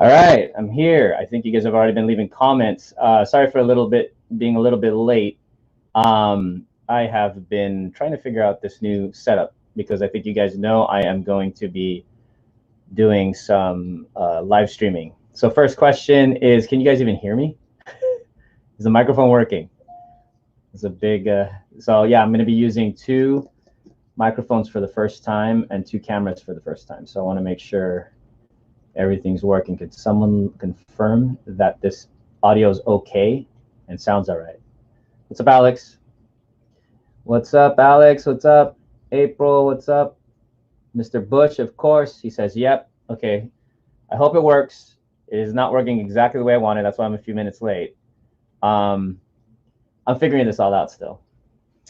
All right, I'm here. I think you guys have already been leaving comments. Sorry for being a little bit late. I have been trying to figure out this new setup because I think you guys know I am going to be doing some live streaming. So first question is, can you guys even hear me? Is the microphone working? It's a big, so yeah, I'm going to be using 2 microphones for the first time and 2 cameras for the first time. So I want to make sure everything's working. Could someone confirm that this audio is okay and sounds all right? What's up, Alex? What's up, Alex? What's up, April? What's up? Mr. Bush, of course. He says, yep. Okay. I hope it works. It is not working exactly the way I wanted. That's why I'm a few minutes late. I'm figuring this all out still.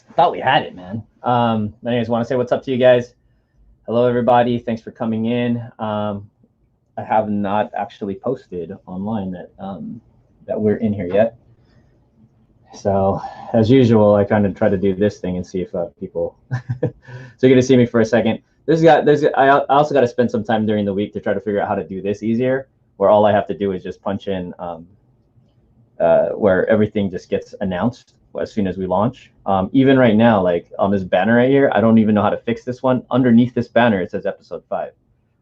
I thought we had it, man. Anyways, want to say what's up to you guys. Hello, everybody. Thanks for coming in. I have not actually posted online that we're in here yet. So as usual, I kind of try to do this thing and see if people. So you're gonna see me for a second. I also got to spend some time during the week to try to figure out how to do this easier, where all I have to do is just punch in where everything just gets announced as soon as we launch. Even right now, like on this banner right here, I don't even know how to fix this one. Underneath this banner, it says episode 5.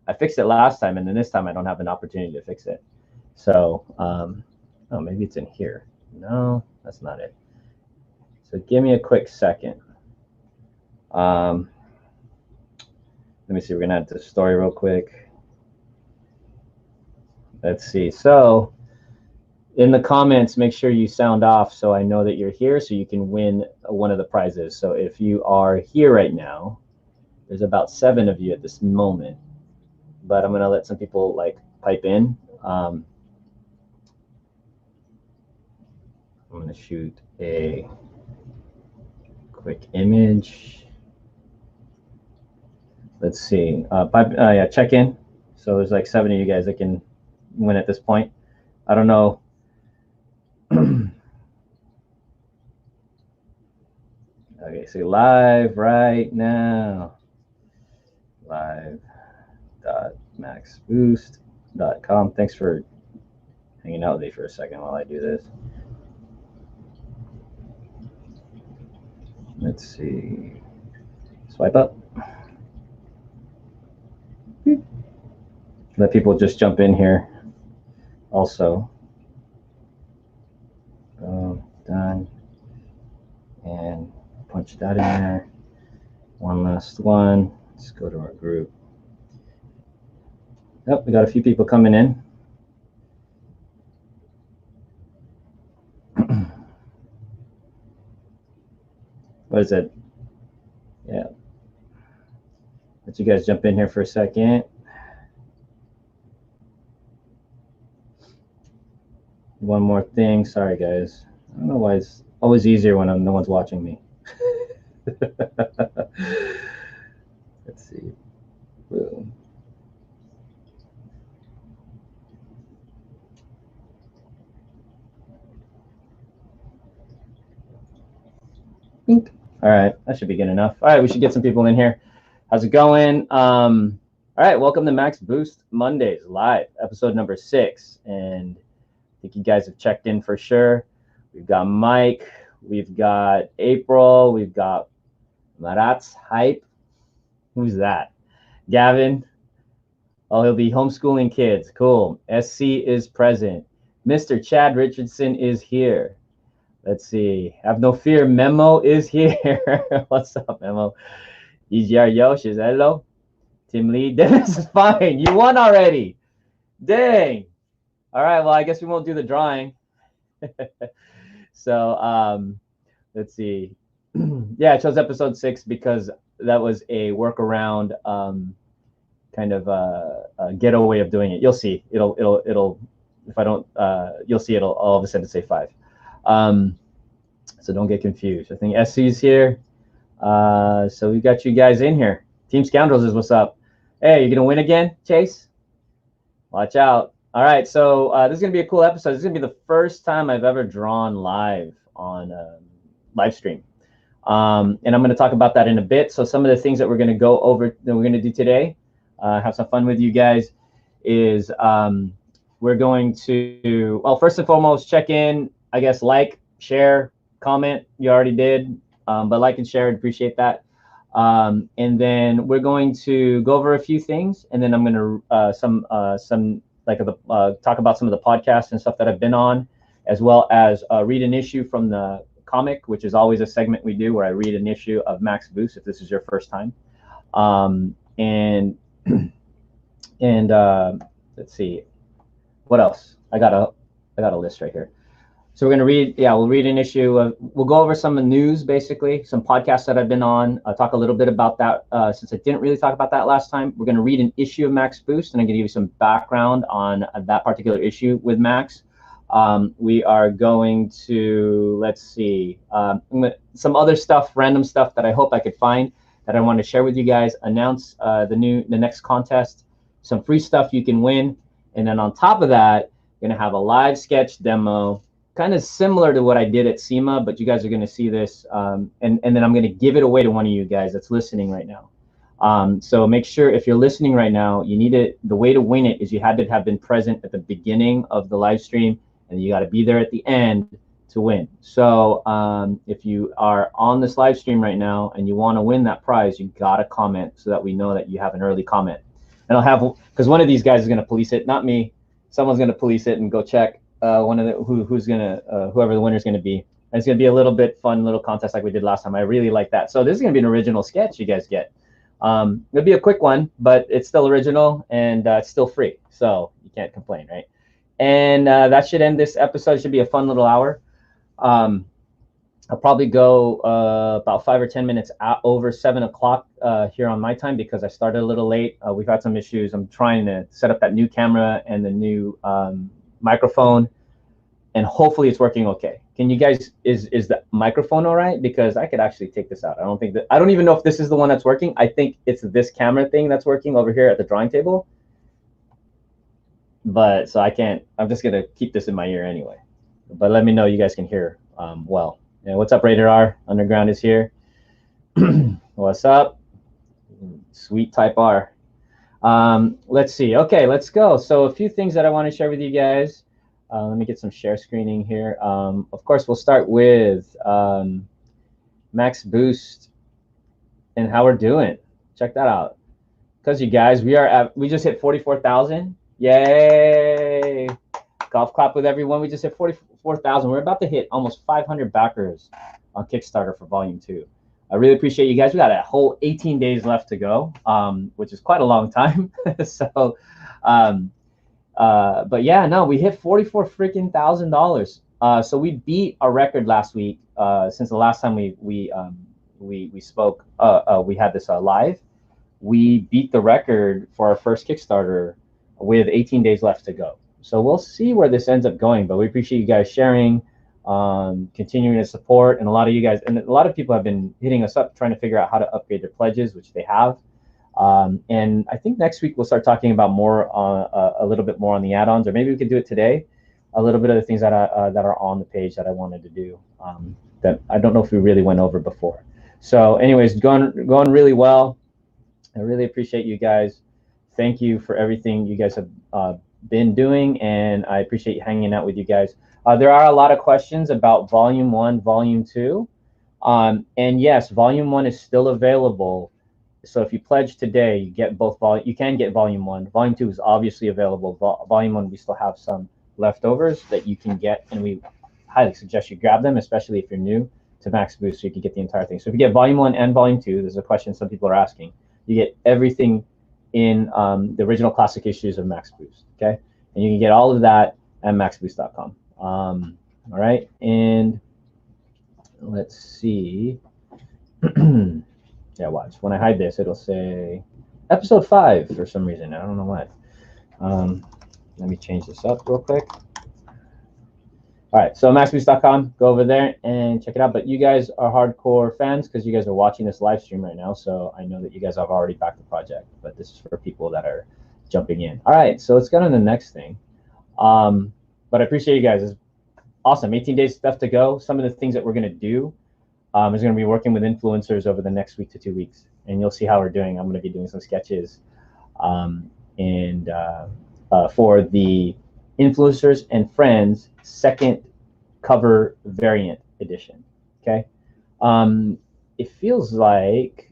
I fixed it last time, and then this time I don't have an opportunity to fix it. So, oh, maybe it's in here. No, that's not it. So give me a quick second. Let me see. We're gonna add the story real quick. Let's see. So in the comments, make sure you sound off so I know that you're here, so you can win one of the prizes. So if you are here right now, there's about 7 of you at this moment. But I'm gonna let some people like pipe in. I'm gonna shoot a quick image. Let's see. Yeah, check in. So there's like 7 of you guys that can win at this point. I don't know. Okay, so live right now. Live.maxboost.com. Thanks for hanging out with me for a second while I do this. Let's see. Swipe up. Let people just jump in here. Also, done. And punch that in there. One last one. Let's go to our group. Yep, we got a few people coming in. What is it? Yeah. Let you guys jump in here for a second. One more thing. Sorry, guys. I don't know why it's always easier when no one's watching me. Let's see. Boom. All right, that should be good enough. All right, we should get some people in here. How's it going? All right, welcome to Max Boost Mondays live, episode number 6. And I think you guys have checked in for sure. We've got Mike, we've got April, we've got Marat's Hype. Who's that? Gavin. Oh, he'll be homeschooling kids. Cool. SC is present. Mr. Chad Richardson is here. Let's see. Have no fear. Memo is here. What's up, Memo? EGR Yosh is hello. Tim Lee. Dennis is fine. You won already. Dang. All right. Well, I guess we won't do the drawing. So let's see. Yeah, I chose episode 6 because that was a workaround kind of a ghetto way of doing it. You'll see. It'll if I don't you'll see it'll all of a sudden say 5. So don't get confused. I think SC's here. So we got you guys in here. Team Scoundrels is what's up. Hey, you gonna win again, Chase? Watch out. All right, so this is gonna be a cool episode. This is gonna be the first time I've ever drawn live on live stream. And I'm gonna talk about that in a bit. So some of the things that we're gonna go over, that we're gonna do today, have some fun with you guys, is we're going to, well, first and foremost, check in, I guess, like, share, comment. You already did, but like and share, I'd appreciate that. And then we're going to go over a few things, and then I'm going to talk about some of the podcasts and stuff that I've been on, as well as read an issue from the comic, which is always a segment we do where I read an issue of Max Boost if this is your first time. And let's see, what else? I got a list right here. So we're going to read, we'll read an issue. We'll go over some news, basically, some podcasts that I've been on. I'll talk a little bit about that since I didn't really talk about that last time. We're going to read an issue of Max Boost, and I'm going to give you some background on that particular issue with Max. We are going to, let's see, some other stuff, random stuff that I hope I could find that I want to share with you guys, announce the next contest, some free stuff you can win. And then on top of that, I'm going to have a live sketch demo, kind of similar to what I did at SEMA, but you guys are going to see this, and then I'm going to give it away to one of you guys that's listening right now. So make sure if you're listening right now, you need it. The way to win it is you had to have been present at the beginning of the live stream, and you got to be there at the end to win. So if you are on this live stream right now and you want to win that prize, you got to comment so that we know that you have an early comment. And I'll have, because one of these guys is going to police it, not me. Someone's going to police it and go check whoever the winner is going to be. And it's going to be a little bit fun little contest like we did last time. I really like that. So this is going to be an original sketch you guys get. It'll be a quick one, but it's still original and it's still free. So you can't complain, right? And that should end this episode. It should be a fun little hour. I'll probably go about 5 or 10 minutes over 7 o'clock here on my time because I started a little late. We've had some issues. I'm trying to set up that new camera and the new microphone, and hopefully it's working okay. Can you guys, is the microphone all right? Because I could actually take this out. I don't even know if this is the one that's working. I think it's this camera thing that's working over here at the drawing table. But so I'm just gonna keep this in my ear anyway. But let me know you guys can hear well. Yeah, what's up, Radar R? Underground is here. What's up? Sweet Type R. Let's see. Okay, let's go. So a few things that I want to share with you guys. Let me get some share screening here. Of course, we'll start with Max Boost and how we're doing. Check that out. Because you guys, we just hit 44,000. Yay! Golf clap with everyone. We just hit 44,000. We're about to hit almost 500 backers on Kickstarter for Volume 2. I really appreciate you guys. We got a whole 18 days left to go, which is quite a long time. So, but yeah, no, we hit $44,000. So we beat our record last week. Since the last time we spoke, we had this live. We beat the record for our first Kickstarter with 18 days left to go. So we'll see where this ends up going, but we appreciate you guys sharing, continuing to support, and a lot of you guys, and a lot of people have been hitting us up trying to figure out how to upgrade their pledges, which they have. And I think next week we'll start talking about more, a little bit more on the add-ons, or maybe we could do it today. A little bit of the things that are on the page that I wanted to do that I don't know if we really went over before. So, anyways, going really well. I really appreciate you guys. Thank you for everything you guys have been doing, and I appreciate hanging out with you guys. There are a lot of questions about Volume 1, Volume 2. And yes, Volume 1 is still available. So if you pledge today, you get both you can get Volume 1. Volume 2 is obviously available. Volume 1, we still have some leftovers that you can get, and we highly suggest you grab them, especially if you're new to Max Boost, so you can get the entire thing. So if you get Volume 1 and Volume 2, there's a question some people are asking. You get everything in the original classic issues of Max Boost, okay? And you can get all of that at maxboost.com. All right, and let's see. Yeah, watch. When I hide this, it'll say episode 5 for some reason. I don't know why. Let me change this up real quick. All right, so maxboost.com, go over there and check it out. But you guys are hardcore fans because you guys are watching this live stream right now. So I know that you guys have already backed the project, but this is for people that are jumping in. All right, so let's get on to the next thing. But I appreciate you guys. It's awesome. 18 days left to go. Some of the things that we're going to do is going to be working with influencers over the next week to 2 weeks. And you'll see how we're doing. I'm going to be doing some sketches. For the Influencers and Friends second cover variant edition. Okay. It feels like,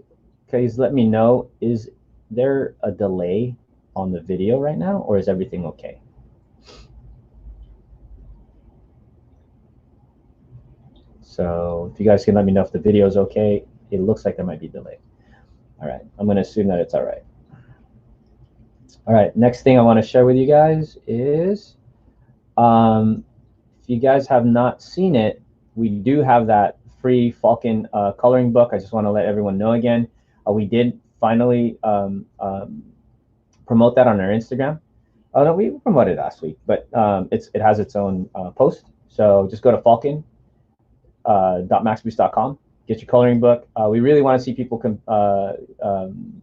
guys, let me know, is there a delay on the video right now, or is everything okay? So if you guys can let me know if the video is okay. It looks like there might be a delay. All right, I'm gonna assume that it's all right. All right, next thing I want to share with you guys is, if you guys have not seen it, we do have that free Falken coloring book. I just want to let everyone know again. We did finally promote that on our Instagram. Oh no, we promoted it last week, but it has its own post. So just go to falken.maxboost.com, get your coloring book. We really want to see people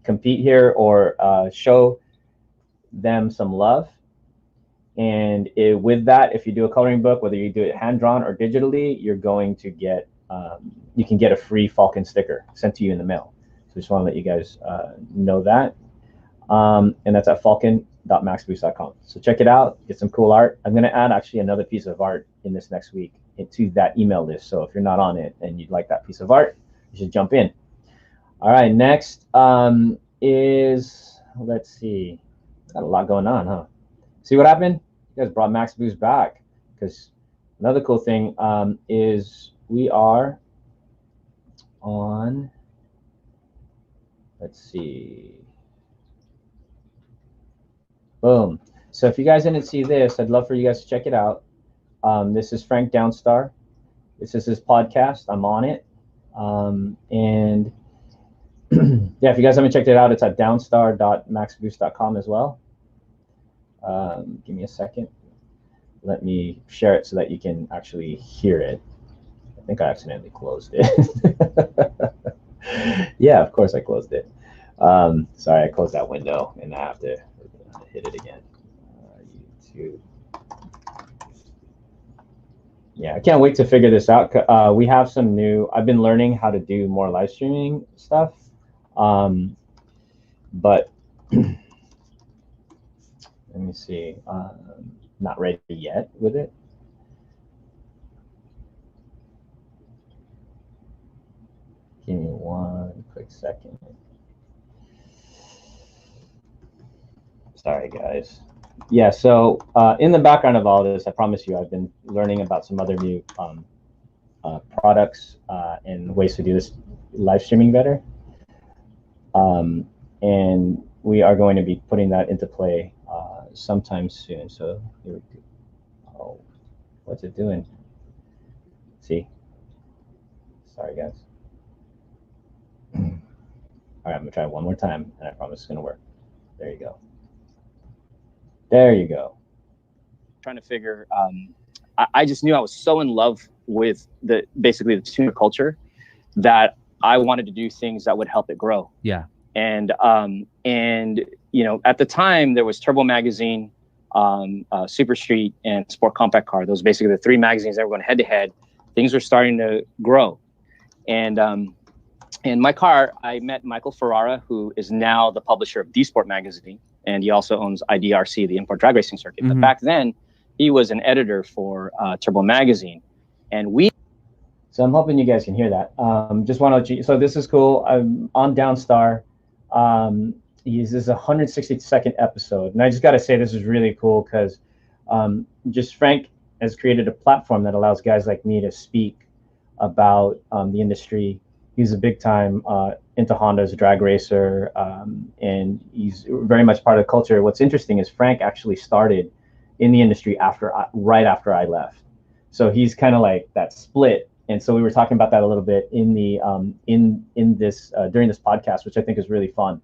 compete here, or show them some love. And with that, if you do a coloring book, whether you do it hand-drawn or digitally, you're going to get, you can get a free Falken sticker sent to you in the mail. So just want to let you guys know that. And that's at falken.maxboost.com. So check it out, get some cool art. I'm going to add actually another piece of art in this next week into that email list. So if you're not on it and you'd like that piece of art, you should jump in. All right, next is, let's see, got a lot going on, huh? See what happened? You guys brought Max Boost back, because another cool thing is we are on, let's see, boom. So if you guys didn't see this, I'd love for you guys to check it out. This is Frank Downstar. This is his podcast. I'm on it. And yeah, if you guys haven't checked it out, it's at downstar.maxboost.com as well. Give me a second. Let me share it so that you can actually hear it. I think I accidentally closed it. Yeah, of course I closed it. Sorry, I closed that window and I have to hit it again. YouTube. Yeah, I can't wait to figure this out. We have some new, I've been learning how to do more live streaming stuff. But let me see, not ready yet with it. Give me one quick second. Sorry, guys. Yeah, so in the background of all this, I promise you, I've been learning about some other new products and ways to do this live streaming better. And we are going to be putting that into play sometime soon. So here we go. Oh, what's it doing? See? Sorry, guys. All right, I'm gonna try it one more time, and I promise it's gonna work. There you go. There you go. Trying to figure. I just knew I was so in love with basically the tuner culture that I wanted to do things that would help it grow. Yeah. And you know, at the time there was Turbo Magazine, Super Street, and Sport Compact Car. Those were basically the three magazines that were going head to head. Things were starting to grow, and in my car, I met Michael Ferrara, who is now the publisher of D-Sport magazine, and he also owns IDRC, the Import Drag Racing Circuit. But back then, he was an editor for Turbo Magazine, and we. So I'm hoping you guys can hear that. Just want to let you. So this is cool. I'm on Downstar. This is a 162nd episode, and I just got to say this is really cool because just Frank has created a platform that allows guys like me to speak about the industry. He's a big time into Honda as a drag racer, and he's very much part of the culture. What's interesting is Frank actually started in the industry right after I left. So he's kind of like that split. And so we were talking about that a little bit in the in this during this podcast, which I think is really fun.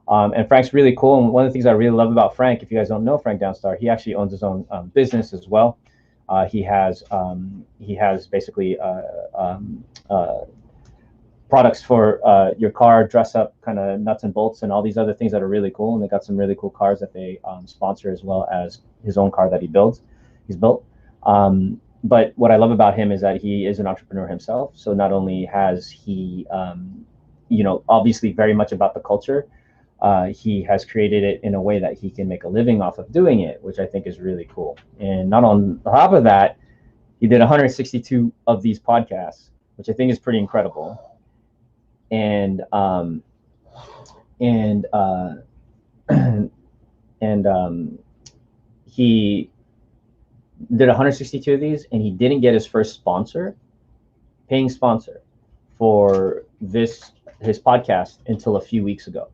And Frank's really cool. And one of the things I really love about Frank, if you guys don't know Frank Downstar, he actually owns his own business as well. He has basically products for your car, dress up kind of nuts and bolts and all these other things that are really cool. And they got some really cool cars that they sponsor, as well as his own car that he's built. But what I love about him is that he is an entrepreneur himself. So not only has he, you know, obviously very much about the culture, he has created it in a way that he can make a living off of doing it, which I think is really cool. And not on top of that, he did 162 of these podcasts, which I think is pretty incredible. And he did 162 of these, and he didn't get his first paying sponsor for his podcast until a few weeks ago.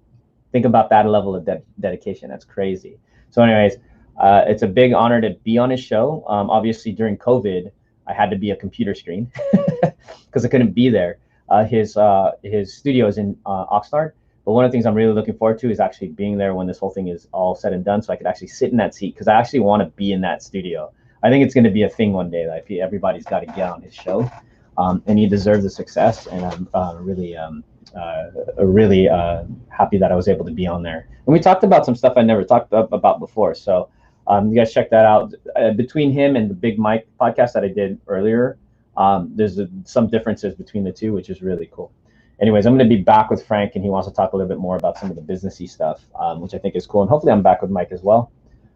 Think about that level of dedication. That's crazy. So anyways, it's a big honor to be on his show. Obviously during COVID, I had to be a computer screen because I couldn't be there. His studio is in Oxnard. But one of the things I'm really looking forward to is actually being there when this whole thing is all said and done, so I could actually sit in that seat, because I actually want to be in that studio. I think it's going to be a thing one day. Like, everybody's got to get on his show, and he deserves the success. And I'm really happy that I was able to be on there. And we talked about some stuff I never talked about before. So you guys check that out. Between him and the Big Mike podcast that I did earlier, there's some differences between the two, which is really cool. Anyways, I'm going to be back with Frank, and he wants to talk a little bit more about some of the businessy stuff, which I think is cool. And hopefully I'm back with Mike as well,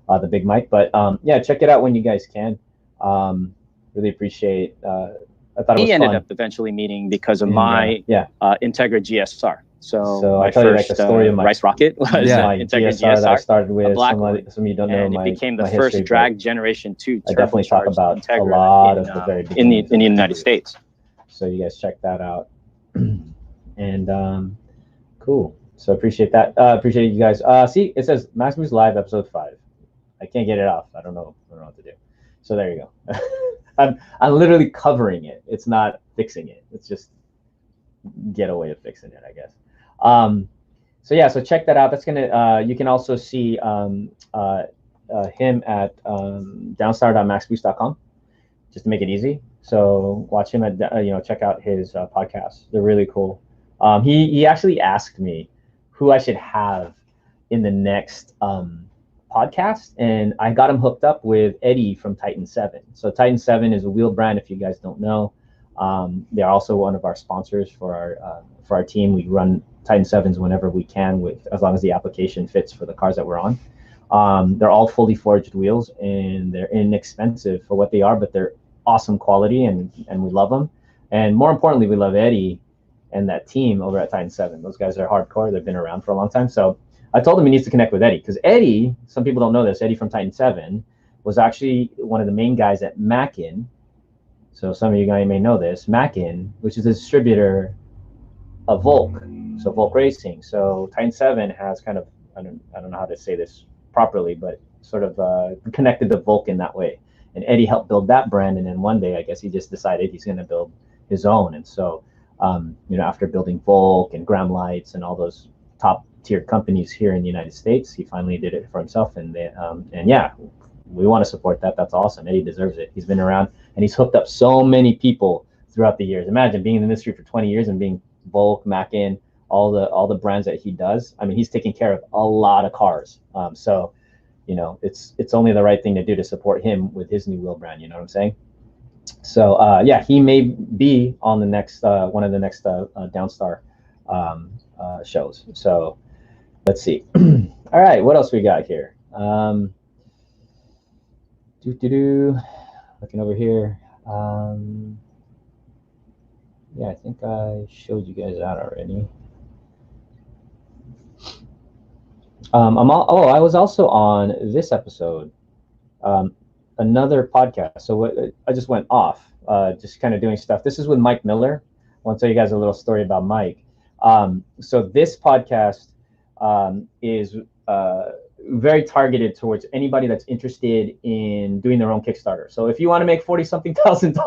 the Big Mike. But yeah, check it out when you guys can. Really appreciate. I thought it was fun. He ended up eventually meeting because of my Integra GSR. So I tell you like the story of my Rice Rocket was my Integra GSR that I started with. Some of you don't know and my it became the my first history, drag generation 2 I definitely talk about Integra a lot of the very beginning in the United States. So you guys check that out. And cool. So appreciate that. Appreciate you guys. See, it says Max Moves Live episode 5. I can't get it off. I don't know what to do. So there you go. I'm literally covering it. It's not fixing it. It's just get a way of fixing it, I guess. So yeah, so check that out. That's gonna you can also see him at downstar.maxboost.com, just to make it easy. So watch him at check out his podcasts. They're really cool. He actually asked me who I should have in the next podcast, and I got him hooked up with Eddie from Titan 7. So Titan 7 is a wheel brand, if you guys don't know. They're also one of our sponsors for our team. We run Titan 7s whenever we can, as long as the application fits for the cars that we're on. They're all fully forged wheels, and they're inexpensive for what they are, but they're awesome quality, and we love them. And more importantly, we love Eddie and that team over at Titan 7. Those guys are hardcore. They've been around for a long time. So I told him he needs to connect with Eddie, because Eddie, some people don't know this, Eddie from Titan 7 was actually one of the main guys at Mackin. So some of you guys may know this. Mackin, which is a distributor of Volk, so Volk Racing. So Titan 7 has kind of, I don't know how to say this properly, but sort of connected to Volk in that way. And Eddie helped build that brand, and then one day I guess he just decided he's going to build his own. And so after building Volk and Graham Lights and all those top tier companies here in the United States, he finally did it for himself. And yeah, we want to support that. That's awesome. Eddie deserves it. He's been around, and he's hooked up so many people throughout the years. Imagine being in the industry for 20 years and being Volk, Mackin, all the brands that he does. I mean, he's taking care of a lot of cars. So it's only the right thing to do to support him with his new wheel brand. You know what I'm saying? So yeah, he may be on the next one of the next Downstar shows. So let's see. All right, what else we got here? Looking over here. Yeah, I think I showed you guys that already. I was also on this episode, another podcast. So I just went off, just kind of doing stuff. This is with Mike Miller. I want to tell you guys a little story about Mike. So this podcast is very targeted towards anybody that's interested in doing their own Kickstarter. So if you want to make $40-something thousand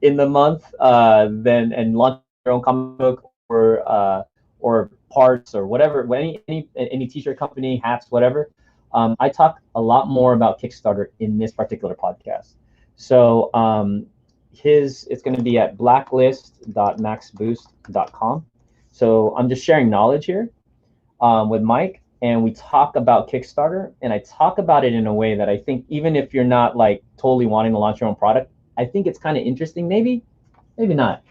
in the month, and launch your own comic book or parts or whatever, any t-shirt company, hats, whatever. I talk a lot more about Kickstarter in this particular podcast. So it's going to be at blacklist.maxboost.com. So I'm just sharing knowledge here with Mike, and we talk about Kickstarter, and I talk about it in a way that I think, even if you're not like totally wanting to launch your own product, I think it's kind of interesting. Maybe not.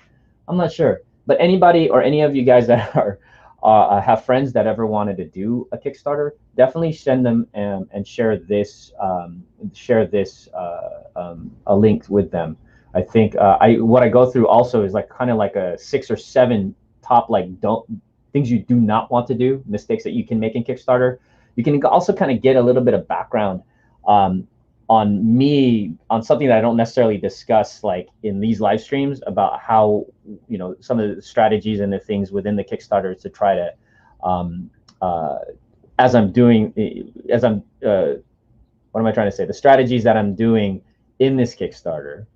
I'm not sure. But anybody or any of you guys that I have friends that ever wanted to do a Kickstarter, definitely send them and share this a link with them. I think what I go through also is like kind of like a 6 or 7 top things you do not want to do, mistakes that you can make in Kickstarter. You can also kind of get a little bit of background on something that I don't necessarily discuss like in these live streams, about how, you know, some of the strategies and the things within the Kickstarter to try to what am I trying to say? The strategies that I'm doing in this Kickstarter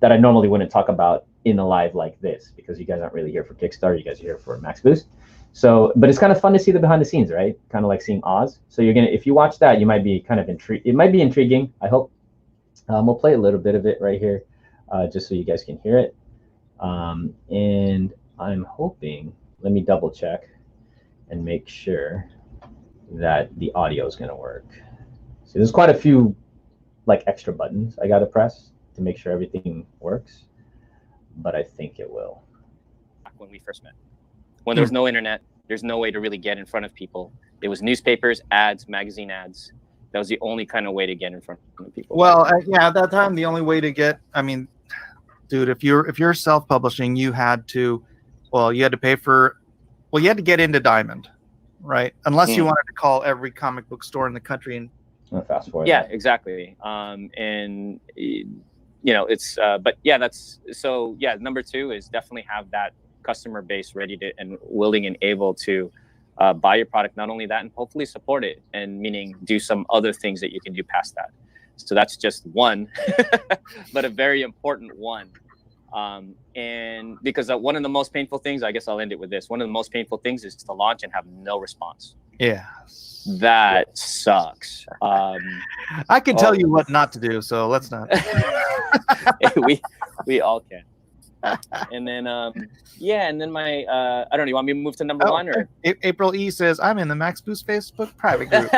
that I normally wouldn't talk about in a live like this, because you guys aren't really here for Kickstarter, you guys are here for Max Boost. So, but it's kind of fun to see the behind the scenes, right? Kind of like seeing Oz. So if you watch that, you might be kind of intrigued. It might be intriguing, I hope. We'll play a little bit of it right here, just so you guys can hear it. And I'm hoping, let me double check and make sure that the audio is gonna work. So there's quite a few like extra buttons I gotta press to make sure everything works, but I think it will. When we first met, when there was no internet, there's no way to really get in front of people. It was newspapers, ads, magazine ads. That was the only kind of way to get in front of people. Well, yeah, at that time, the only way to get, I mean, dude, if you're self-publishing, you had to pay for, you had to get into Diamond, right? Unless you wanted to call every comic book store in the country and fast forward. Yeah, exactly. And you know, it's but yeah, that's so. Yeah, number 2 is definitely have that customer base ready to and willing and able to buy your product. Not only that, and hopefully support it, and meaning do some other things that you can do past that. So that's just one, but a very important one. And because one of the most painful things, I guess I'll end it with this. One of the most painful things is to launch and have no response. Yeah, that sucks. I can tell you what not to do, so let's not. we all can. And then and then my I don't know, you want me to move to number 1 or April E says I'm in the Max Boost Facebook private group.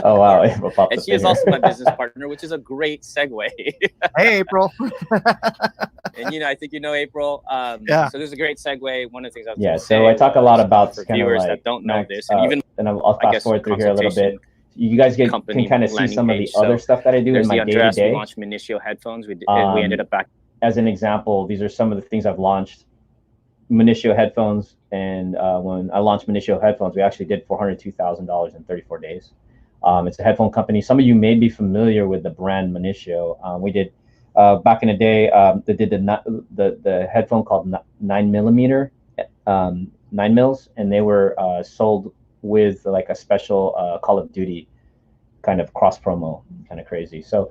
Oh wow, April popped and she is also my business partner, which is a great segue. Hey April. And you know, I think you know April. Yeah. So there's a great segue. One of the things I was yeah. So I talk a lot about for viewers that don't know this, and even and I'll fast forward through here a little bit. You guys can kind of see some of the other stuff that I do in my day-to-day. We launched Motivational headphones. We ended up back. As an example, these are some of the things I've launched. Motivational headphones, and when I launched Motivational headphones, we actually did $402,000 in 34 days. It's a headphone company. Some of you may be familiar with the brand Motivational. We did back in the day. They did the headphone called 9mm, 9 mils, and they were sold with like a special Call of Duty kind of cross promo, kind of crazy. So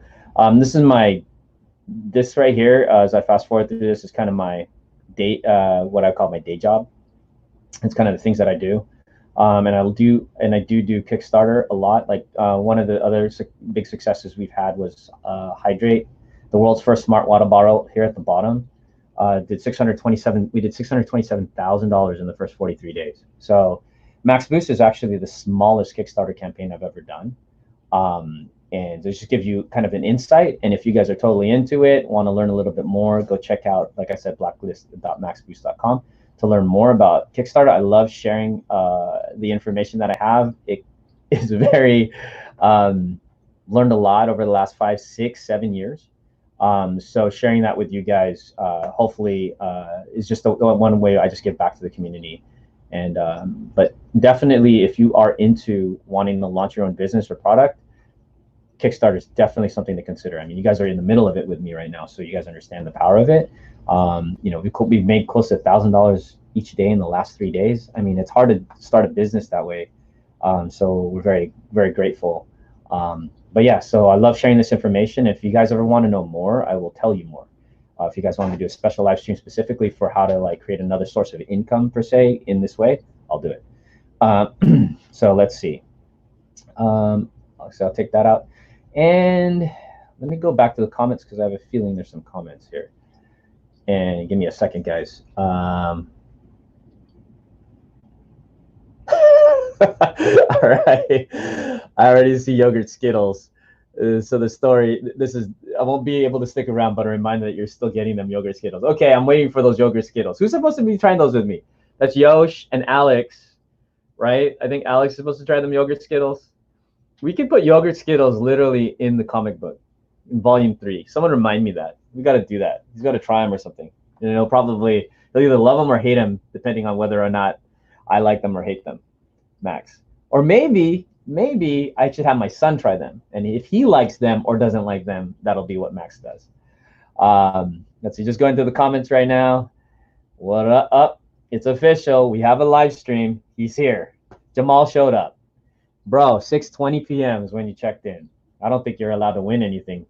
this right here, as I fast forward through this, is kind of my day, what I call my day job. It's kind of the things that I do, and I do Kickstarter a lot. Like one of the other big successes we've had was Hydrate, the world's first smart water bottle here at the bottom. We did $627,000 in the first 43 days. So Max Boost is actually the smallest Kickstarter campaign I've ever done. And to just give you kind of an insight. And if you guys are totally into it, want to learn a little bit more, go check out, like I said, blacklist.maxboost.com to learn more about Kickstarter. I love sharing the information that I have. It is very, learned a lot over the last 5, 6, 7 years. So sharing that with you guys, hopefully is just one way I just give back to the community. And but definitely, if you are into wanting to launch your own business or product, Kickstarter is definitely something to consider. I mean, you guys are in the middle of it with me right now, so you guys understand the power of it. You know, we've made close to $1,000 each day in the last 3 days. I mean, it's hard to start a business that way. So we're very, very grateful. But yeah, so I love sharing this information. If you guys ever want to know more, I will tell you more. If you guys want me to do a special live stream specifically for how to like create another source of income per se in this way, I'll do it. So let's see. So I'll take that out. And let me go back to the comments because I have a feeling there's some comments here. And give me a second, guys. All right. I already see yogurt Skittles. So the story, I won't be able to stick around, but a reminder that you're still getting them yogurt Skittles. Okay, I'm waiting for those yogurt Skittles. Who's supposed to be trying those with me? That's Yosh and Alex, right? I think Alex is supposed to try them yogurt Skittles. We can put yogurt Skittles literally in the comic book, in volume 3. Someone remind me that. We got to do that. He's got to try them or something. And he'll either love them or hate them, depending on whether or not I like them or hate them, Max. Or maybe I should have my son try them. And if he likes them or doesn't like them, that'll be what Max does. Let's see, just going through the comments right now. What up? It's official. We have a live stream. He's here. Jamal showed up. Bro, 6:20 p.m. is when you checked in. I don't think you're allowed to win anything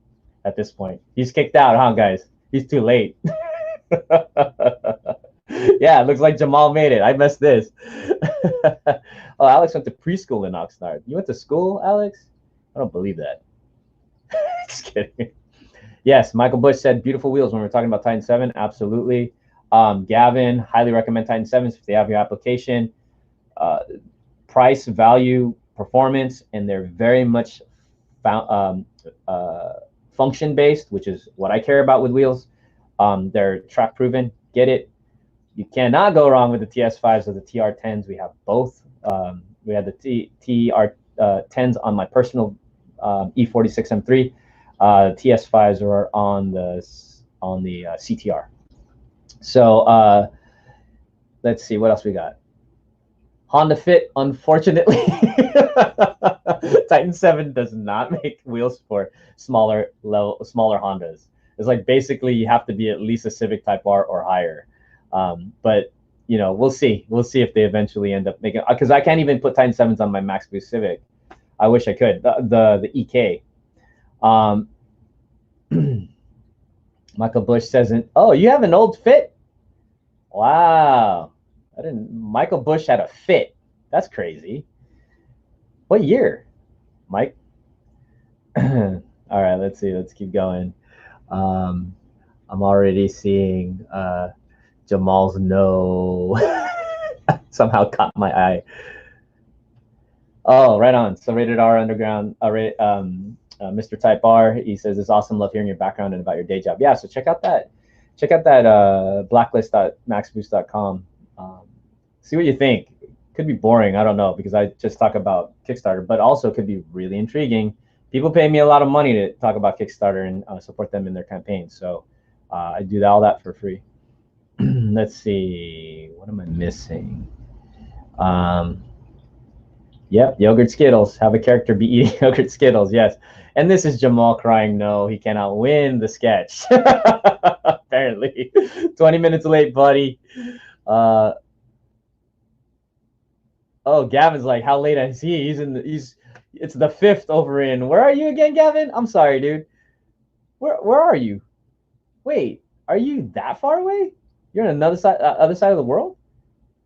at this point. He's kicked out, huh, guys? He's too late. Yeah, it looks like Jamal made it. I missed this. Oh, Alex went to preschool in Oxnard. You went to school, Alex? I don't believe that. Just kidding. Yes, Michael Bush said beautiful wheels when we're talking about Titan 7. Absolutely. Gavin, highly recommend Titan 7s if they have your application. Price, value, performance, and they're very much function based, which is what I care about with wheels. They're track proven. Get it. You cannot go wrong with the TS5s or the TR10s. We have both. We have the TR10s on my personal E46 M3. TS5s are on the CTR. So let's see what else we got. Honda Fit, unfortunately, Titan 7 does not make wheels for smaller Hondas. It's like basically you have to be at least a Civic Type R or higher. But you know, we'll see. We'll see if they eventually end up making, because I can't even put Titan 7s on my Max Boost Civic. I wish I could. The EK. Michael Bush says, "Oh, you have an old Fit? Wow, I didn't. Michael Bush had a Fit. That's crazy. What year, Mike?" All right, let's see. Let's keep going. I'm already seeing Jamal's no somehow caught my eye. Oh, right on. So Rated R Underground. Mr. Type R, he says it's awesome. Love hearing your background and about your day job. Yeah, so check out that blacklist.maxboost.com. See what you think. Could be boring, I don't know, because I just talk about Kickstarter, but also could be really intriguing. People pay me a lot of money to talk about Kickstarter and support them in their campaigns, so I do all that for free. Let's see, what am I missing? Yep, yogurt Skittles. Have a character be eating yogurt Skittles, yes. And this is Jamal crying no, he cannot win the sketch. Apparently. 20 minutes late, buddy. Oh, Gavin's like, how late is he? It's the 5th over in. Where are you again, Gavin? I'm sorry, dude. Where are you? Wait, are you that far away? You're on other side of the world?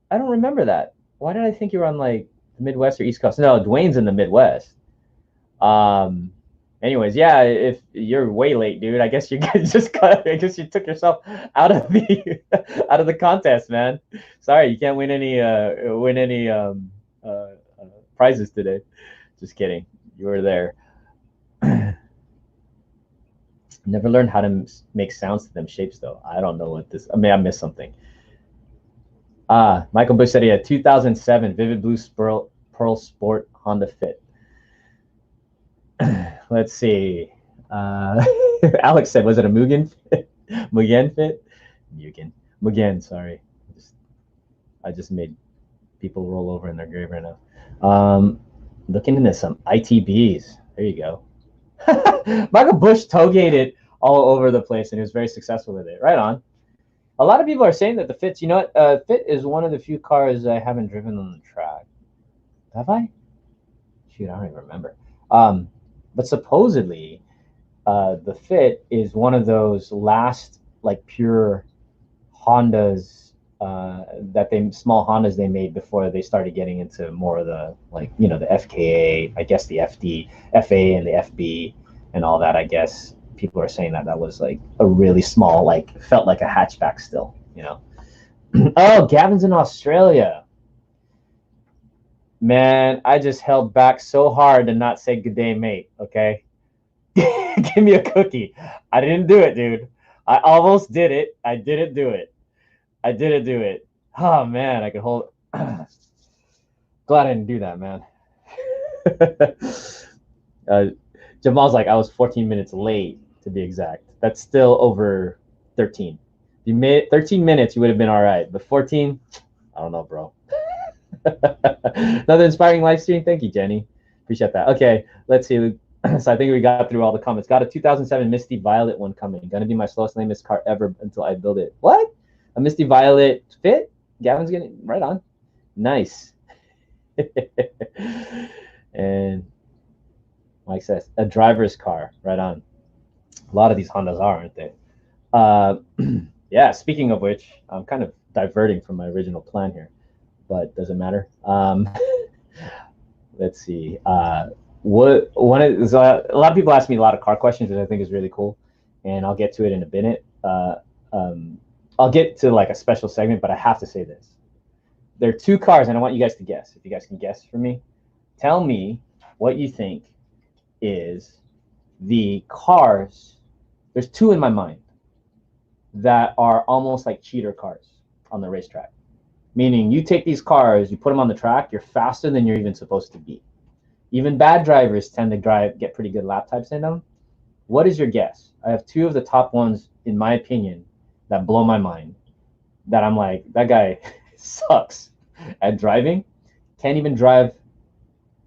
I don't remember that. Why did I think you were on like the Midwest or East Coast? No, Dwayne's in the Midwest. Anyways, yeah, if you're way late, dude, I guess you I guess you took yourself out of the contest, man. Sorry, you can't win any prizes today. Just kidding. You were there. Never learned how to make sounds to them shapes though. I don't know what this. I mean, I missed something. Michael Bush said he had 2007 Vivid Blue Pearl Sport Honda Fit. Let's see. Alex said, was it a Mugen Fit? Mugen Fit? Mugen, sorry. I just made people roll over in their grave right now. Looking into some ITBs. There you go. Michael Bush toe-gated all over the place, and he was very successful with it. Right on. A lot of people are saying that the Fit's, you know what? Fit is one of the few cars I haven't driven on the track. Have I? Shoot, I don't even remember. But supposedly, the Fit is one of those last, like, pure Hondas small Hondas they made before they started getting into more of the, like, you know, the FKA, I guess the FD, FA and the FB and all that. I guess people are saying that was like a really small, like, felt like a hatchback still, you know. Oh, Gavin's in Australia. Man, I just held back so hard to not say good day, mate, okay? Give me a cookie. I didn't do it, dude. I almost did it. I didn't do it. Oh man, I could hold. Glad I didn't do that, man. Jamal's like, I was 14 minutes late to be exact. That's still over 13. If you made 13 minutes, you would have been all right. But 14, I don't know, bro. Another inspiring live stream. Thank you, Jenny. Appreciate that. Okay, let's see. So I think we got through all the comments. Got a 2007 Misty Violet one coming. Gonna be my slowest lamest car ever until I build it. What? A Misty Violet fit? Gavin's getting right on. Nice. And Mike says a driver's car. Right on. A lot of these Hondas are, aren't they? Yeah. Speaking of which, I'm kind of diverting from my original plan here, but doesn't matter. Let's see. A lot of people ask me a lot of car questions, which I think is really cool, and I'll get to it in a minute. I'll get to like a special segment, but I have to say this. There are two cars, and I want you guys to guess. If you guys can guess for me, tell me what you think is the cars. There's two in my mind that are almost like cheater cars on the racetrack. Meaning you take these cars, you put them on the track, you're faster than you're even supposed to be. Even bad drivers tend to get pretty good lap times in them. What is your guess? I have two of the top ones, in my opinion, that blow my mind. That I'm like, that guy sucks at driving. Can't even drive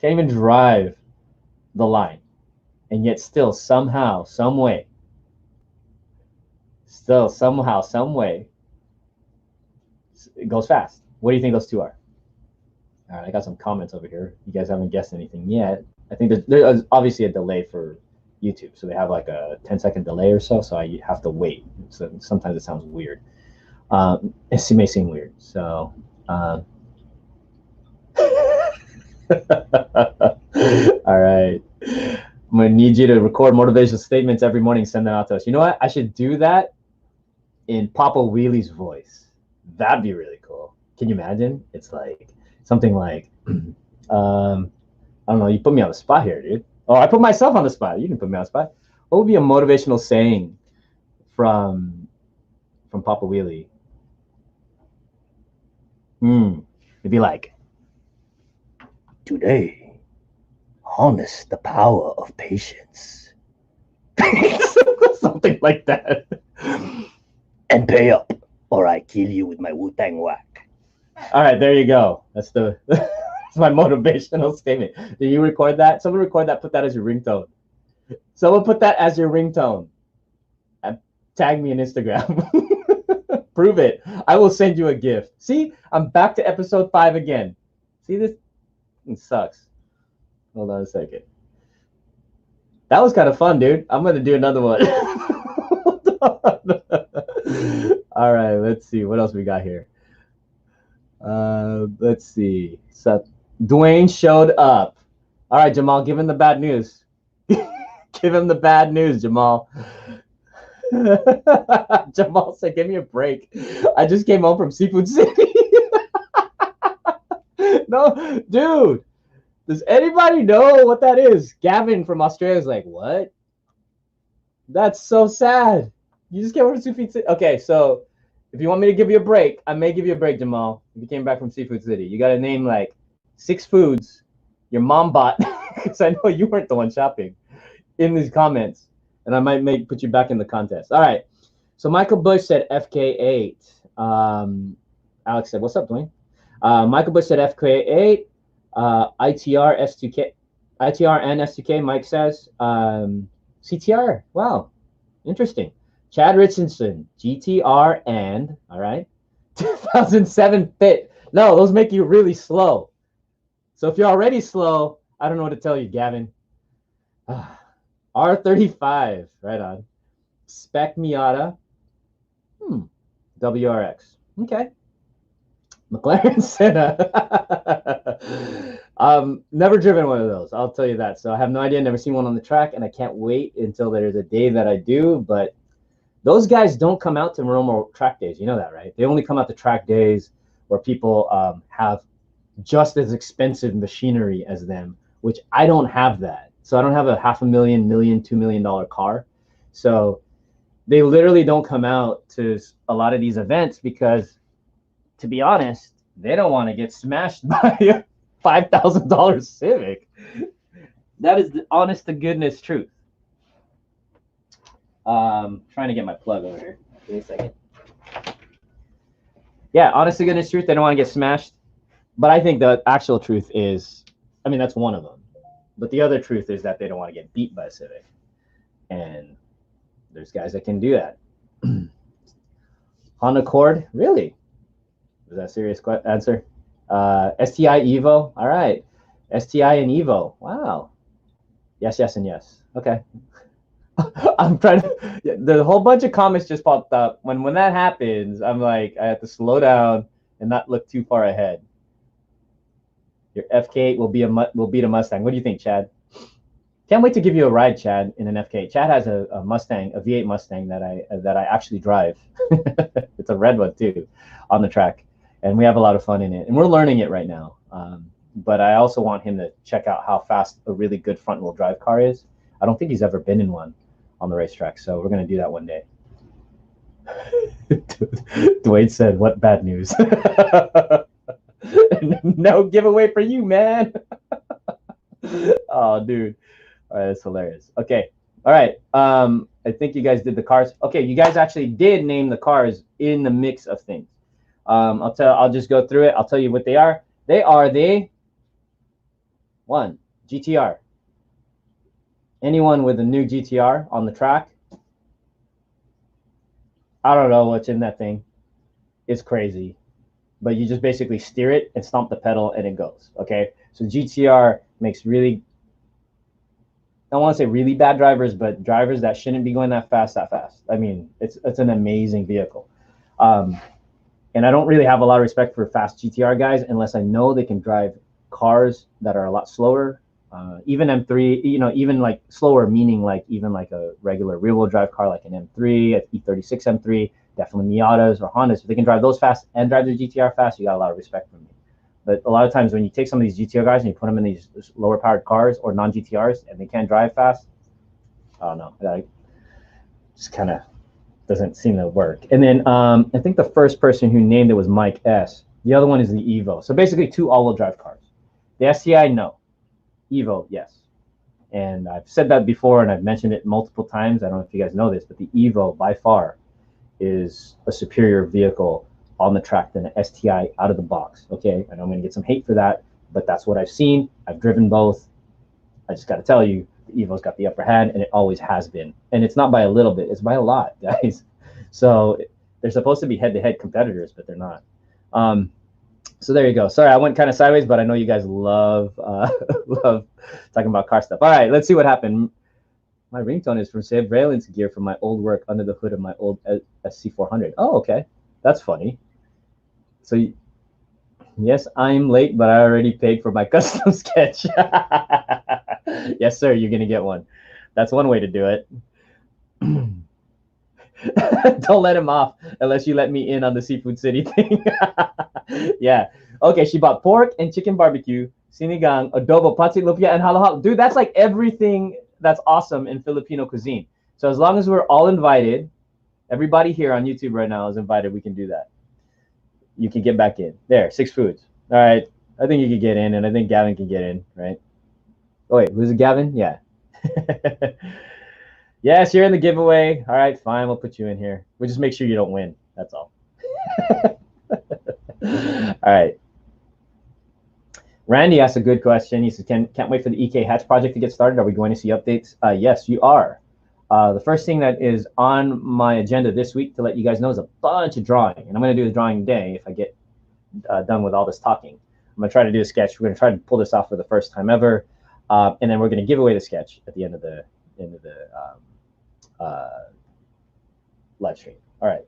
the line. And yet still somehow, some way, it goes fast. What do you think those two are? All right, I got some comments over here. You guys haven't guessed anything yet. I think there's obviously a delay for YouTube, so they have like a 10-second delay or so. So I have to wait. So sometimes it sounds weird. It may seem weird. So. All right. I'm gonna need you to record motivational statements every morning. Send them out to us. You know what? I should do that in Papa Wheelie's voice. That'd be really cool. Can you imagine? It's like something like, I don't know. You put me on the spot here, dude. Oh, I put myself on the spot. You didn't put me on the spot. What would be a motivational saying from Papa Wheelie? It'd be like, today, harness the power of patience. Something like that. And pay up, or I kill you with my Wu-Tang whack. All right, there you go. That's my motivational statement. Did you record that? Someone record that. Put that as your ringtone. Someone put that as your ringtone. And tag me on Instagram. Prove it. I will send you a gift. See, I'm back to episode 5 again. See this? It sucks. Hold on a second. That was kind of fun, dude. I'm gonna do another one. All right, let's see what else we got here. Let's see. So Dwayne showed up. All right, Jamal, give him the bad news. Give him the bad news, Jamal. Jamal said, give me a break. I just came home from Seafood City. No, dude. Does anybody know what that is? Gavin from Australia is like, what? That's so sad. You just came over to Seafood City. Okay, so if you want me to give you a break, I may give you a break, Jamal. If you came back from Seafood City, you got to name like 6 foods your mom bought, because I know you weren't the one shopping, in these comments, and I might put you back in the contest. All right. So Michael Bush said FK8. Alex said, what's up, Dwayne? Michael Bush said FK8. ITR S2K, ITR and S2K. Mike says CTR. Wow, interesting. Chad Richardson, GTR and all right, 2007 Fit. No, those make you really slow. So if you're already slow, I don't know what to tell you, Gavin. R35, right on. Spec Miata. WRX. Okay. McLaren Senna. Never driven one of those, I'll tell you that. So I have no idea, never seen one on the track, and I can't wait until there's a day that I do. But those guys don't come out to normal track days. You know that, right? They only come out to track days where people have just as expensive machinery as them, which I don't have that. So I don't have a $500,000, $2 million car. So they literally don't come out to a lot of these events because to be honest, they don't want to get smashed by a $5,000 Civic. That is the honest to goodness truth. Trying to get my plug over here. Give me a second. Yeah, honest to goodness truth, they don't want to get smashed. But I think the actual truth is, I mean, that's one of them. But the other truth is that they don't want to get beat by a Civic. And there's guys that can do that. Honda Accord, really? Is that a serious answer? STI Evo, all right. STI and Evo, wow. Yes, yes, and yes. Okay. I'm trying to. The whole bunch of comments just popped up. When that happens, I'm like, I have to slow down and not look too far ahead. Your FK will beat a Mustang. What do you think, Chad? Can't wait to give you a ride, Chad, in an FK. Chad has a Mustang, a V8 Mustang that I actually drive. It's a red one too, on the track, and we have a lot of fun in it. And we're learning it right now. But I also want him to check out how fast a really good front-wheel drive car is. I don't think he's ever been in one on the racetrack, so we're gonna do that one day. Dwayne said, "What bad news?" No giveaway for you, man. Oh, dude. All right, that's hilarious. Okay. All right. I think you guys did the cars. Okay, you guys actually did name the cars in the mix of things. I'll just go through it. I'll tell you what they are. They are the one GTR. Anyone with a new GTR on the track, I don't know what's in that thing. It's crazy. But you just basically steer it and stomp the pedal and it goes. Okay. So GTR makes really, I don't want to say really bad drivers, but drivers that shouldn't be going that fast. I mean, it's an amazing vehicle. And I don't really have a lot of respect for fast GTR guys unless I know they can drive cars that are a lot slower. Even M3, even like slower, meaning like even like a regular rear-wheel drive car like an M3, an E36 M3, definitely Miatas or Hondas. If they can drive those fast and drive the GTR fast, you got a lot of respect from me. But a lot of times when you take some of these GTR guys and you put them in these lower powered cars or non-GTRs and they can't drive fast, I don't know. That just kind of doesn't seem to work. And then I think the first person who named it was Mike S. The other one is the Evo. So basically 2 all-wheel drive cars. The STI, no. Evo, yes. And I've said that before and I've mentioned it multiple times. I don't know if you guys know this, but the Evo by far is a superior vehicle on the track than an STI out of the box. Okay, I know I'm going to get some hate for that, but that's what I've seen. I've driven both. I just got to tell you, the Evo's got the upper hand, and it always has been. And it's not by a little bit; it's by a lot, guys. So they're supposed to be head-to-head competitors, but they're not. So there you go. Sorry, I went kind of sideways, but I know you guys love love talking about car stuff. All right, let's see what happened. My ringtone is from surveillance gear from my old work under the hood of my old SC400. Oh, okay. That's funny. So, yes, I'm late, but I already paid for my custom sketch. Yes, sir, you're going to get one. That's one way to do it. Don't let him off unless you let me in on the Seafood City thing. Yeah. Okay, she bought pork and chicken barbecue, sinigang, adobo, pancit lumpia, and halo-halo. Dude, that's like everything that's awesome in Filipino cuisine. So as long as we're all invited, everybody here on YouTube right now is invited, we can do that. You can get back in. There, 6 foods. All right. I think you can get in, and I think Gavin can get in, right? Oh, wait, who's it, Gavin? Yeah. Yes, you're in the giveaway. All right, fine. We'll put you in here. We'll just make sure you don't win. That's all. All right. Randy asked a good question. He said, can't wait for the EK Hatch project to get started. Are we going to see updates? Yes, you are. The first thing that is on my agenda this week to let you guys know is a bunch of drawing. And I'm going to do the drawing today if I get done with all this talking. I'm going to try to do a sketch. We're going to try to pull this off for the first time ever. And then we're going to give away the sketch at the end of the live stream. All right.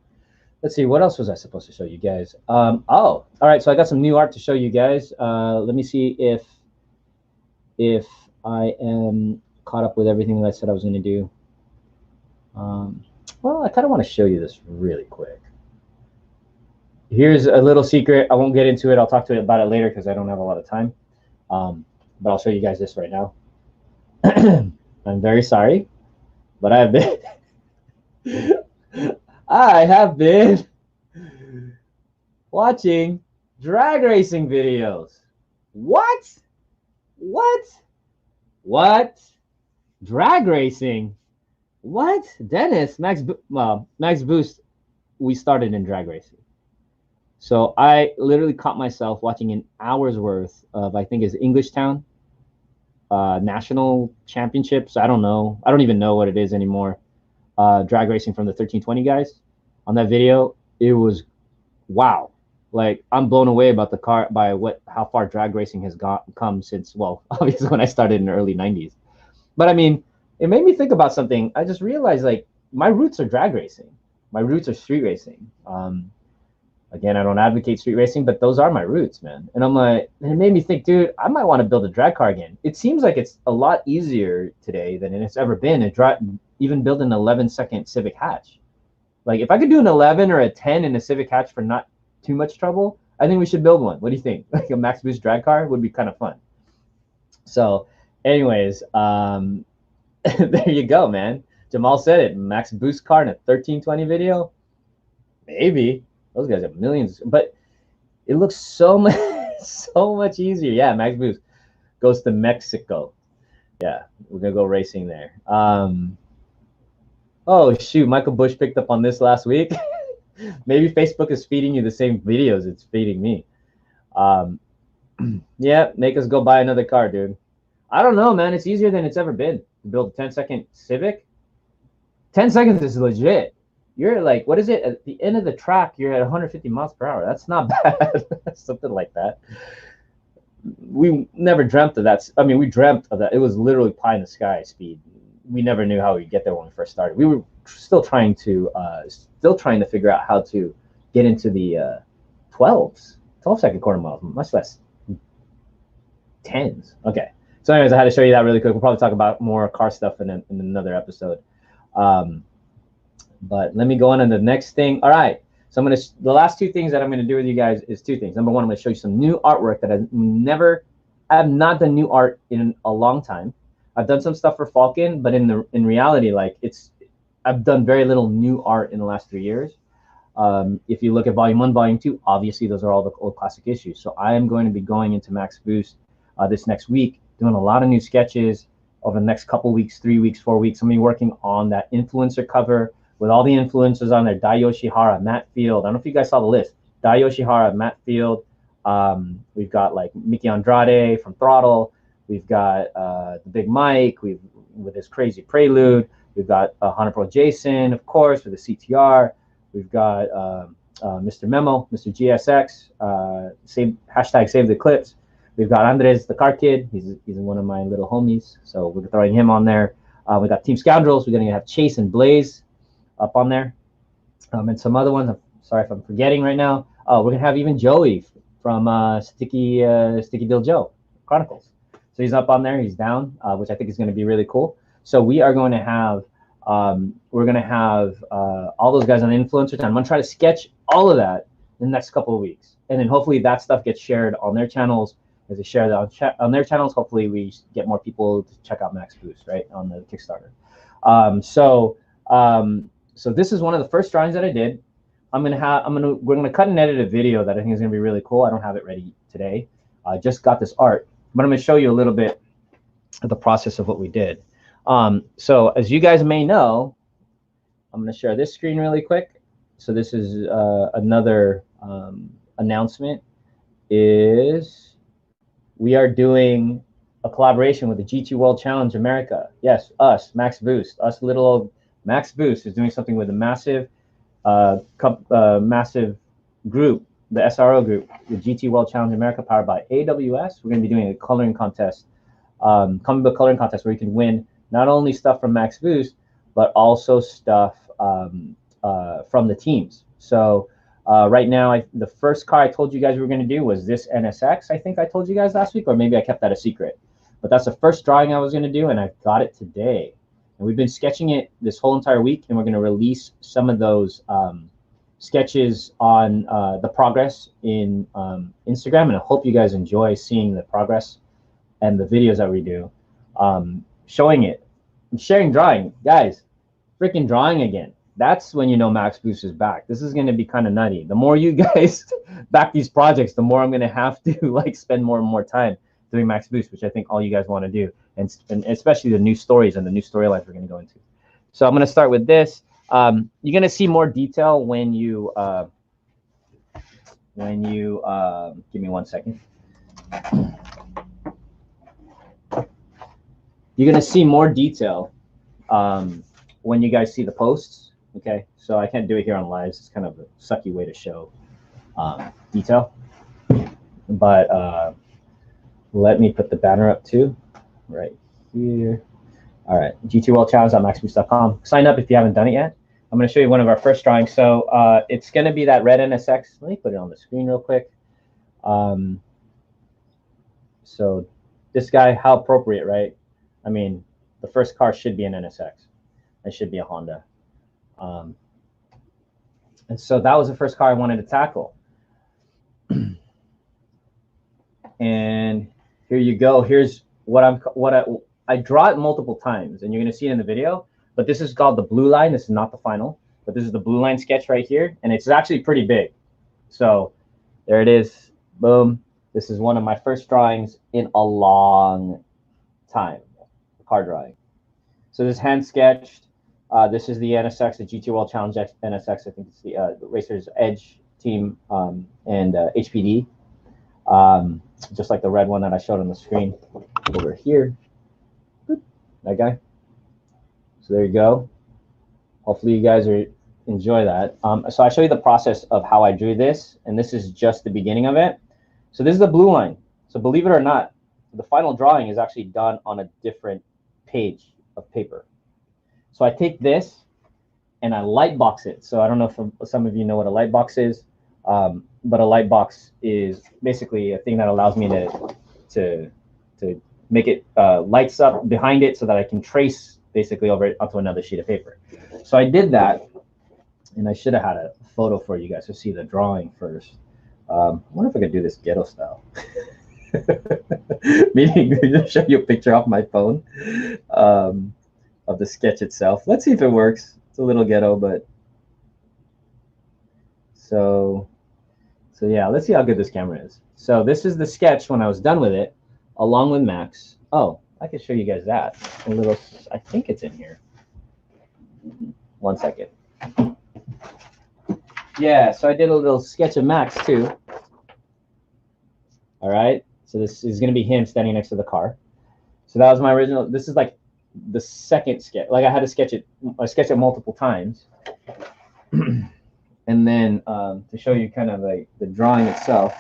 Let's see. What else was I supposed to show you guys? Oh, all right. So I got some new art to show you guys. Let me see if I am caught up with everything that I said I was going to do. Well, I kind of want to show you this really quick. Here's a little secret. I won't get into it. I'll talk to you about it later because I don't have a lot of time. But I'll show you guys this right now. I'm very sorry, but I have been watching drag racing videos. What? What? What? Drag racing? What? Dennis, Max Boost, we started in drag racing. So I literally caught myself watching an hour's worth of, I think, is Englishtown national championships. I don't know. I don't even know what it is anymore. Drag racing from the 1320 guys on that video. It was wow. Like, I'm blown away about the car by how far drag racing has come since, well, obviously when I started in the early 90s. But I mean, it made me think about something. I just realized, like, my roots are drag racing. My roots are street racing. Again, I don't advocate street racing, but those are my roots, man. And I'm like, and it made me think, dude, I might want to build a drag car again. It seems like it's a lot easier today than it's ever been to even build an 11-second Civic hatch. Like, if I could do an 11 or a 10 in a Civic hatch for not too much trouble, I think we should build one. What do you think? Like a Max Boost drag car would be kind of fun. So, anyways, there you go, man. Jamal said it. Max Boost car in a 1320 video? Maybe. Those guys have millions, but it looks so much easier. Yeah, Max Boost goes to Mexico. Yeah, we're gonna go racing there. Oh shoot, Michael Bush picked up on this last week. Maybe Facebook is feeding you the same videos it's feeding me. Yeah, make us go buy another car, dude. I don't know, man. It's easier than it's ever been to build a 10-second Civic. 10 seconds is legit. You're like, what is it? At the end of the track, you're at 150 miles per hour. That's not bad. Something like that. We never dreamt of that. I mean, we dreamt of that. It was literally pie in the sky speed. We never knew how we'd get there when we first started. We were still trying to figure out how to get into the 12-second quarter miles, much less 10s. Okay. So anyways, I had to show you that really quick. We'll probably talk about more car stuff in another episode. But let me go on to the next thing. All right. So the last two things that I'm going to do with you guys is two things. Number one, I'm going to show you some new artwork that I have not done new art in a long time. I've done some stuff for Falken, but in reality, like I've done very little new art in the last 3 years. If you look at Volume 1, Volume 2, obviously those are all the old classic issues. So I am going to be going into Max Boost this next week, doing a lot of new sketches over the next couple weeks, 3 weeks, 4 weeks. I'm going to be working on that influencer cover with all the influencers on there. Dai Yoshihara, Matt Field. I don't know if you guys saw the list. Dai Yoshihara, Matt Field. We've got like Mickey Andrade from Throttle. We've got the Big Mike with his crazy prelude. We've got 100 Pro Jason, of course, with the CTR. We've got Mr. Memo, Mr. GSX, #Save the Clips. We've got Andres, the car kid. He's one of my little homies, so we're throwing him on there. We got Team Scoundrels. We're going to have Chase and Blaze up on there, and some other ones. I'm sorry if I'm forgetting right now. We're going to have even Joey from Sticky Bill Joe Chronicles. So he's up on there. He's down, which I think is going to be really cool. So we are going to have all those guys on Influencer Time. I'm going to try to sketch all of that in the next couple of weeks, and then hopefully that stuff gets shared on their channels. As they share that on their channels, hopefully we get more people to check out Max Boost, right, on the Kickstarter. So this is one of the first drawings that I did. We're gonna cut and edit a video that I think is gonna be really cool. I don't have it ready today. I just got this art, but I'm gonna show you a little bit of the process of what we did. So as you guys may know, I'm gonna share this screen really quick. So this is another announcement. We are doing a collaboration with the GT World Challenge America. Yes, us, Max Boost, little old Max Boost is doing something with a massive group, the SRO group, the GT World Challenge America, powered by AWS. We're going to be doing a coloring contest, comic book coloring contest, where you can win not only stuff from Max Boost, but also stuff from the teams. So right now, the first car I told you guys we were going to do was this NSX. I think I told you guys last week, or maybe I kept that a secret. But that's the first drawing I was going to do, and I got it today. And we've been sketching it this whole entire week, and we're going to release some of those sketches on the progress in Instagram. And I hope you guys enjoy seeing the progress and the videos that we do, showing it. I'm sharing drawing. Guys, freaking drawing again. that's when you know Max Boost is back. This is going to be kind of nutty. The more you guys back these projects, the more I'm going to have to like spend more and more time doing Max Boost, which I think all you guys want to do, and especially the new stories and the new storylines we're going to go into. So I'm going to start with this. You're going to see more detail when you give me 1 second. You're going to see more detail when you guys see the posts. Okay, so I can't do it here on lives. It's kind of a sucky way to show detail. But let me put the banner up too, right here. All right, GTWorldChallenge.maxboost.com. Sign up if you haven't done it yet. I'm going to show you one of our first drawings. So it's going to be that red NSX. Let me put it on the screen real quick. So this guy, how appropriate, right? I mean, the first car should be an NSX. It should be a Honda. And so that was the first car I wanted to tackle. And here you go. Here's what I draw it multiple times, and you're going to see it in the video. But this is called the blue line. This is not the final, but this is the blue line sketch right here, and it's actually pretty big. So there it is. Boom. This is one of my first drawings in a long time, car drawing. So this hand sketched. This is the NSX, the GT World Challenge NSX. I think it's the Racers Edge team and HPD. Just like the red one that I showed on the screen over here. That guy. So there you go. Hopefully you guys enjoy that. So I show you the process of how I drew this, and this is just the beginning of it. So this is the blue line. So believe it or not, the final drawing is actually done on a different page of paper. So I take this and I light box it. So I don't know if some of you know what a light box is, but a light box is basically a thing that allows me to make it lights up behind it so that I can trace basically over it onto another sheet of paper. So I did that, and I should have had a photo for you guys to see the drawing first. I wonder if I could do this ghetto style. Meaning, just show you a picture off my phone of the sketch itself. Let's see if it works. It's a little ghetto, but so yeah, let's see how good this camera is. So this is the sketch when I was done with it, along with Max. Oh, I can show you guys that. A little, I think it's in here. 1 second. Yeah, so I did a little sketch of Max too. All right, so this is going to be him standing next to the car. So that was my original. This is like the second sketch. Like I had to sketch it. I sketched it multiple times. And then to show you kind of like the drawing itself,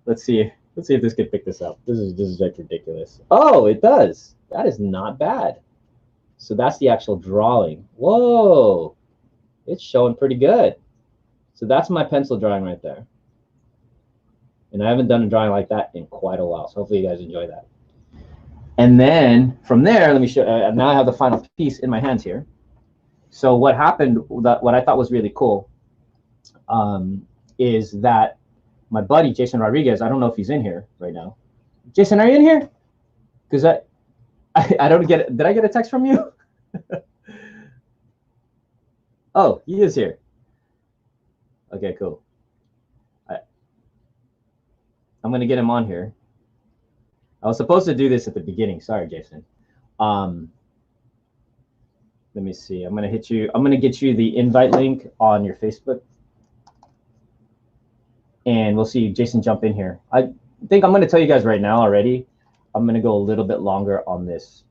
let's see if this can pick this up. This is like ridiculous. Oh, it does. That is not bad. So that's the actual drawing. Whoa, it's showing pretty good. So that's my pencil drawing right there. And I haven't done a drawing like that in quite a while. So hopefully you guys enjoy that. And then from there, let me show. Now I have the final piece in my hands here. So what happened, what I thought was really cool, is that my buddy Jasen Rodriguez, I don't know if he's in here right now. Jason, are you in here? Because I don't get it. Did I get a text from you? Oh, he is here. Okay, cool. I'm gonna get him on here. I was supposed to do this at the beginning. Sorry, Jason. Let me see. I'm gonna hit you. I'm gonna get you the invite link on your Facebook, and we'll see Jason jump in here. I think I'm gonna tell you guys right now already. I'm gonna go a little bit longer on this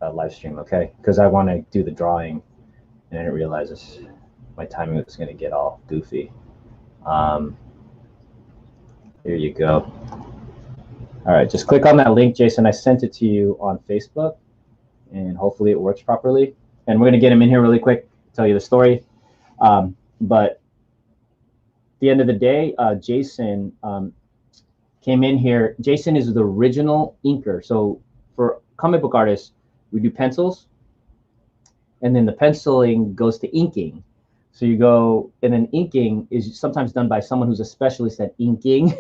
live stream, okay? Because I want to do the drawing, and I didn't realize my timing was gonna get all goofy. Here you go. All right, just click on that link, Jason. I sent it to you on Facebook, and hopefully it works properly. And we're gonna get him in here really quick, tell you the story. But at the end of the day, Jason came in here. Jason is the original inker. So for comic book artists, we do pencils, and then the penciling goes to inking. So you go, and then inking is sometimes done by someone who's a specialist at inking,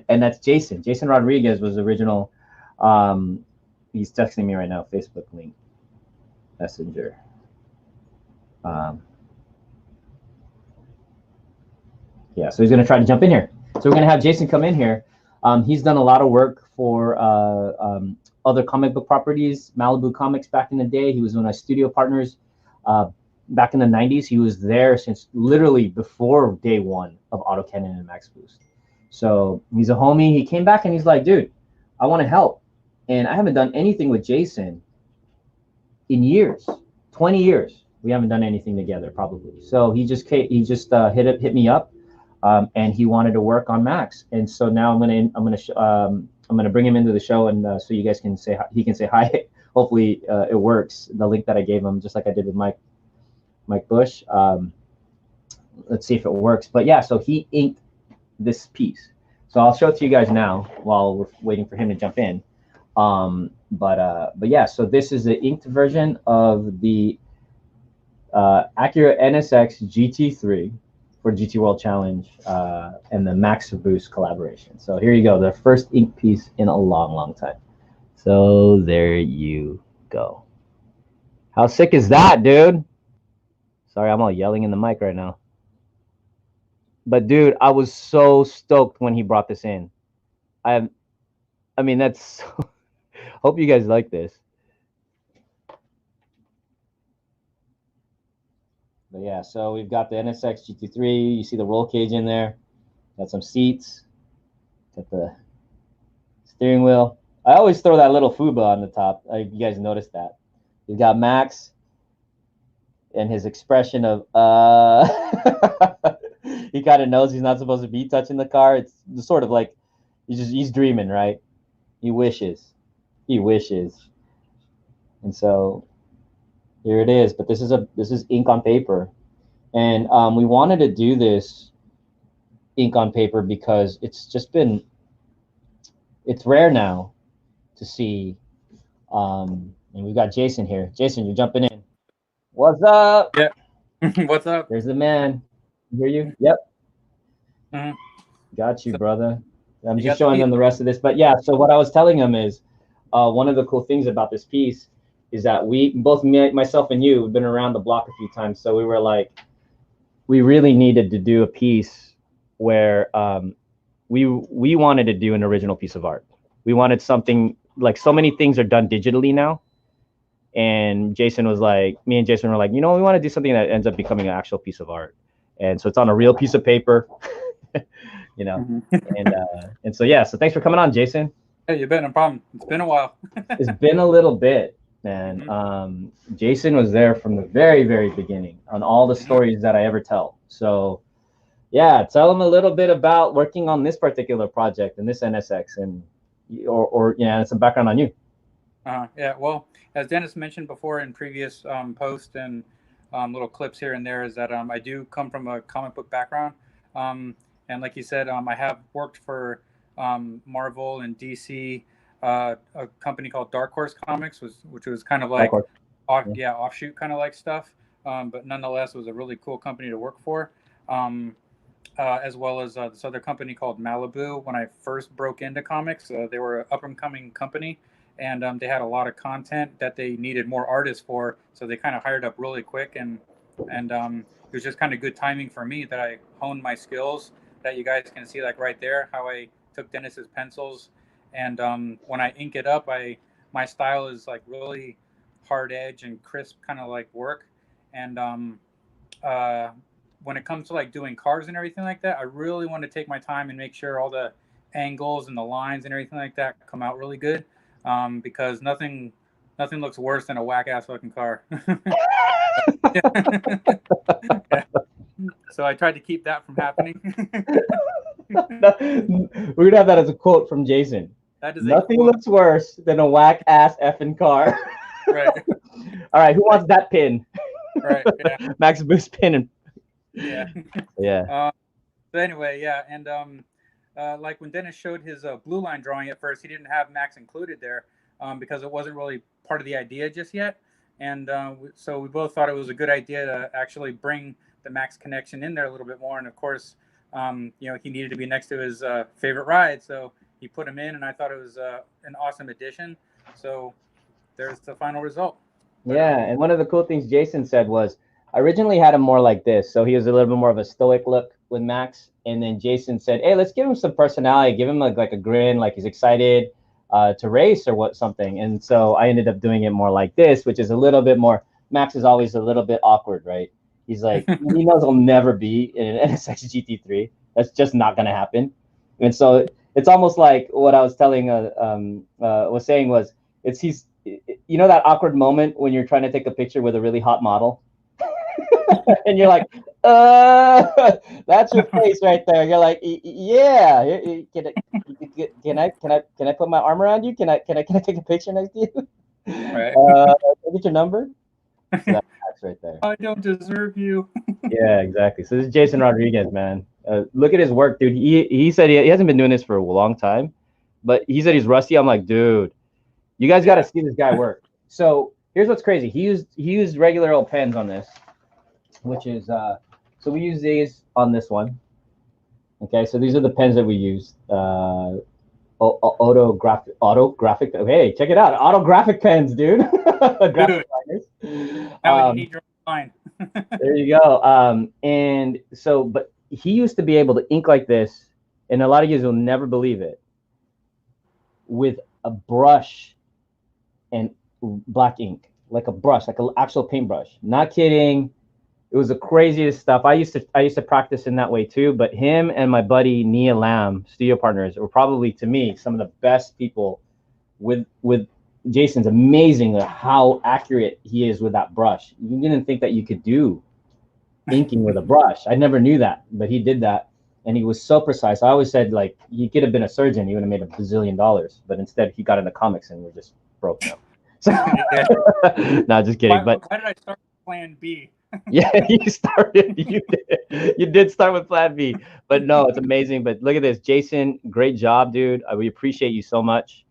and that's Jason. Jasen Rodriguez was the original. He's texting me right now, Facebook link, Messenger. Um, yeah, so he's going to try to jump in here. So we're going to have Jason come in here. He's done a lot of work for other comic book properties, Malibu Comics back in the day. He was one of my studio partners back in the 90s. He was there since literally before day one of AutoCannon and Max Boost. So he's a homie. He came back and he's like, dude, I want to help. And I haven't done anything with Jason in years, 20 years. We haven't done anything together probably. So he just hit me up. And he wanted to work on Max, and so now I'm gonna bring him into the show, and so you guys can say hi, he can say hi. Hopefully it works. The link that I gave him, just like I did with Mike Bush. Let's see if it works. But yeah, so he inked this piece. So I'll show it to you guys now while we're waiting for him to jump in. But yeah, so this is the inked version of the Acura NSX GT3. For GT World Challenge and the Max Boost collaboration. So here you go, the first ink piece in a long, long time. So there you go. How sick is that, dude? Sorry, I'm all yelling in the mic right now. But dude, I was so stoked when he brought this in. I mean, that's so hope you guys like this. But yeah, so we've got the NSX GT3. You see the roll cage in there. Got some seats. Got the steering wheel. I always throw that little FUBA on the top. You guys noticed that. We've got Max and his expression of he kind of knows he's not supposed to be touching the car. It's sort of like he's dreaming, right? He wishes. And so here it is, but this is ink on paper, and we wanted to do this ink on paper because it's rare now to see. And we've got Jason here. Jason, you're jumping in. What's up? Yeah. What's up? There's the man. Hear you? Yep. Mm-hmm. Got you, brother. I'm just showing them the rest of this, but yeah. So what I was telling them is, one of the cool things about this piece is that myself and you, have been around the block a few times. So we were like, we really needed to do a piece where we wanted to do an original piece of art. We wanted something like, so many things are done digitally now. And me and Jason were like, we want to do something that ends up becoming an actual piece of art. And so it's on a real piece of paper, Mm-hmm. And so, yeah, so thanks for coming on, Jason. Hey, you bet, no problem. It's been a while. It's been a little bit. Man, Mm-hmm. Jason was there from the very, very beginning on all the stories that I ever tell. So, yeah, tell him a little bit about working on this particular project and this NSX, and some background on you. Yeah, well, as Dennis mentioned before in previous posts and little clips here and there, is that I do come from a comic book background, and like you said, I have worked for Marvel and DC. A company called Dark Horse Comics, which was kind of like offshoot kind of like stuff, but nonetheless was a really cool company to work for, as well as this other company called Malibu. When I first broke into comics, they were an up and coming company, and they had a lot of content that they needed more artists for, so they kind of hired up really quick, and it was just kind of good timing for me that I honed my skills that you guys can see, like right there, how I took Dennis's pencils. And when I ink it up, my style is like really hard edge and crisp kind of like work. And when it comes to like doing cars and everything like that, I really want to take my time and make sure all the angles and the lines and everything like that come out really good, because nothing looks worse than a whack ass fucking car. Yeah. So I tried to keep that from happening. We're gonna have that as a quote from Jason. Nothing looks worse than a whack ass effing car. Right. All right, who wants that pin? Right. Yeah. Max Boost pin. Yeah. Yeah. So anyway, yeah, and like when Dennis showed his blue line drawing at first, he didn't have Max included there because it wasn't really part of the idea just yet. And so we both thought it was a good idea to actually bring the Max connection in there a little bit more. And of course, he needed to be next to his favorite ride, so he put him in, and I thought it was an awesome addition. So there's the final result. Yeah, and one of the cool things Jason said was, I originally had him more like this, so he was a little bit more of a stoic look with Max. And then Jason said, "Hey, let's give him some personality. Give him like a grin, like he's excited to race or what something." And so I ended up doing it more like this, which is a little bit more. Max is always a little bit awkward, right? He's like, he knows he'll never be in an NSX GT3. That's just not gonna happen. And so it's almost like what I was telling, was saying was, he's, you know, that awkward moment when you're trying to take a picture with a really hot model, and you're like, that's your face right there. You're like, yeah, can I put my arm around you? Can I take a picture next to you? Right. Get your number. So that's right there. I don't deserve you. Yeah, exactly. So this is Jasen Rodriguez, man. Look at his work, dude. He said he hasn't been doing this for a long time, but he said he's rusty. I'm like, dude, you guys got to see this guy work. So here's what's crazy. He used regular old pens on this, which is so we use these on this one. Okay, so these are the pens that we use. Autographic. Okay, check it out. Autographic pens, dude. Graphic liners. Now you need your own line. There you go. And so, but he used to be able to ink like this, and a lot of you will never believe it, with a brush and black ink, like a brush, like an actual paintbrush. Not kidding. It was the craziest stuff. I used to practice in that way too. But him and my buddy Nia Lamb, studio partners, were probably, to me, some of the best people. With Jason's amazing how accurate he is with that brush. You didn't think that you could do inking with a brush. I never knew that, but he did that, and he was so precise. I always said, like, he could have been a surgeon. He would have made $1 bazillion, but instead he got into comics and we're just broke now. So, no, just kidding. Why did I start with Plan B? Yeah, you did start with Plan B, but no, it's amazing. But look at this, Jason, great job, dude. We appreciate you so much.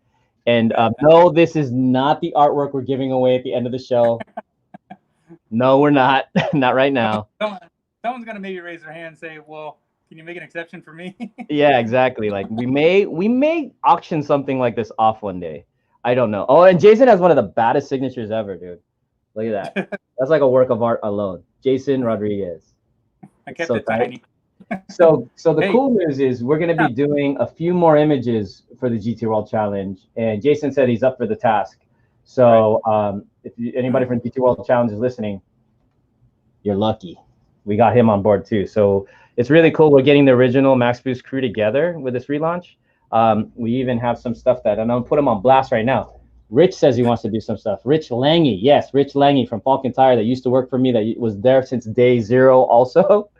And no, this is not the artwork we're giving away at the end of the show. No, we're not. Not right now. Someone's gonna maybe raise their hand and say, "Well, can you make an exception for me?" Yeah, exactly. Like we may auction something like this off one day. I don't know. Oh, and Jason has one of the baddest signatures ever, dude. Look at that. That's like a work of art alone. Jasen Rodriguez. I kept so it tiny. So the cool news is we're going to be doing a few more images for the GT World Challenge, and Jason said he's up for the task. So if anybody from GT World Challenge is listening, you're lucky. We got him on board too. So it's really cool. We're getting the original Max Boost crew together with this relaunch. We even have some stuff that, and I'm gonna put him on blast right now. Rich says he wants to do some stuff. Rich Lange, yes, Rich Lange from Falken Tire that used to work for me, that was there since day zero also.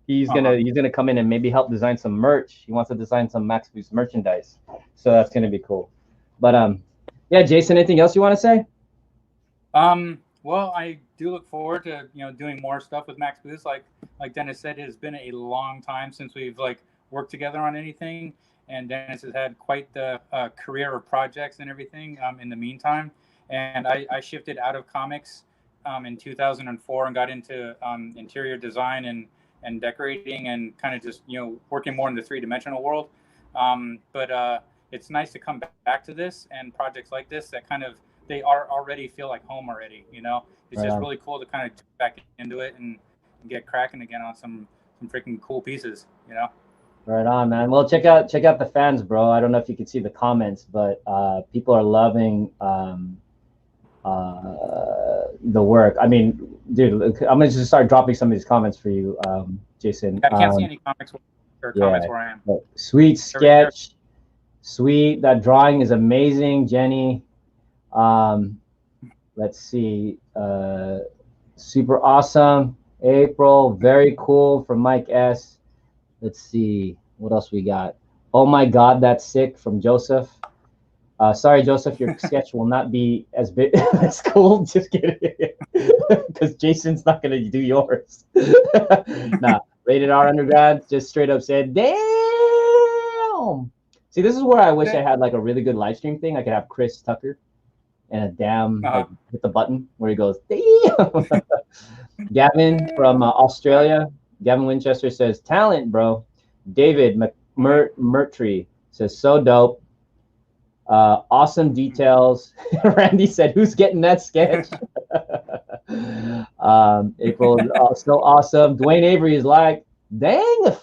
He's gonna come in and maybe help design some merch. He wants to design some Max Boost merchandise. So that's gonna be cool. But yeah, Jason, anything else you want to say? Well, I do look forward to doing more stuff with Max Boost. Like Dennis said, it has been a long time since we've worked together on anything. And Dennis has had quite the career of projects and everything in the meantime. And I shifted out of comics in 2004 and got into interior design and decorating and kind of just, working more in the three-dimensional world. But it's nice to come back to this and projects like this that kind of, they already feel like home already, It's just really cool to kind of jump back into it and get cracking again on some freaking cool pieces, Right on, man. Well, check out the fans, bro. I don't know if you can see the comments, but people are loving the work. I mean, dude, I'm gonna just start dropping some of these comments for you, Jason. I can't see any comments where I am. Sweet sketch, sweet. That drawing is amazing, Jenny. Let's see. Super awesome, April. Very cool from Mike S. Let's see what else we got. Oh my God, that's sick from Joseph. Sorry, Joseph, your sketch will not be as big as cool. Just kidding, because Jason's not gonna do yours. Nah, rated R undergrad just straight up said, "Damn." See, this is where I wish I had a really good live stream thing. I could have Chris Tucker and a damn hit the button where he goes, "Damn." Gavin from Australia. Gavin Winchester says, "Talent, bro." David Mertry says, "So dope. Awesome details." Randy said, "Who's getting that sketch?" April is also awesome. Dwayne Avery is like, dang,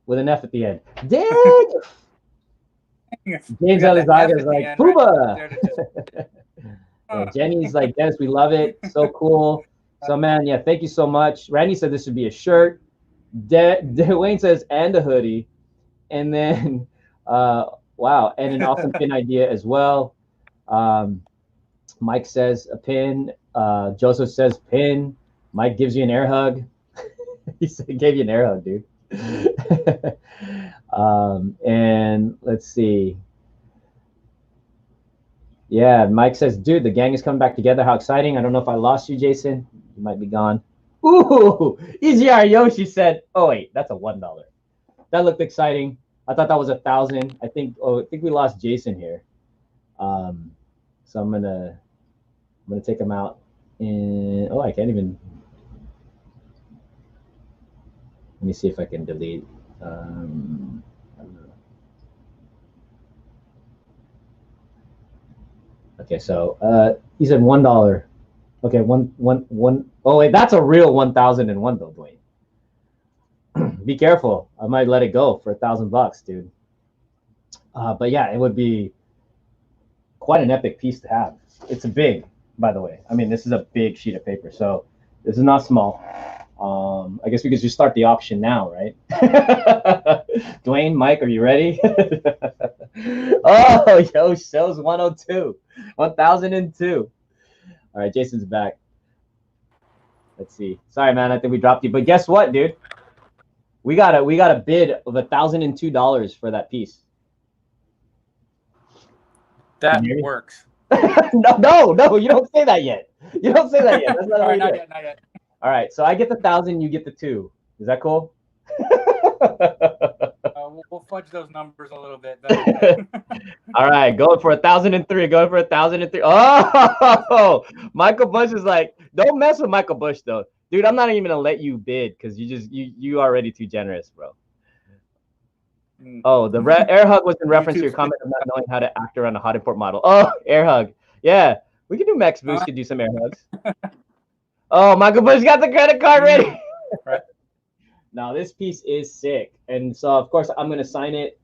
with an F at the end. Dang. James Elizaga is like, Pooba. Yeah, Jenny's like, Dennis, we love it. So cool. So, man, yeah, thank you so much. Randy said this should be a shirt. Dwayne says, and a hoodie. And then, wow, and an awesome pin idea as well. Mike says a pin. Joseph says pin. Mike gives you an air hug. He gave you an air hug, dude. And let's see. Yeah, Mike says, dude, the gang is coming back together. How exciting. I don't know if I lost you, Jason. You might be gone. Ooh, EGR Yoshi said, oh, wait, that's a $1. That looked exciting. I thought that was 1,000. I think we lost Jason here. So I'm gonna take him out. And oh, I can't even. Let me see if I can delete. I don't know. Okay, so he said $1. Okay, one. Oh wait, that's a real 1,001 though, Dwayne. Be careful. I might let it go for $1,000, dude. But yeah, it would be quite an epic piece to have. It's big, by the way. I mean, this is a big sheet of paper, so this is not small. I guess we could just start the auction now, right? Dwayne, Mike, are you ready? Oh, yo, shows 102, 1,002. All right, Jason's back. Let's see. Sorry, man, I think we dropped you, but guess what, dude? We got a bid of $1,002 for that piece. That works. No, you don't say that yet. You don't say that yet. That's not All right, not yet. All right, so I get the 1,000, you get the 2. Is that cool? We'll fudge those numbers a little bit. All right, going for 1,003. Going for 1,003. Oh, Michael Bush is like, don't mess with Michael Bush though, dude. I'm not even gonna let you bid because you already too generous, bro. Oh, the air hug was in reference to your comment of not knowing how to act around a hot import model. Oh, air hug. Yeah, we can do Max Boost. Could do some air hugs. Oh, Michael Bush got the credit card ready. Right. Now this piece is sick, and so of course I'm gonna sign it,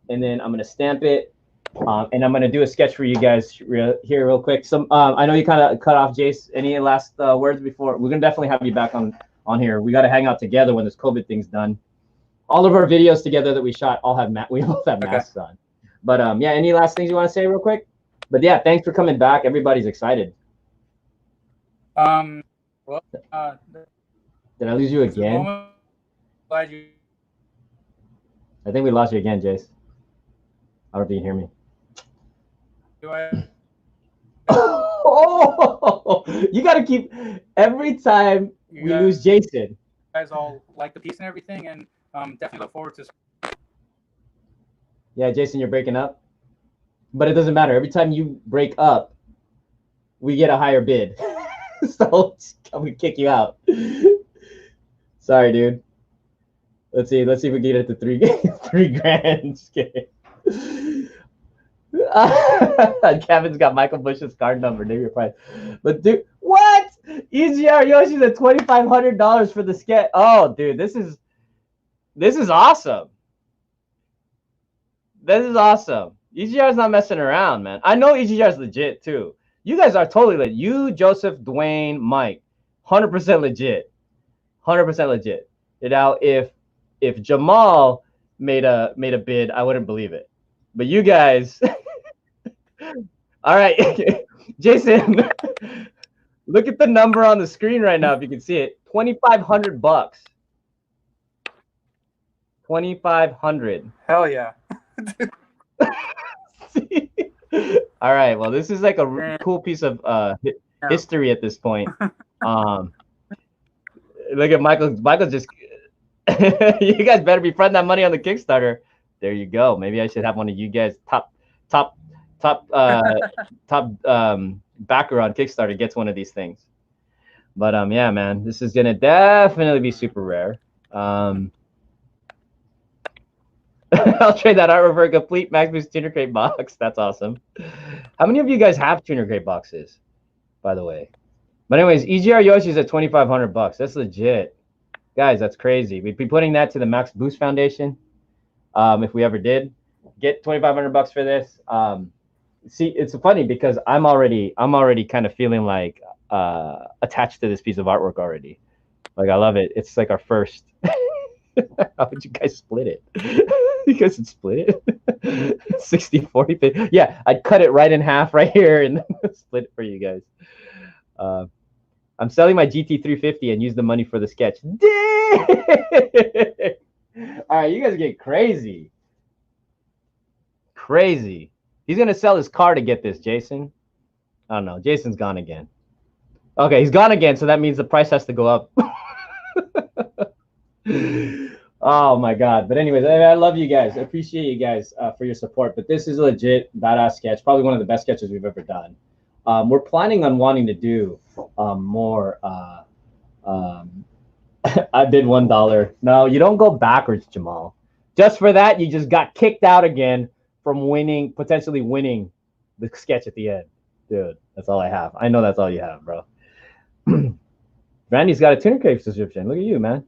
and then I'm gonna stamp it, and I'm gonna do a sketch for you guys here real quick. Some I know you kind of cut off, Jace. Any last words before? We're gonna definitely have you back on here. We got to hang out together when this COVID thing's done. All of our videos together that we shot all have we both have masks on. But yeah, any last things you want to say real quick? But yeah, thanks for coming back. Everybody's excited. Well, did I lose you again? Glad you. I think we lost you again, Jace. I don't know if you can hear me. Do I? Oh, you got to keep every time we lose Jason. You guys all like the piece and everything, and definitely look forward to. Yeah, Jason, you're breaking up, but it doesn't matter. Every time you break up, we get a higher bid, so we kick you out. Sorry, dude. Let's see if we can get it to $3 grand. Just kidding. Kevin's got Michael Bush's card number. Name your price. But dude, what? EGR Yoshi's at $2,500 for the sketch. Oh, dude, this is awesome. This is awesome. EGR's not messing around, man. I know EGR's legit too. You guys are totally legit. You, Joseph, Dwayne, Mike, 100% legit. 100% legit. Now, if Jamal made a bid, I wouldn't believe it. But you guys, all right, Jason, look at the number on the screen right now if you can see it. $2,500. 2,500. Hell yeah. All right. Well, this is like a cool piece of history at this point. Look at Michael. Michael just. You guys better be fronting that money on the Kickstarter. There you go. Maybe I should have one of you guys top backer on Kickstarter gets one of these things. But yeah, man, this is gonna definitely be super rare. I'll trade that artwork for a complete Max Boost Tuner Crate box. That's awesome. How many of you guys have Tuner Crate boxes, by the way? But anyways, EGR Yoshi's at $2,500. That's legit, guys. That's crazy. We'd be putting that to the Max Boost Foundation, if we ever did get $2,500 for this. See, it's funny because I'm already kind of feeling like attached to this piece of artwork already. Like, I love it. It's like our first. How would you guys split it? You guys would split it 60-40. Yeah, I'd cut it right in half right here and split it for you guys. I'm selling my GT350 and use the money for the sketch. Dang! All right, you guys get crazy. Crazy. He's going to sell his car to get this, Jason. I don't know. Jason's gone again. Okay, he's gone again, so that means the price has to go up. Oh, my God. But anyways, I love you guys. I appreciate you guys for your support. But this is a legit badass sketch. Probably one of the best sketches we've ever done. We're planning on wanting to do more. I bid $1. No, you don't go backwards, Jamal. Just for that, you just got kicked out again from potentially winning the sketch at the end. Dude, that's all I have. I know that's all you have, bro. Randy's got a tuner crate subscription. Look at you, man.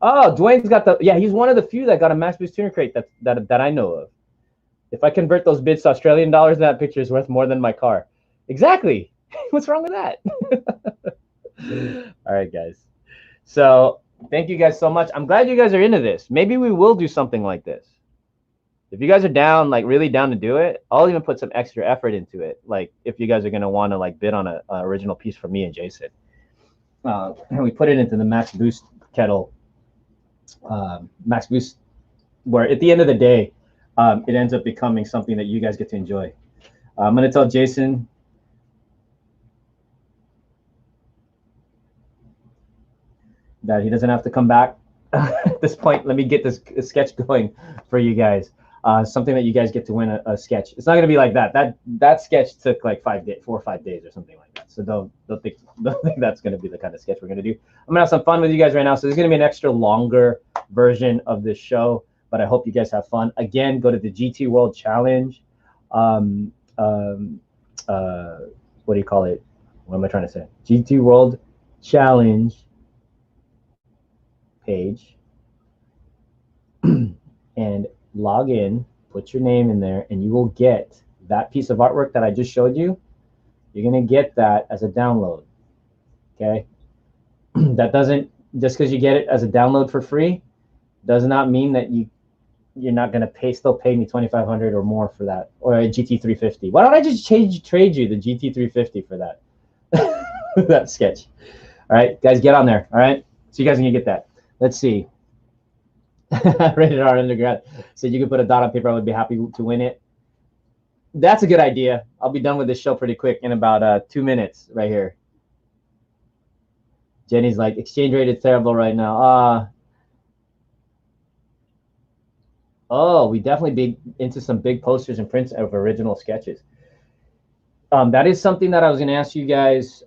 Oh, Dwayne's got he's one of the few that got a Max Boost tuner crate that I know of. If I convert those bids to Australian dollars, that picture is worth more than my car. Exactly. What's wrong with that? All right, guys. So thank you guys so much. I'm glad you guys are into this. Maybe we will do something like this. If you guys are down, like really down to do it, I'll even put some extra effort into it. Like if you guys are going to want to like bid on an original piece from me and Jason. And we put it into the Max Boost kettle. Max Boost, where at the end of the day, it ends up becoming something that you guys get to enjoy. I'm going to tell Jason that he doesn't have to come back at this point. Let me get this sketch going for you guys. Something that you guys get to win a sketch. It's not going to be like that. That sketch took like 4 or 5 days or something like that. So don't think that's going to be the kind of sketch we're going to do. I'm going to have some fun with you guys right now. So there's going to be an extra longer version of this show, but I hope you guys have fun. Again, go to the GT World Challenge. What do you call it? What am I trying to say? GT World Challenge page and log in, put your name in there, and you will get that piece of artwork that I just showed you. You're going to get that as a download. Okay? That doesn't, just because you get it as a download for free, does not mean that you're not going to still pay me $2,500 or more for that, or a GT350. Why don't I just trade you the GT350 for that? That sketch. All right, guys, get on there. All right, so you guys are going to get that. Let's see. Rated R undergrad. So you can put a dot on paper. I would be happy to win it. That's a good idea. I'll be done with this show pretty quick in about 2 minutes right here. Jenny's like, exchange rate is terrible right now. Oh, we definitely be into some big posters and prints of original sketches. That is something that I was going to ask you guys.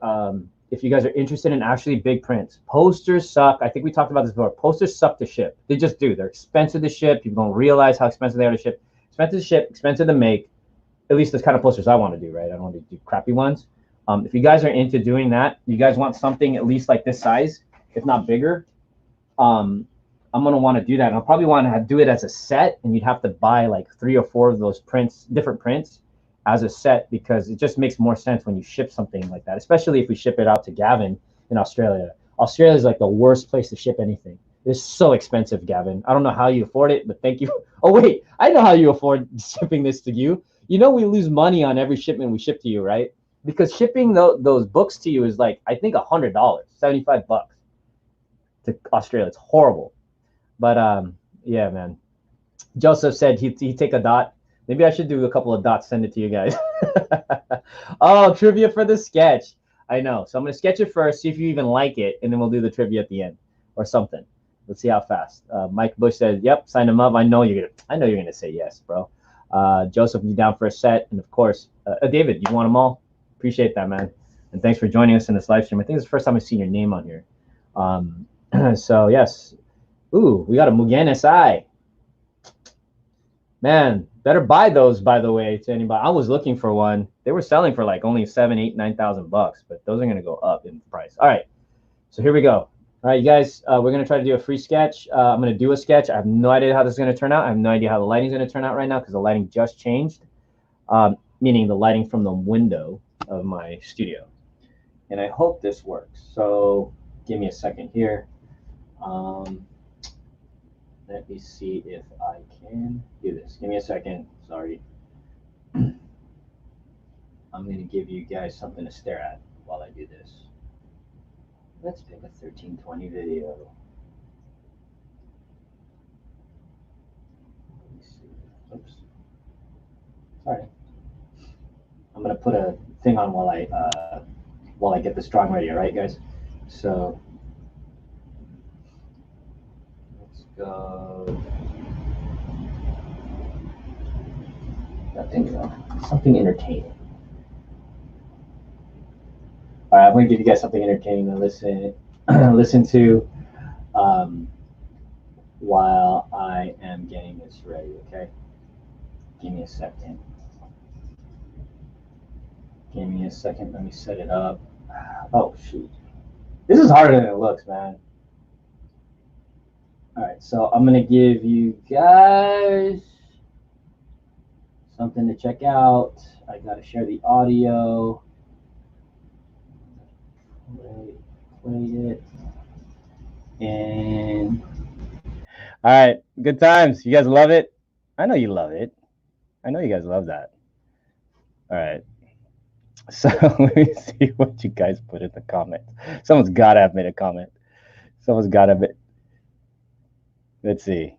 If you guys are interested in actually big prints. Posters suck. I think we talked about this before. Posters suck to ship. They just do. They're expensive to ship. People don't realize how expensive they are to ship. Expensive to ship, expensive to make. At least the kind of posters I want to do, right? I don't want to do crappy ones. If you guys are into doing that, you guys want something at least like this size, if not bigger, I'm going to want to do that. And I'll probably want to do it as a set, and you'd have to buy like 3 or 4 of those prints, different prints, as a set, because it just makes more sense when you ship something like that, especially if we ship it out to Gavin in Australia. Australia is like the worst place to ship anything. It's so expensive, Gavin. I don't know how you afford it, but thank you. Oh, wait, I know how you afford shipping this to you. You know we lose money on every shipment we ship to you, right? Because shipping those books to you is like, I think $100, $75 to Australia. It's horrible. But yeah, man. Joseph said he'd take a dot. Maybe I should do a couple of dots, send it to you guys. Oh, trivia for the sketch. I know. So I'm going to sketch it first, see if you even like it, and then we'll do the trivia at the end or something. Let's see how fast. Mike Bush says, yep, sign him up. I know you're going to say yes, bro. Joseph, you down for a set? And of course, David, you want them all? Appreciate that, man. And thanks for joining us in this live stream. I think it's the first time I've seen your name on here. So, yes. Ooh, we got a Mugen SI. Man, better buy those, by the way, to anybody. I was looking for one. They were selling for like only $7,000, $8,000, $9,000, but those are going to go up in price. All right. So here we go. All right, you guys, we're going to try to do a free sketch. I'm going to do a sketch. I have no idea how this is going to turn out. I have no idea how the lighting is going to turn out right now because the lighting just changed, meaning the lighting from the window of my studio. And I hope this works. So give me a second here. Let me see if I can do this. Give me a second. Sorry. I'm going to give you guys something to stare at while I do this. Let's pick a 1320 video. Let me see. Oops. Sorry. I'm going to put a thing on while I get this drawing ready, all right, guys? So let's go. Something entertaining. All right, I'm going to give you guys something entertaining to listen to while I am getting this ready, okay? Give me a second. Give me a second. Let me set it up. Oh, shoot. This is harder than it looks, man. All right, so I'm going to give you guys something to check out. I got to share the audio. Play it. And all right, good times. You guys love it? I know you love it. I know you guys love that. All right. So let me see what you guys put in the comments. Someone's got to have made a comment. Someone's got to. Let's see.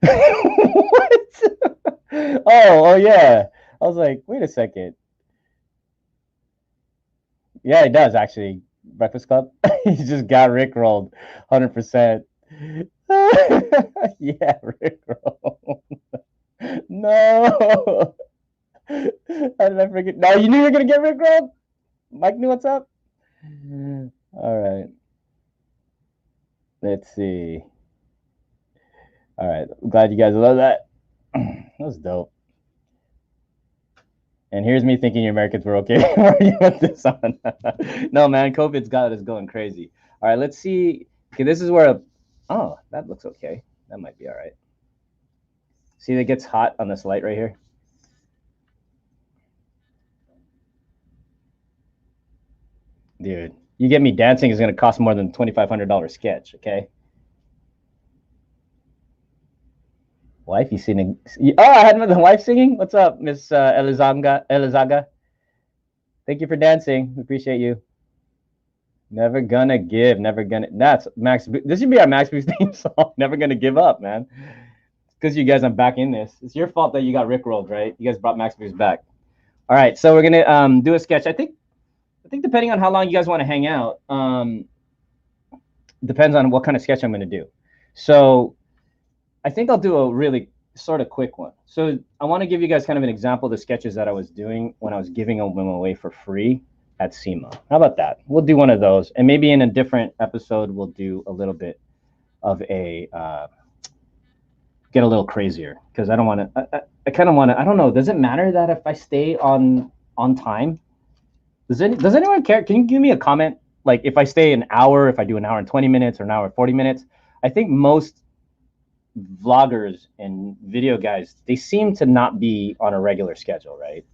What? Oh, yeah. I was like, wait a second. Yeah, he does actually. Breakfast Club. He just got rickrolled, 100%. Yeah, rickrolled. No. How did I forget? No, you knew you were gonna get rickrolled. Mike knew what's up. All right. Let's see. All right. I'm glad you guys love that. That was dope. And here's me thinking you Americans were okay working with this on. No, man, COVID's got us going crazy. All right, let's see. Okay, this is where. Oh, that looks okay. That might be all right. See, that gets hot on this light right here. Dude, you get me dancing is going to cost more than $2,500 sketch, okay? Wife, you singing? Oh, I had the wife singing. What's up, Miss Elizaga? Thank you for dancing. We appreciate you. Never gonna give. Never gonna. That's Max. This should be our Max Boost theme song. Never gonna give up, man. Because you guys, I'm back in this. It's your fault that you got rickrolled, right? You guys brought Max Boost back. All right, so we're gonna do a sketch. I think depending on how long you guys want to hang out, depends on what kind of sketch I'm gonna do. So I think I'll do a really sort of quick one. So I want to give you guys kind of an example of the sketches that I was doing when I was giving them away for free at SEMA. How about that? We'll do one of those. And maybe in a different episode, we'll do a little bit of a, get a little crazier. Because I don't want to, I kind of want to, I don't know. Does it matter that if I stay on time? Does anyone care? Can you give me a comment? Like if I stay an hour, if I do an hour and 20 minutes or an hour and 40 minutes, I think most vloggers and video guys, they seem to not be on a regular schedule, right?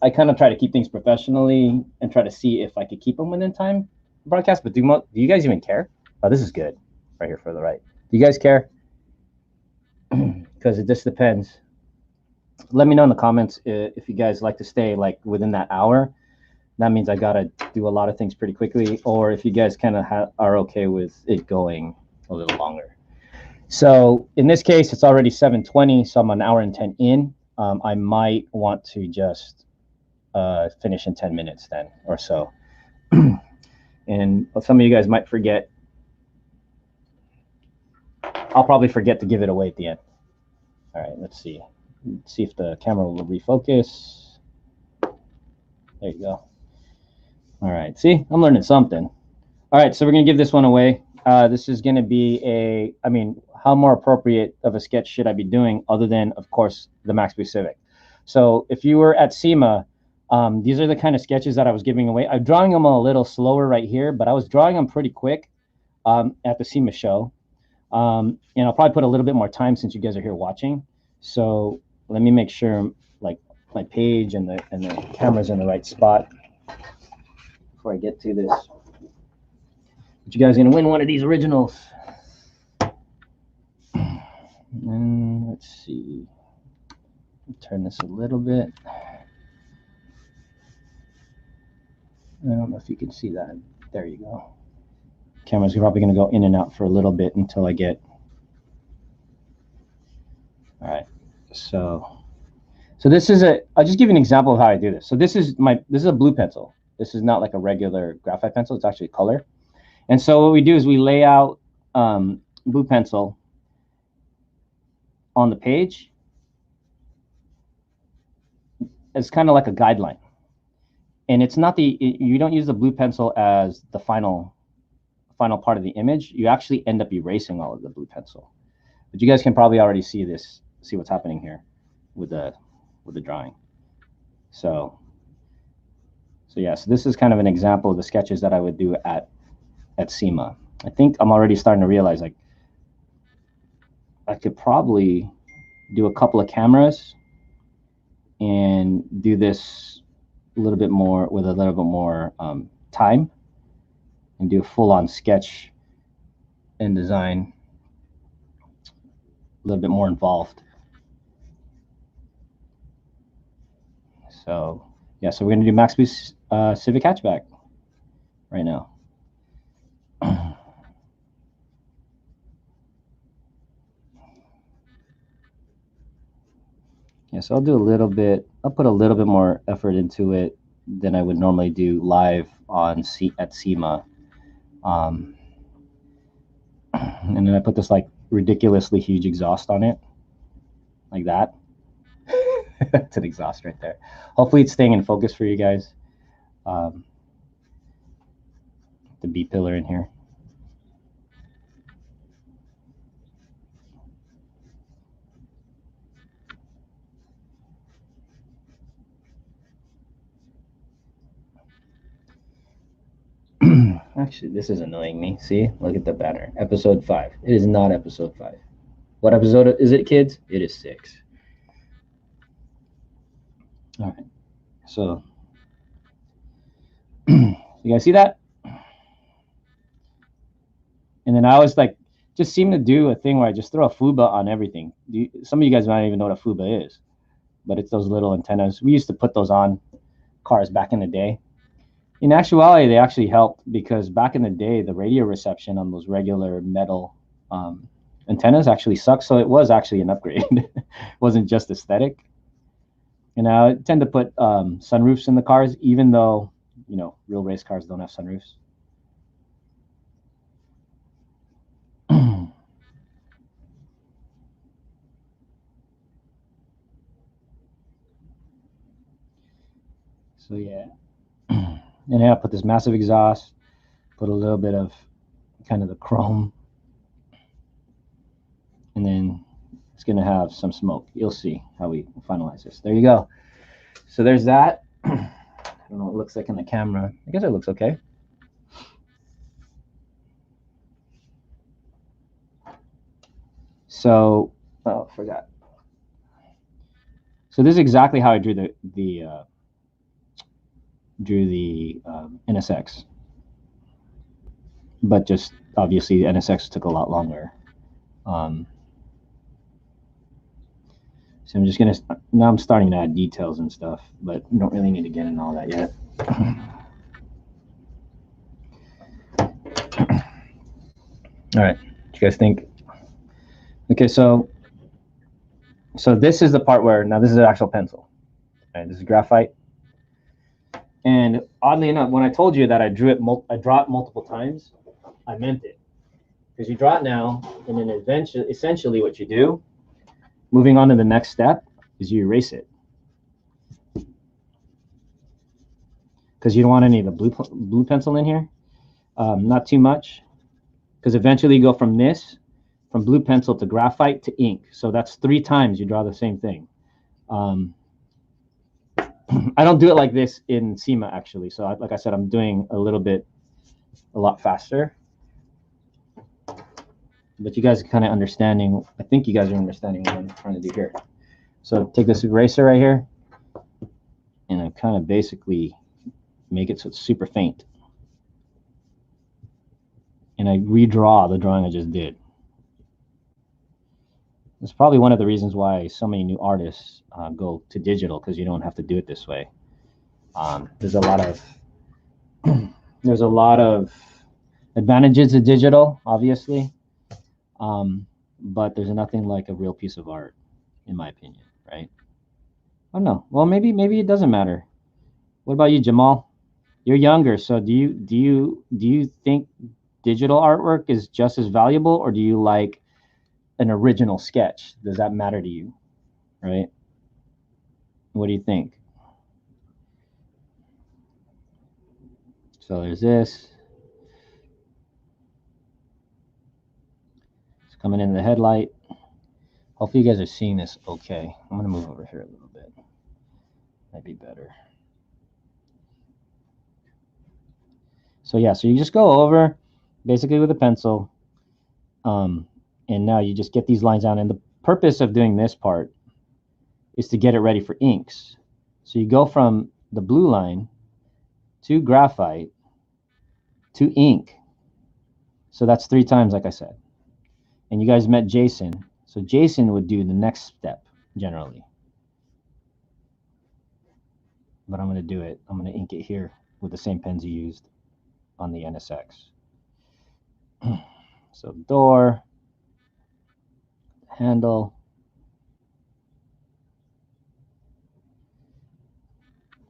I kind of try to keep things professionally and try to see if I could keep them within time broadcast. But do you guys even care? Oh, this is good right here for the right. Do you guys care? Because it just depends. Let me know in the comments if you guys like to stay like within that hour. That means I gotta do a lot of things pretty quickly, or if you guys kind of are okay with it going a little longer. So in this case, it's already 7:20, so I'm an hour and 10 in. I might want to just finish in 10 minutes then or so. And some of you guys might forget. I'll probably forget to give it away at the end. All right, let's see. Let's see if the camera will refocus. There you go. All right, see, I'm learning something. All right, so we're gonna give this one away. This is going to be how more appropriate of a sketch should I be doing other than, of course, the Max Boost Civic. So if you were at SEMA, these are the kind of sketches that I was giving away. I'm drawing them a little slower right here, but I was drawing them pretty quick at the SEMA show. And I'll probably put a little bit more time since you guys are here watching. So let me make sure like my page and the camera's in the right spot before I get to this. But you guys are gonna win one of these originals. And let's see. Turn this a little bit. I don't know if you can see that. There you go. Camera's probably going to go in and out for a little bit until I get. All right. So this is I'll just give you an example of how I do this. So this is a blue pencil. This is not like a regular graphite pencil. It's actually color. And so what we do is we lay out blue pencil on the page. It's kind of like a guideline. And it's not you don't use the blue pencil as the final part of the image. You actually end up erasing all of the blue pencil. But you guys can probably already see what's happening here with the drawing. So yeah, so this is kind of an example of the sketches that I would do at SEMA. I think I'm already starting to realize like I could probably do a couple of cameras and do this a little bit more with a little bit more time and do a full-on sketch and design a little bit more involved. So yeah, so we're going to do Max Boost Civic hatchback right now. Yeah, so I'll do a little bit. I'll put a little bit more effort into it than I would normally do live at SEMA. And then I put this like ridiculously huge exhaust on it, like that. It's an exhaust right there. Hopefully it's staying in focus for you guys. The B pillar in here. Actually, this is annoying me. See, look at the banner. Episode 5. It is not episode 5. What episode is it, kids? It is 6. All right. So, you guys see that? And then I always like just seem to do a thing where I just throw a FUBA on everything. Some of you guys might not even know what a FUBA is, but it's those little antennas. We used to put those on cars back in the day. In actuality, they actually helped because back in the day, the radio reception on those regular metal antennas actually sucked. So it was actually an upgrade. It wasn't just aesthetic. And I tend to put sunroofs in the cars, even though, you know, real race cars don't have sunroofs. So yeah. And then I put this massive exhaust, put a little bit of kind of the chrome, and then it's going to have some smoke. You'll see how we finalize this. There you go. So there's that. I don't know what it looks like in the camera. I guess it looks okay. So, oh, forgot. So this is exactly how I drew the NSX, but just obviously the NSX took a lot longer. So I'm just gonna, now I'm starting to add details and stuff, but we don't really need to get into all that yet. All right, what you guys think? Okay, so this is the part where, now this is an actual pencil. All right, this is graphite. And oddly enough, when I told you that I draw it multiple times, I meant it. Because you draw it now, and then essentially what you do, moving on to the next step, is you erase it. Because you don't want any of the blue pencil in here. Not too much. Because eventually you go from this from blue pencil to graphite to ink. So that's 3 times you draw the same thing. I don't do it like this in SEMA, actually. So like I said, I'm doing a lot faster. But you guys are kind of understanding. I think you guys are understanding what I'm trying to do here. So take this eraser right here, and I kind of basically make it so it's super faint. And I redraw the drawing I just did. It's probably one of the reasons why so many new artists go to digital, because you don't have to do it this way. There's a lot of advantages to digital, obviously, but there's nothing like a real piece of art, in my opinion, right? Oh no, well maybe it doesn't matter. What about you, Jamal? You're younger, so do you think digital artwork is just as valuable, or do you like an original sketch? Does that matter to you, right? What do you think? So there's this. It's coming in the headlight. Hopefully you guys are seeing this okay. I'm gonna move over here a little bit. Might be better. So yeah, so you just go over basically with a pencil, and now you just get these lines down. And the purpose of doing this part is to get it ready for inks. So you go from the blue line to graphite to ink. So that's 3 times, like I said. And you guys met Jasen. So Jasen would do the next step generally. But I'm going to do it. I'm going to ink it here with the same pens you used on the NSX. So door, handle.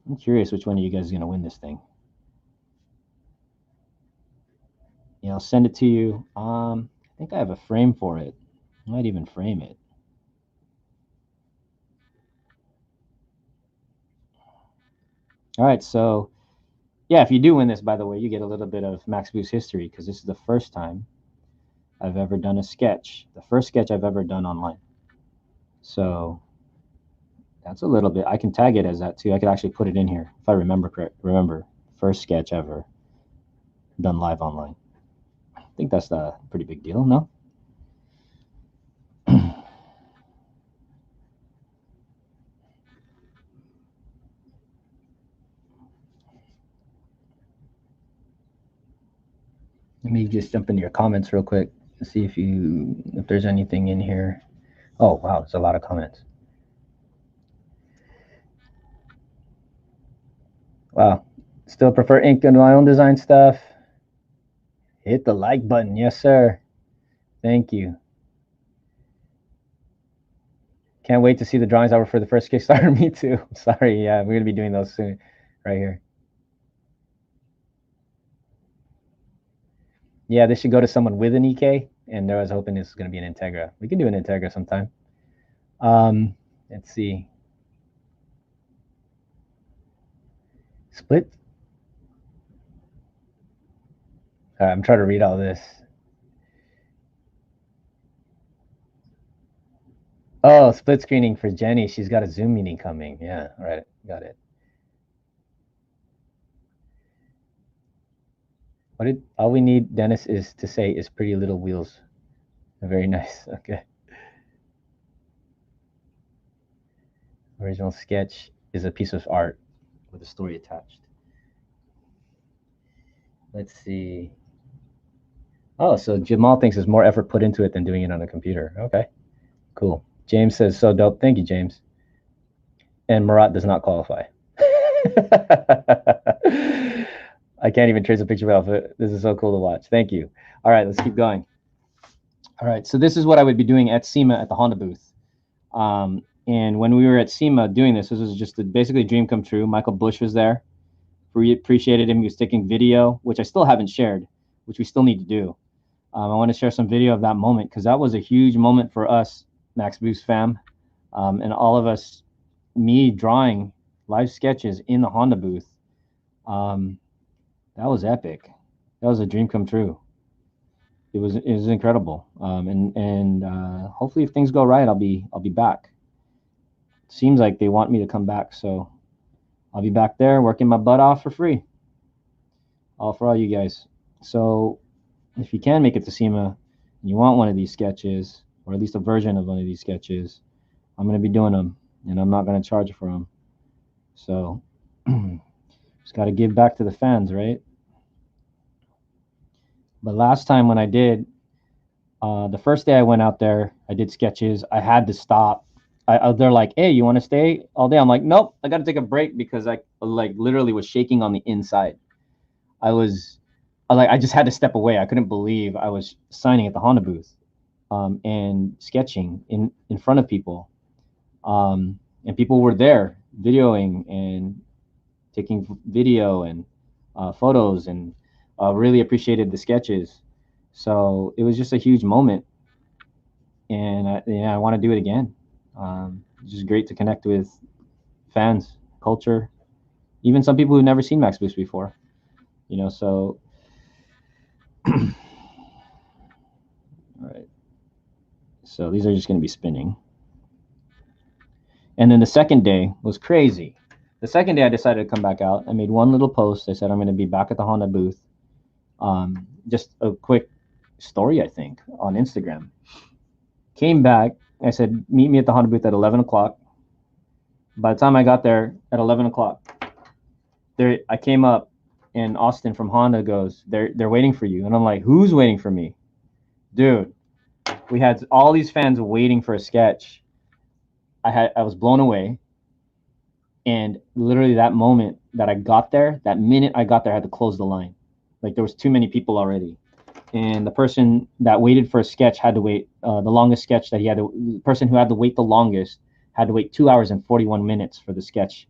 I'm curious which one of you guys is going to win this thing. Yeah, I'll send it to you. I think I have a frame for it. I might even frame it. All right, so yeah, if you do win this, by the way, you get a little bit of Max Boost history, because this is the first time I've ever done a sketch, the first sketch I've ever done online. So that's a little bit. I can tag it as that too. I could actually put it in here if I remember correct. Remember, first sketch ever done live online. I think that's a pretty big deal, no? Let me just jump into your comments real quick and see if there's anything in here. Oh wow, there's a lot of comments. Wow, still prefer ink in my own design stuff. Hit the like button, yes sir. Thank you. Can't wait to see the drawings over for the first Kickstarter. Me too. Sorry, yeah, we're gonna be doing those soon, right here. Yeah, this should go to someone with an EK, and I was hoping this is going to be an Integra. We can do an Integra sometime. Let's see. Split. All right, I'm trying to read all this. Oh, split screening for Jenny. She's got a Zoom meeting coming. Yeah, all right, got it. All we need, Dennis, is to say is Pretty Little Wheels. Very nice. Okay. Original sketch is a piece of art with a story attached. Let's see. Oh, so Jamal thinks there's more effort put into it than doing it on a computer. Okay, cool. James says, so dope. Thank you, James. And Marat does not qualify. I can't even trace a picture of it. This is so cool to watch. Thank you. All right, let's keep going. All right, so this is what I would be doing at SEMA at the Honda booth. And when we were at SEMA doing this was just basically a dream come true. Michael Bush was there. We appreciated him. He was taking video, which I still haven't shared, which we still need to do. I want to share some video of that moment, because that was a huge moment for us, Max Boost fam, and all of us, me drawing live sketches in the Honda booth. That was epic. That was a dream come true. was incredible. And hopefully, if things go right, I'll be back. Seems like they want me to come back, so I'll be back there working my butt off for free. All for all you guys. So if you can make it to SEMA and you want one of these sketches, or at least a version of one of these sketches, I'm going to be doing them, and I'm not going to charge for them. So just got to give back to the fans, right? But last time when I did, the first day I went out there, I did sketches. I had to stop. They're like, hey, you want to stay all day? I'm like, nope, I got to take a break because I like literally was shaking on the inside. I just had to step away. I couldn't believe I was signing at the Honda booth and sketching in front of people. And people were there videoing and taking video and photos, and really appreciated the sketches. So it was just a huge moment. And I want to do it again. It's just great to connect with fans, culture, even some people who've never seen Max Boost before. So all right. So these are just going to be spinning. And then the second day was crazy. The second day I decided to come back out. I made one little post. I said I'm going to be back at the Honda booth. Just a quick story, I think, on Instagram. Came back. I said, meet me at the Honda booth at 11 o'clock. By the time I got there at 11 o'clock, I came up, and Austin from Honda goes, they're waiting for you. And I'm like, who's waiting for me? Dude, we had all these fans waiting for a sketch. I was blown away. And literally that moment that I got there, that minute I got there, I had to close the line. Like there was too many people already. And the person that waited for a sketch had to wait, the longest sketch that the person who had to wait the longest had to wait 2 hours and 41 minutes for the sketch.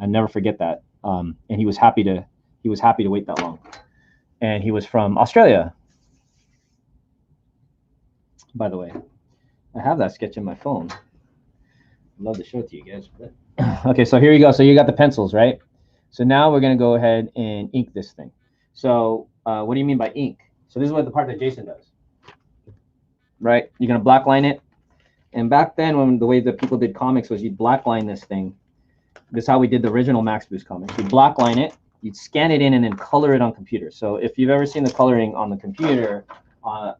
I'll never forget that. And he was happy to wait that long. And he was from Australia. By the way, I have that sketch in my phone. I'd love to show it to you guys. But okay, so here you go. So you got the pencils, right? So now we're going to go ahead and ink this thing. So what do you mean by ink? So this is what the part that Jason does, right? You're going to black line it. And back then, when the way that people did comics was you'd black line this thing. This is how we did the original Max Boost comics. You'd black line it, you'd scan it in, and then color it on computer. So if you've ever seen the coloring on the computer, or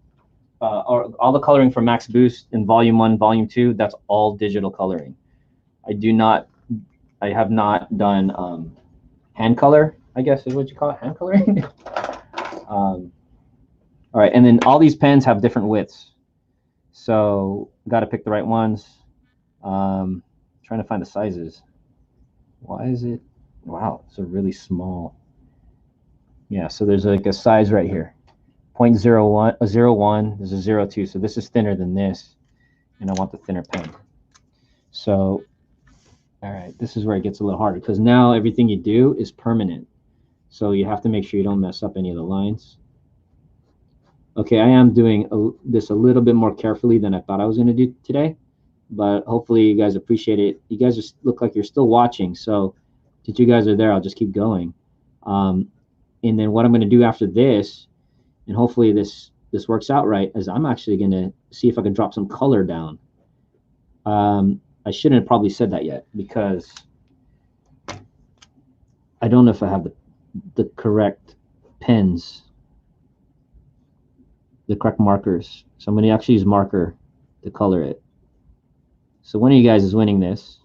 all the coloring for Max Boost in Volume 1, Volume 2, that's all digital coloring. I have not done hand color, I guess is what you call it, hand coloring. All right, and then all these pens have different widths. So got to pick the right ones. Trying to find the sizes. Why is it? Wow, it's a really small. Yeah, so there's like a size right here. 0.01, a 0.1, there's a 0.2. So this is thinner than this, and I want the thinner pen. So, all right, this is where it gets a little harder because now everything you do is permanent. So you have to make sure you don't mess up any of the lines. Okay, I am doing this a little bit more carefully than I thought I was going to do today, but hopefully you guys appreciate it. You guys just look like you're still watching, so since you guys are there, I'll just keep going. And then what I'm going to do after this, and hopefully this works out right, is I'm actually going to see if I can drop some color down. I shouldn't have probably said that yet because I don't know if I have the correct pens, the correct markers. So I'm going to actually use marker to color it. So one of you guys is winning this.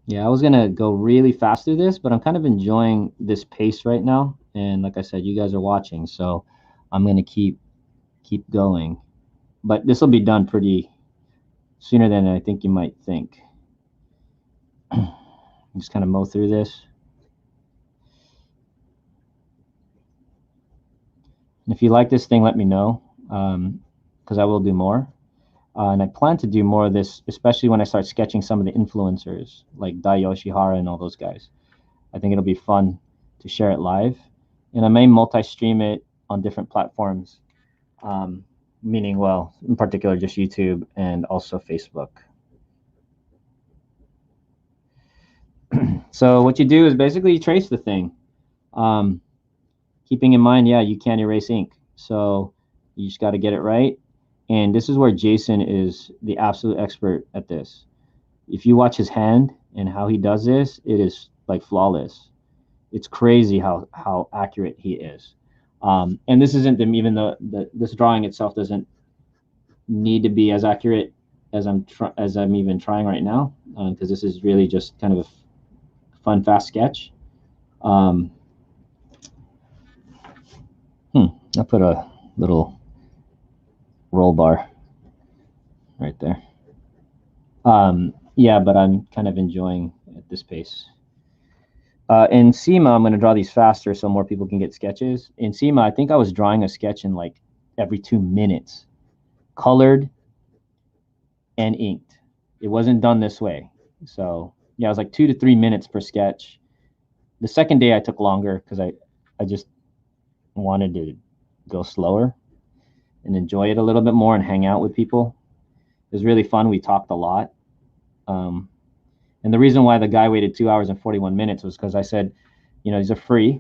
Yeah, I was going to go really fast through this, but I'm kind of enjoying this pace right now. And like I said, you guys are watching, so I'm going to keep going. But this will be done pretty sooner than I think you might think. Just kind of mow through this. And if you like this thing, let me know, because I will do more. And I plan to do more of this, especially when I start sketching some of the influencers like Dai Yoshihara and all those guys. I think it'll be fun to share it live. And I may multi-stream it on different platforms, meaning, well, in particular, just YouTube and also Facebook. So what you do is basically you trace the thing. Keeping in mind, yeah, you can't erase ink. So you just got to get it right. And this is where Jasen is the absolute expert at this. If you watch his hand and how he does this, it is like flawless. It's crazy how accurate he is. And this isn't even this drawing itself doesn't need to be as accurate as I'm even trying right now, because this is really just kind of a fun, fast sketch. I put a little roll bar right there. Yeah, but I'm kind of enjoying at this pace. In SEMA, I'm going to draw these faster so more people can get sketches. In SEMA, I think I was drawing a sketch in like every 2 minutes, colored and inked. It wasn't done this way. So yeah, it was like 2 to 3 minutes per sketch. The second day I took longer because I just wanted to go slower and enjoy it a little bit more and hang out with people. It was really fun. We talked a lot. And the reason why the guy waited 2 hours and 41 minutes was because I said, you know, these are free.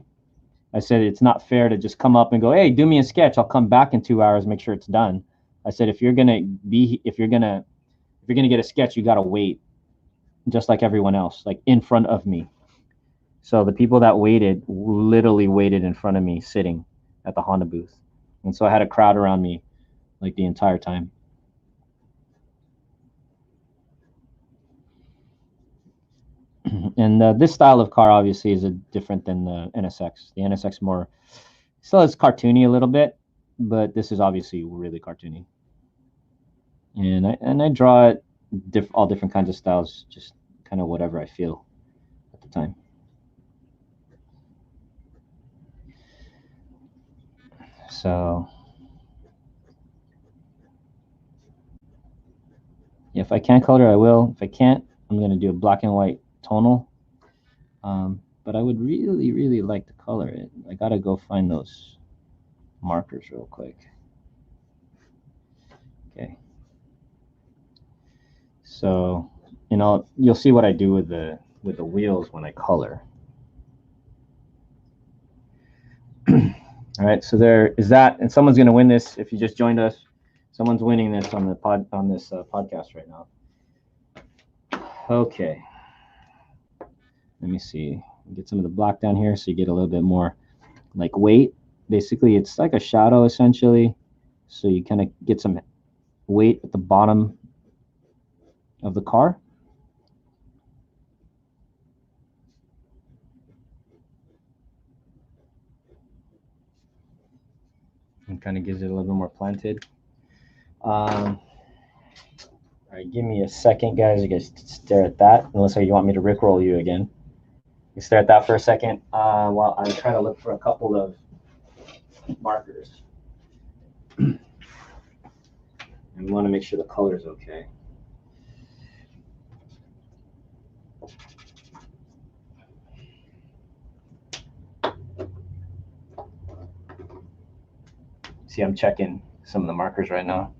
I said, it's not fair to just come up and go, hey, do me a sketch. I'll come back in 2 hours, make sure it's done. I said, if you're gonna get a sketch, you gotta wait, just like everyone else, like in front of me. So the people that waited literally waited in front of me, sitting at the Honda booth, and so I had a crowd around me like the entire time. And this style of car obviously is different than the NSX. The NSX more still is cartoony a little bit, but this is obviously really cartoony. And I draw it all different kinds of styles, just kind of whatever I feel at the time. So yeah, if I can color, I will. If I can't, I'm going to do a black and white tonal. But I would really, really like to color it. I got to go find those markers real quick. Okay. So, you know, you'll see what I do with the wheels when I color. All right, so there is that, and someone's going to win this. If you just joined us, someone's winning this on the podcast right now. Okay. Let me see. Get some of the black down here so you get a little bit more like weight. Basically, it's like a shadow essentially. So you kind of get some weight at the bottom of the car. And kind of gives it a little bit more planted. All right, give me a second, guys. You guys stare at that. Unless you want me to rickroll you again. You stare at that for a second while I try to look for a couple of markers. And we want to make sure the color is okay. See, I'm checking some of the markers right now.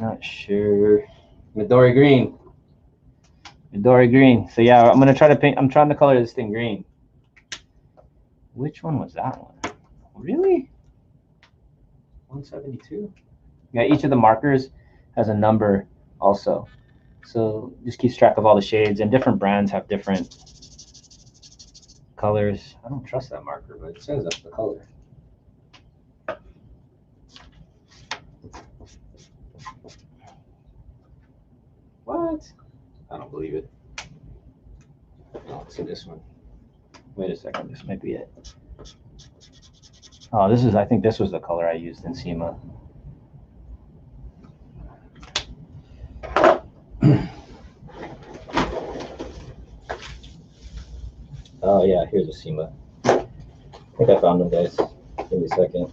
Not sure. Midori green. Midori green. So yeah, I'm gonna try to paint. I'm trying to color this thing green. Which one was that one? Really? 172. Yeah, each of the markers has a number also. So just keeps track of all the shades, and different brands have different colors. I don't trust that marker, but it says that's the color. What? I don't believe it. Oh, so this one. Wait a second, this might be it. Oh, this is, I think this was the color I used in SEMA. Oh yeah, here's a SEMA. I think I found them, guys. Give me a second.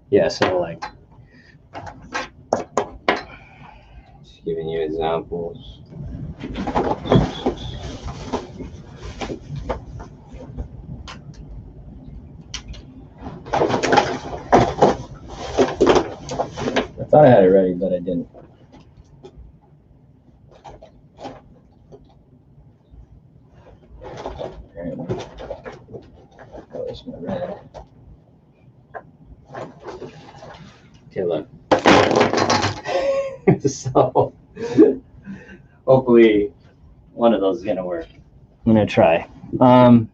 Yeah, so like, just giving you examples. thought I had it ready, but I didn't. Apparently. Oh, there's my red. Okay, look. So, hopefully, one of those is gonna work. I'm gonna try. And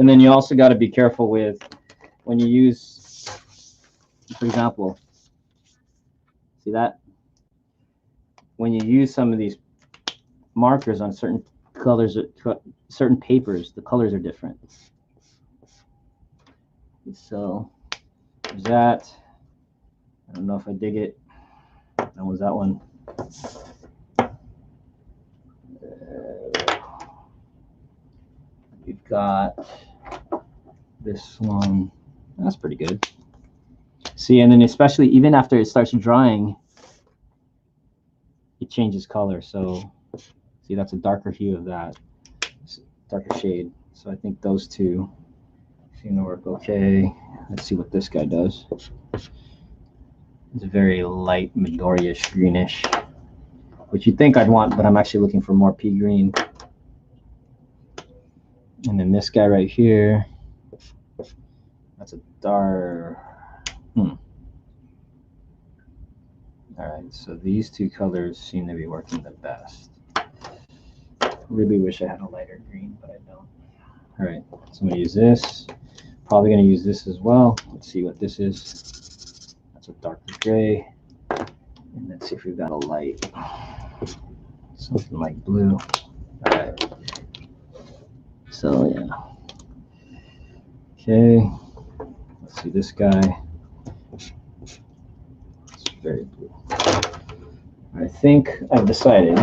then you also got to be careful with when you use, for example, see that? When you use some of these markers on certain colors, certain papers, the colors are different. So there's that. I don't know if I dig it. That was that one. We've got this one. That's pretty good. See, and then especially even after it starts drying, it changes color. So see, that's a darker hue of that, darker shade. So I think those two seem to work okay. Let's see what this guy does. It's very light Midori-ish greenish, which you'd think I'd want, but I'm actually looking for more pea green. And then this guy right here, that's a dark. All right, so these two colors seem to be working the best. Really wish I had a lighter green, but I don't. All right, so I'm gonna use this. Probably gonna use this as well. Let's see what this is. That's a darker gray. And let's see if we've got a light. Something like blue. All right. So yeah. Okay. Let's see this guy. It's very blue. I think I've decided.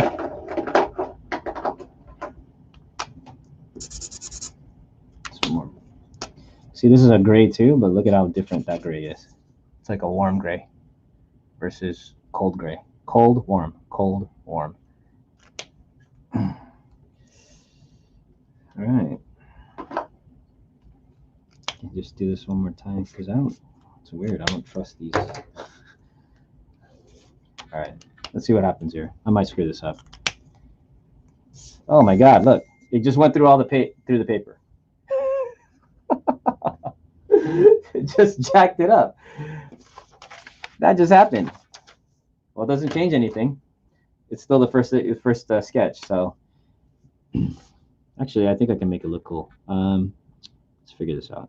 Some more. See, this is a gray too, but look at how different that gray is. It's like a warm gray versus cold gray. Cold, warm, cold, warm. All right. Just do this one more time because it's weird. I don't trust these. All right, let's see what happens here. I might screw this up. Oh my God, look. It just went through all the through the paper. It just jacked it up. That just happened. Well, it doesn't change anything. It's still the first sketch. So actually, I think I can make it look cool. Let's figure this out.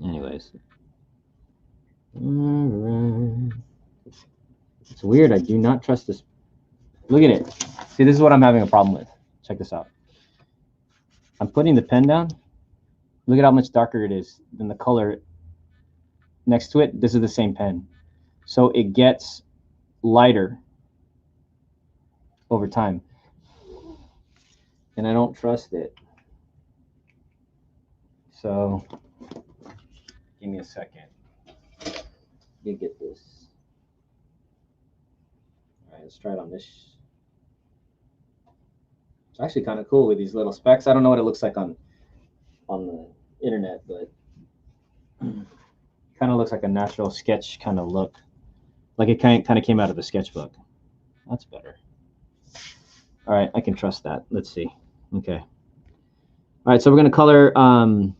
Anyways. All right. It's weird. I do not trust this. Look at it. See, this is what I'm having a problem with. Check this out. I'm putting the pen down. Look at how much darker it is than the color next to it. This is the same pen. So it gets lighter over time. And I don't trust it. So give me a second. You get this. All right, let's try it on this. It's actually kind of cool with these little specks. I don't know what it looks like on the internet, but kind of looks like a natural sketch kind of look. Like it kind of came out of the sketchbook. That's better. All right, I can trust that. Let's see. Okay. All right, so we're going to color some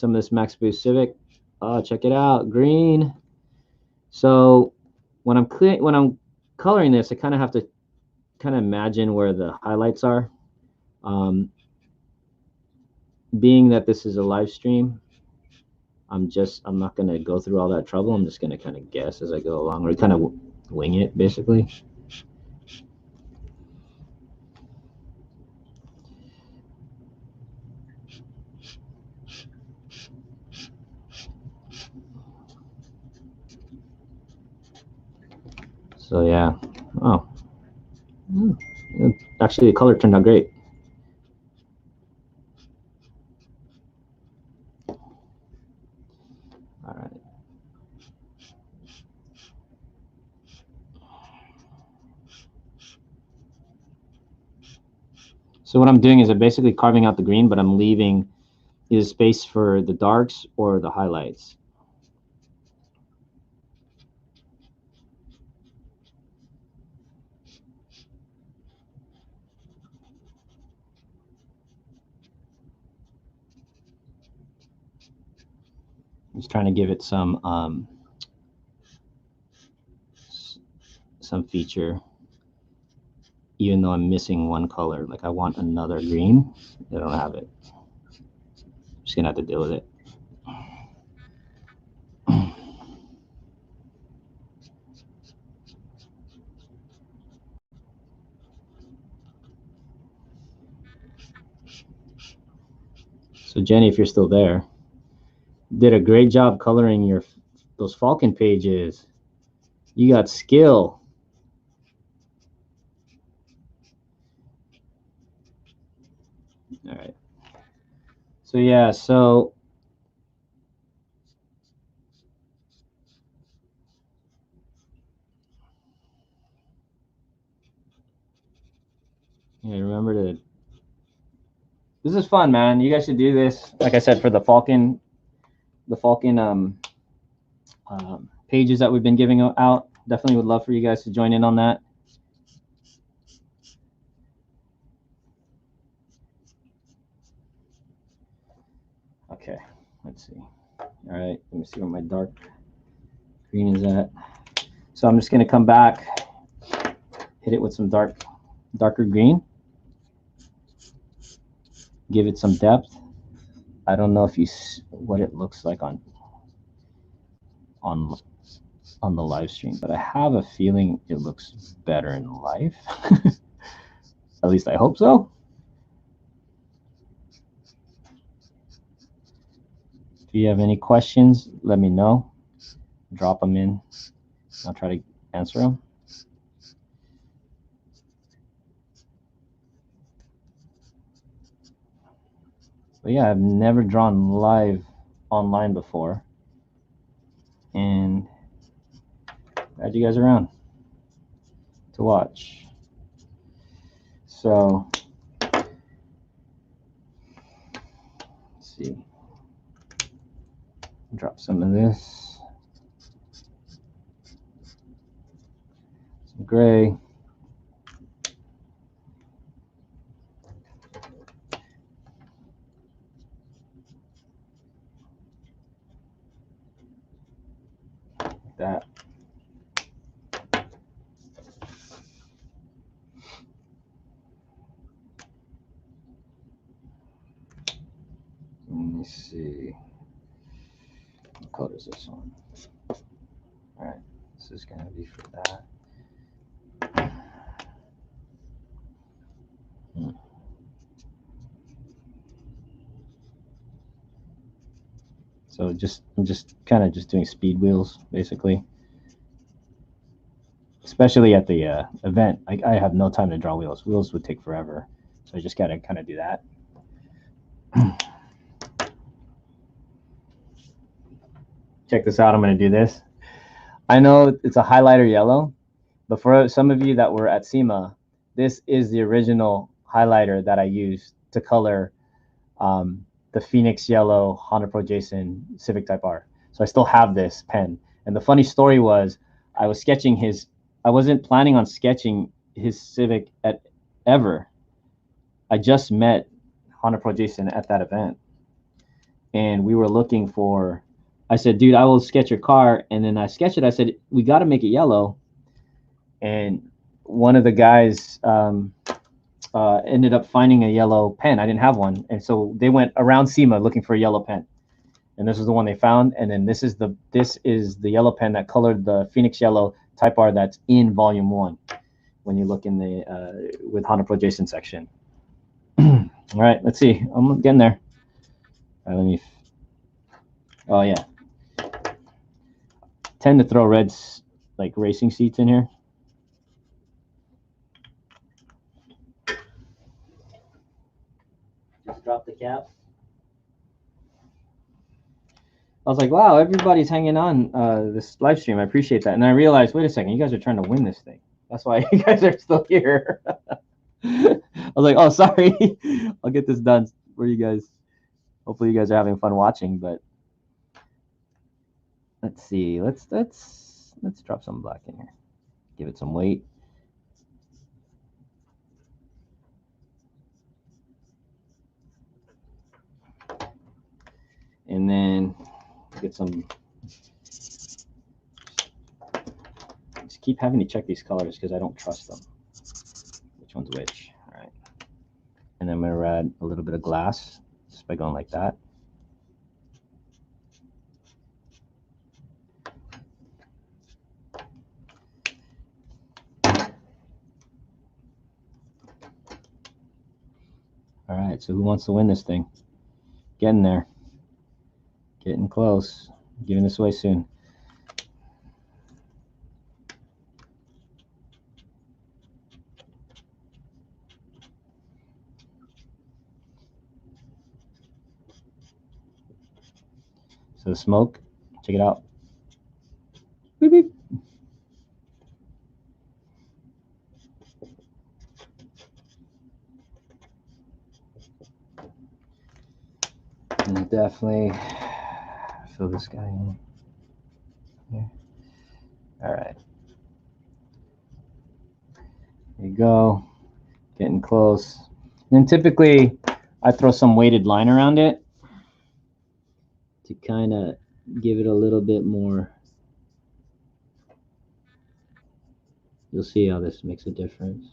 of this Max Boost Civic. Oh, check it out, green. So when I'm coloring this, I kind of have to kind of imagine where the highlights are. Being that this is a live stream, I'm not going to go through all that trouble. I'm just going to kind of guess as I go along, or kind of wing it, basically. So yeah. Oh. Actually, the color turned out great. All right. So what I'm doing is I'm basically carving out the green, but I'm leaving either space for the darks or the highlights. Just trying to give it some feature, even though I'm missing one color. Like I want another green. I don't have it. Just gonna have to deal with it. So Jenny, if you're still there, did a great job coloring those Falken pages. You got skill. All right. So yeah, so yeah, remember to. This is fun, man. You guys should do this. Like I said, for the Falken pages that we've been giving out. Definitely would love for you guys to join in on that. Okay, let's see. All right, let me see where my dark green is at. So I'm just gonna come back, hit it with some darker green, give it some depth. I don't know if you what it looks like on the live stream, but I have a feeling it looks better in live. At least I hope so. If you have any questions, let me know. Drop them in. I'll try to answer them. But yeah, I've never drawn live online before. And glad you guys are around to watch. So, let's see. Drop some of this. Some gray. Like that. Let me see. What color is this one? All right, this is going to be for that. So I'm just kind of doing speed wheels, basically. Especially at the event, I have no time to draw wheels. Wheels would take forever, so I just gotta kind of do that. Check this out. I'm gonna do this. I know it's a highlighter yellow, but for some of you that were at SEMA, this is the original highlighter that I used to color the Phoenix Yellow Honda Pro Jasen Civic Type R. So I still have this pen. And the funny story was, I was sketching I wasn't planning on sketching his Civic ever. I just met Honda Pro Jasen at that event. And we were looking for, I said, dude, I will sketch your car. And then I sketched it. I said, we got to make it yellow. And one of the guys ended up finding a yellow pen. I didn't have one. And so they went around SEMA looking for a yellow pen. And this is the one they found. And then this is the yellow pen that colored the Phoenix Yellow Type R that's in Volume 1 when you look in the with Honda Pro Jasen section. All right, let's see. I'm getting there. All right, let me. Oh yeah. Tend to throw reds like racing seats in here. Just drop the cap. I was like, wow, everybody's hanging on this live stream. I appreciate that. And I realized, wait a second, you guys are trying to win this thing. That's why you guys are still here. I was like, oh, sorry. I'll get this done for you guys. Hopefully you guys are having fun watching, but let's see. Let's drop some black in here. Give it some weight. And then get some. Just keep having to check these colors because I don't trust them. Which one's which? All right. And then I'm going to add a little bit of glass just by going like that. All right, so who wants to win this thing? Getting there. Getting close. Giving this away soon. So the smoke, check it out. Beep, beep. And definitely fill this guy in. Here. All right. There you go. Getting close. And then typically I throw some weighted line around it to kind of give it a little bit more. You'll see how this makes a difference.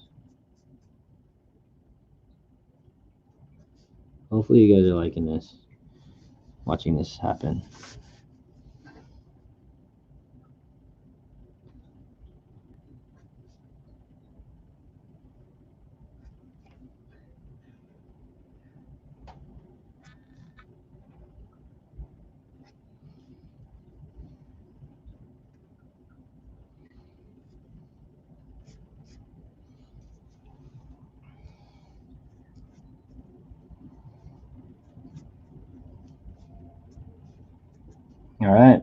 Hopefully you guys are liking this, watching this happen. All right.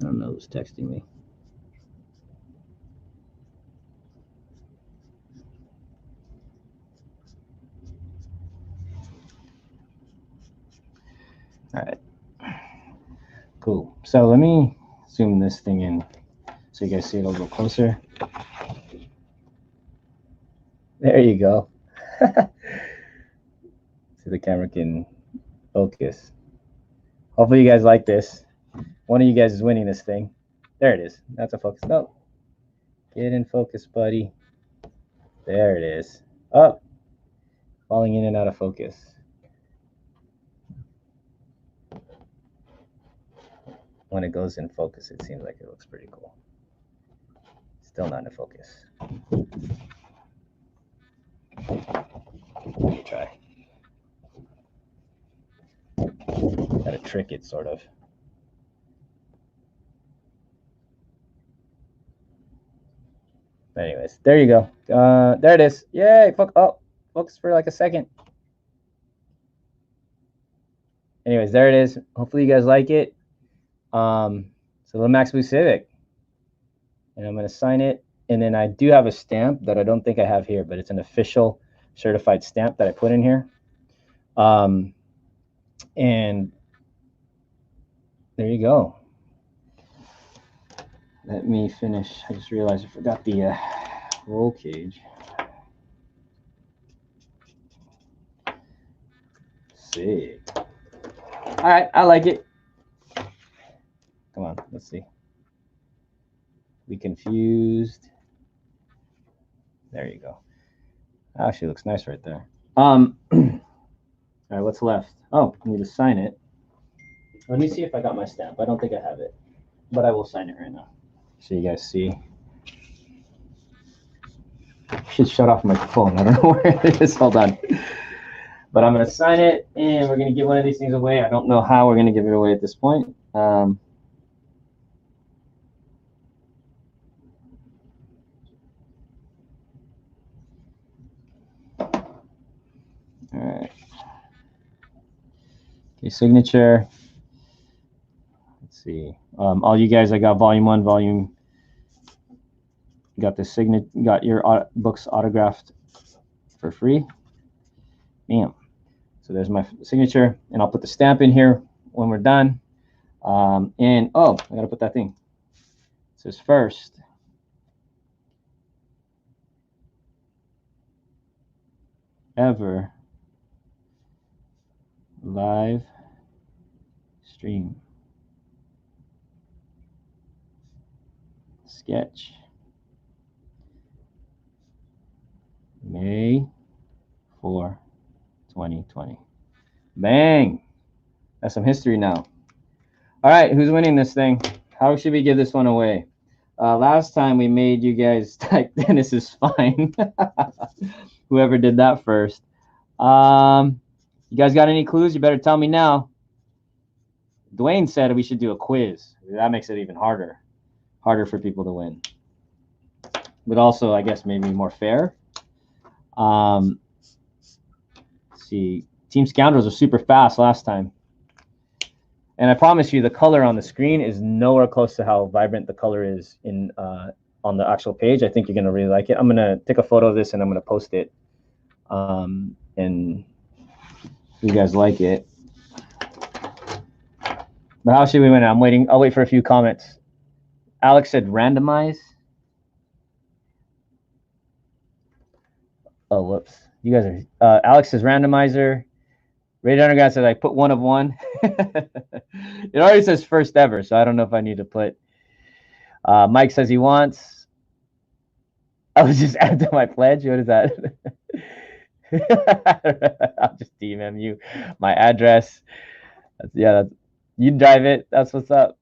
I don't know who's texting me. All right. Cool. So let me zoom this thing in so you guys see it a little closer. There you go. So the camera can focus. Hopefully you guys like this. One of you guys is winning this thing. There it is. That's a focus. No. Get in focus, buddy. There it is. Oh. Falling in and out of focus. When it goes in focus, it seems like it looks pretty cool. Still not in focus. Let me try. Gotta trick it, sort of. But anyways, there you go. There it is. Yay! Focus for like a second. Anyways, there it is. Hopefully you guys like it. So the Max Blue Civic, and I'm going to sign it. And then I do have a stamp that I don't think I have here, but it's an official certified stamp that I put in here. And there you go. Let me finish. I just realized I forgot the roll cage. Let's see. All right, I like it. Come on, let's see. Be confused. There you go. Actually, looks nice right there. All right, what's left? Oh, I need to sign it. Let me see if I got my stamp. I don't think I have it, but I will sign it right now so you guys see. I should shut off my phone. I don't know where it is. Hold on. But I'm going to sign it, and we're going to give one of these things away. I don't know how we're going to give it away at this point. All right. Okay, signature. Let's see. All you guys, I got volume 1, volume. Got the got your books autographed for free. Bam. So there's my signature, and I'll put the stamp in here when we're done. And oh, I gotta put that thing. It says first ever live stream sketch, May 4, 2020. Bang! That's some history now. All right, who's winning this thing? How should we give this one away? Last time we made you guys type Dennis is fine. Whoever did that first. You guys got any clues? You better tell me now. Dwayne said we should do a quiz. That makes it even harder. Harder for people to win. But also, I guess, maybe more fair. Let's see. Team Scoundrels are super fast last time. And I promise you, the color on the screen is nowhere close to how vibrant the color is in on the actual page. I think you're going to really like it. I'm going to take a photo of this and I'm going to post it. And if you guys like it. But how should we win it? I'm waiting. I'll wait for a few comments. Alex said randomize. Oh, whoops. You guys are... Alex says randomizer. Rated Underground says I put one of one. It already says first ever, so I don't know if I need to put... Mike says he wants... I was just add to my pledge. What is that? I'll just DM you my address. You drive it. That's what's up.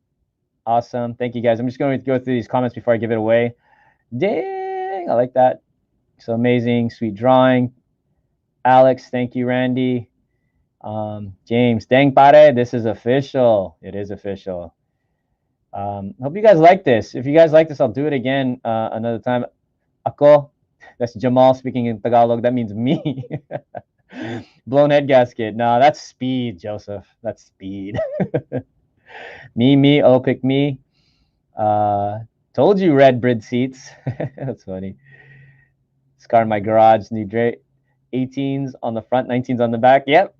Awesome. Thank you, guys. I'm just going to go through these comments before I give it away. Dang, I like that. So amazing. Sweet drawing. Alex, thank you, Randy. James, dang pare, this is official. It is official. Hope you guys like this. If you guys like this, I'll do it again another time. Ako, that's Jamal speaking in Tagalog. That means me. Blown head gasket. No, that's speed, Joseph. That's speed. me, oh, pick me. Told you red brid seats. That's funny. Scar in my garage, new Dre. 18s on the front, 19s on the back. Yep.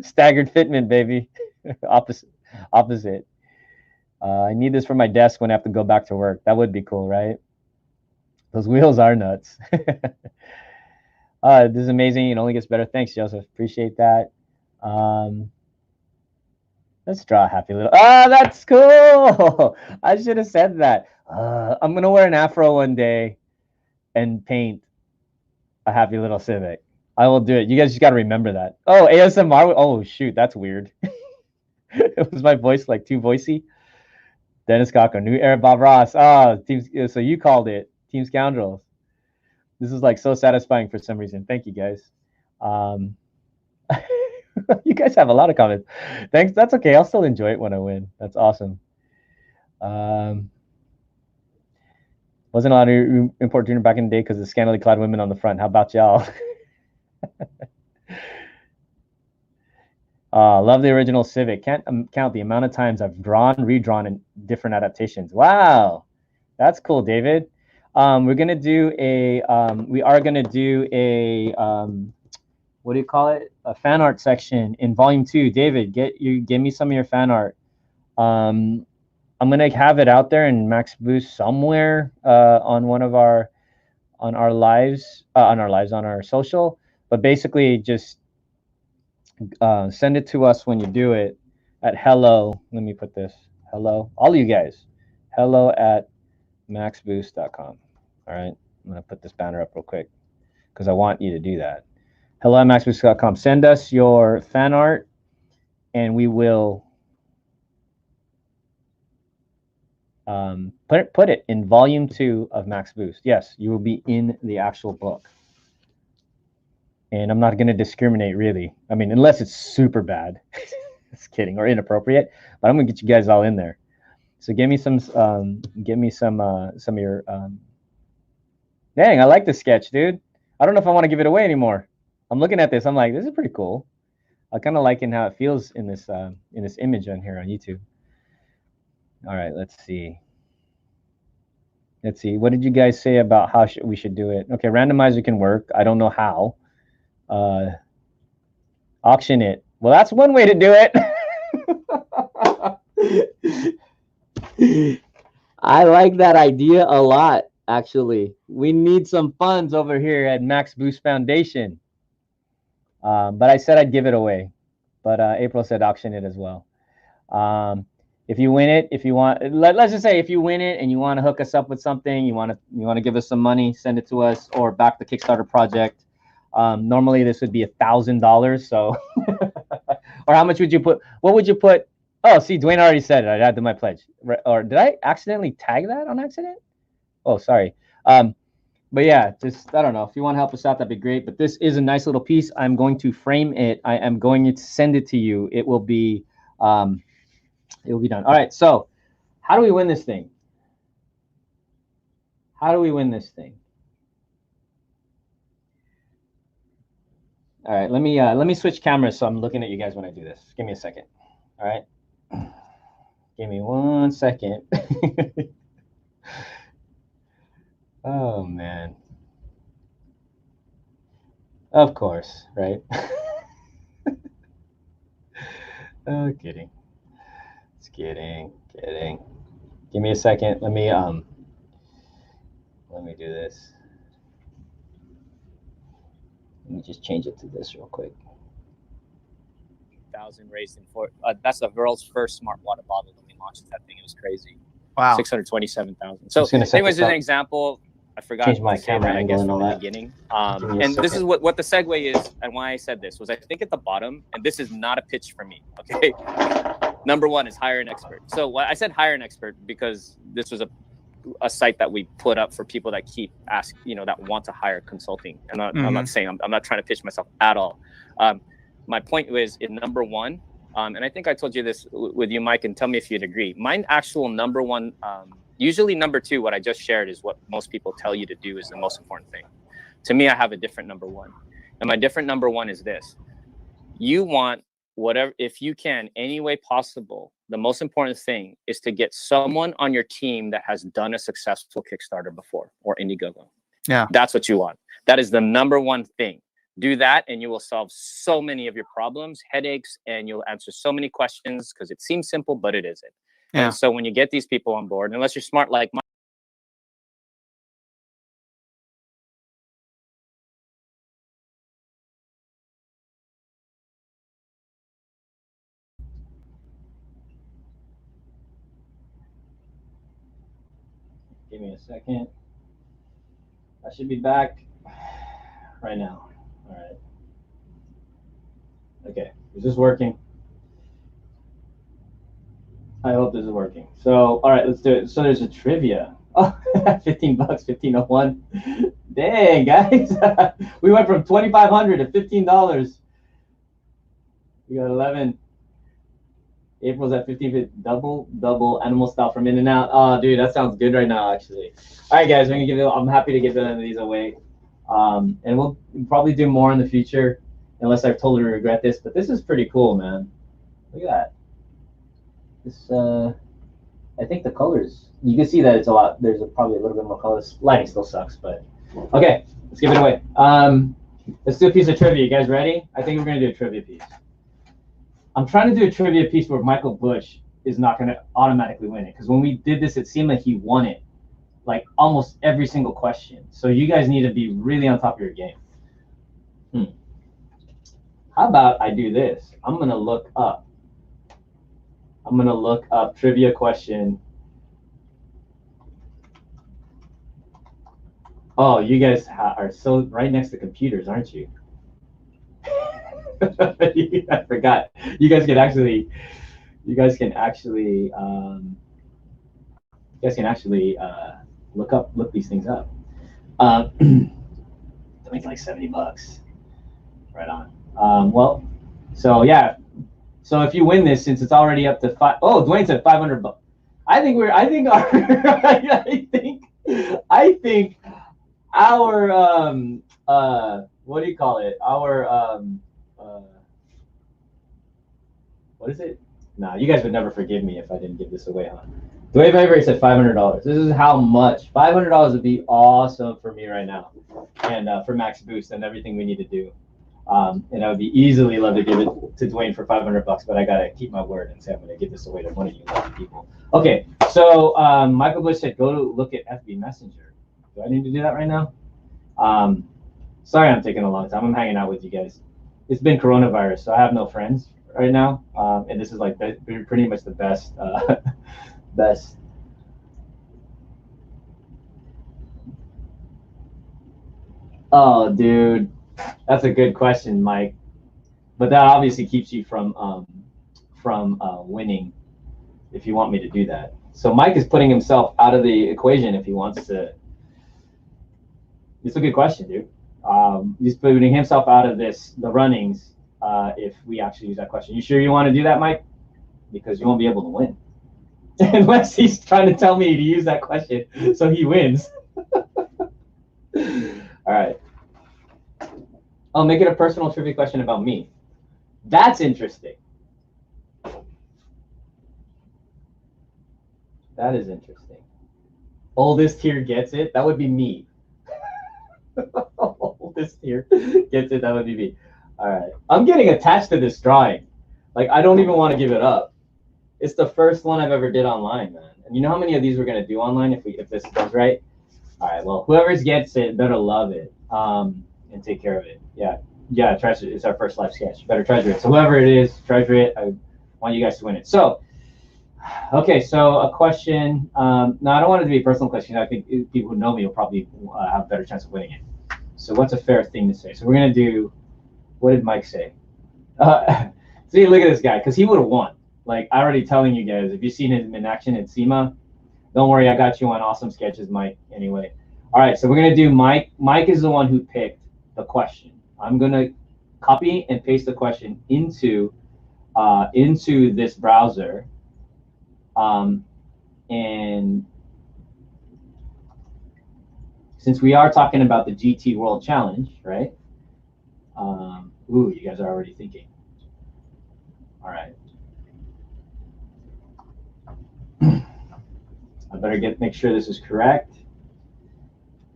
Staggered fitment, baby. Opposite. I need this for my desk when I have to go back to work. That would be cool, right? Those wheels are nuts. This is amazing. It only gets better. Thanks, Joseph. Appreciate that. Let's draw a happy little... Oh, that's cool. I should have said that. I'm going to wear an afro one day and paint a happy little Civic. I will do it. You guys just got to remember that. Oh, ASMR. Oh, shoot. That's weird. Was my voice like too voicey? Dennis Cocker, new era Bob Ross. Oh, so you called it Team Scoundrels. This is like so satisfying for some reason. Thank you, guys. You guys have a lot of comments. Thanks. That's okay. I'll still enjoy it when I win. That's awesome. Wasn't a lot of import tuner back in the day because of the scantily clad women on the front. How about y'all? Love the original Civic. Can't count the amount of times I've drawn, redrawn, and different adaptations. Wow, that's cool, David. We're gonna do a. We are gonna do a. What do you call it? A fan art section in Volume 2. David, give me some of your fan art. I'm gonna have it out there in Max Boost somewhere on our lives, on our social. But basically, just send it to us when you do it at hello. Let me put this. Hello, all of you guys. hello@maxboost.com. All right, I'm gonna put this banner up real quick because I want you to do that. hello@maxboost.com. Send us your fan art, and we will put it in Volume 2 of Max Boost. Yes, you will be in the actual book. And I'm not going to discriminate, really. I mean, unless it's super bad. Just kidding, or inappropriate. But I'm going to get you guys all in there. So give me some of your. Dang, I like this sketch, dude. I don't know if I want to give it away anymore. I'm looking at this. I'm like, this is pretty cool. I kind of liking how it feels in this image on here on YouTube. All right, let's see. What did you guys say about how we should do it? Okay, randomizer can work. I don't know how. Auction it. Well, that's one way to do it. I like that idea a lot, actually. We need some funds over here at Max Boost Foundation. But I said I'd give it away. But April said auction it as well. If you win it, if you want, let's just say if you win it and you want to hook us up with something, you want to give us some money, send it to us, or back the Kickstarter project. Normally this would be $1,000. So, or how much would you put? What would you put? Oh, see, Dwayne already said it. I added my pledge. Or did I accidentally tag that on accident? Oh, sorry. But yeah, just, I don't know. If you want to help us out, that'd be great. But this is a nice little piece. I'm going to frame it. I am going to send it to you. It will be done. All right. So how do we win this thing? How do we win this thing? All right. Let me switch cameras so I'm looking at you guys when I do this. Give me a second. All right. Give me 1 second. Oh, man. Of course, right? Oh, kidding. It's kidding. Give me a second. Let me do this. Let me just change it to this real quick. 1,000 raised in four. That's the world's first smart water bottle when we launched that thing. It was crazy. Wow. 627,000. So anyways, as an example, I forgot change my to say camera that, I angle guess, and all from the that. beginning. And this is what the segue is, and why I said this was, I think at the bottom, and this is not a pitch for me, okay? Number one is hire an expert. So I said hire an expert because this was a site that we put up for people that keep asking, that want to hire consulting. And I'm not saying, I'm not trying to pitch myself at all. My point was in number one, and I think I told you this with you, Mike, and tell me if you'd agree. My actual number one, usually number two, what I just shared is what most people tell you to do is the most important thing. To me, I have a different number one. And my different number one is this. You want whatever, if you can, any way possible, the most important thing is to get someone on your team that has done a successful Kickstarter before or Indiegogo. Yeah. That's what you want. That is the number one thing. Do that and you will solve so many of your problems, headaches, and you'll answer so many questions because it seems simple, but it isn't. Yeah. And so when you get these people on board, unless you're smart like Mike, Give me a second. I should be back right now. All right. Okay. Is this working? I hope this is working. So, all right, let's do it. So there's a trivia. Oh, $15, 1501. Dang, guys. We went from 2,500 to $15. We got 11. April's at 15. Double animal style from In-N-Out. Oh, dude, that sounds good right now, actually. All right, guys, I'm happy to give these away. And we'll probably do more in the future, unless I totally regret this. But this is pretty cool, man. Look at that. This, I think the colors, you can see that it's a lot. There's probably a little bit more colors. Lighting still sucks, but okay, let's give it away. Let's do a piece of trivia. You guys ready? I think we're gonna do a trivia piece. I'm trying to do a trivia piece where Michael Bush is not gonna automatically win it, because when we did this, it seemed like he won it, like almost every single question. So you guys need to be really on top of your game. How about I do this? I'm gonna look up trivia question. Oh, you guys are so right next to computers, aren't you? I forgot. You guys can actually look these things up. They'll make like $70. Right on. Well, so yeah. So if you win this, since it's already up to $5, oh, Dwayne said $500. I think our what do you call it? Our what is it? Nah, you guys would never forgive me if I didn't give this away, huh? Dwayne Vibrate said $500. This is how much. $500 would be awesome for me right now, and for Max Boost and everything we need to do. And I would be easily love to give it to Dwayne for $500, but I gotta keep my word and say I'm gonna give this away to one of you lucky people. Okay, so Michael Bush said go to look at FB Messenger. Do I need to do that right now? Sorry, I'm taking a long time. I'm hanging out with you guys. It's been coronavirus, so I have no friends right now, and this is like pretty much the best, best. Oh, dude, that's a good question, Mike. But that obviously keeps you from winning if you want me to do that. So Mike is putting himself out of the equation if he wants to. It's a good question, dude. He's putting himself out of the runnings if we actually use that question. You sure you want to do that, Mike? Because you won't be able to win. Unless he's trying to tell me to use that question so he wins. All right. I'll make it a personal trivia question about me. That's interesting. That is interesting. Oldest here gets it. That would be me. Oldest here gets it. That would be me. All right. I'm getting attached to this drawing. Like, I don't even want to give it up. It's the first one I've ever did online, man. And you know how many of these we're gonna do online if this goes right? All right. Well, whoever gets it better love it and take care of it. Yeah. Yeah. Treasure. It's our first live sketch. You better treasure it. So whoever it is, treasure it. I want you guys to win it. So. Okay, so a question. No, I don't want it to be a personal question. I think people who know me will probably have a better chance of winning it. So what's a fair thing to say? So we're going to do, what did Mike say? See, look at this guy, because he would have won. Like, I already telling you guys, if you've seen him in action at SEMA, don't worry, I got you on awesome sketches, Mike, anyway. All right, so we're going to do Mike. Mike is the one who picked the question. I'm going to copy and paste the question into this browser. And since we are talking about the GT World Challenge, right? Ooh, you guys are already thinking. All right. I better make sure this is correct.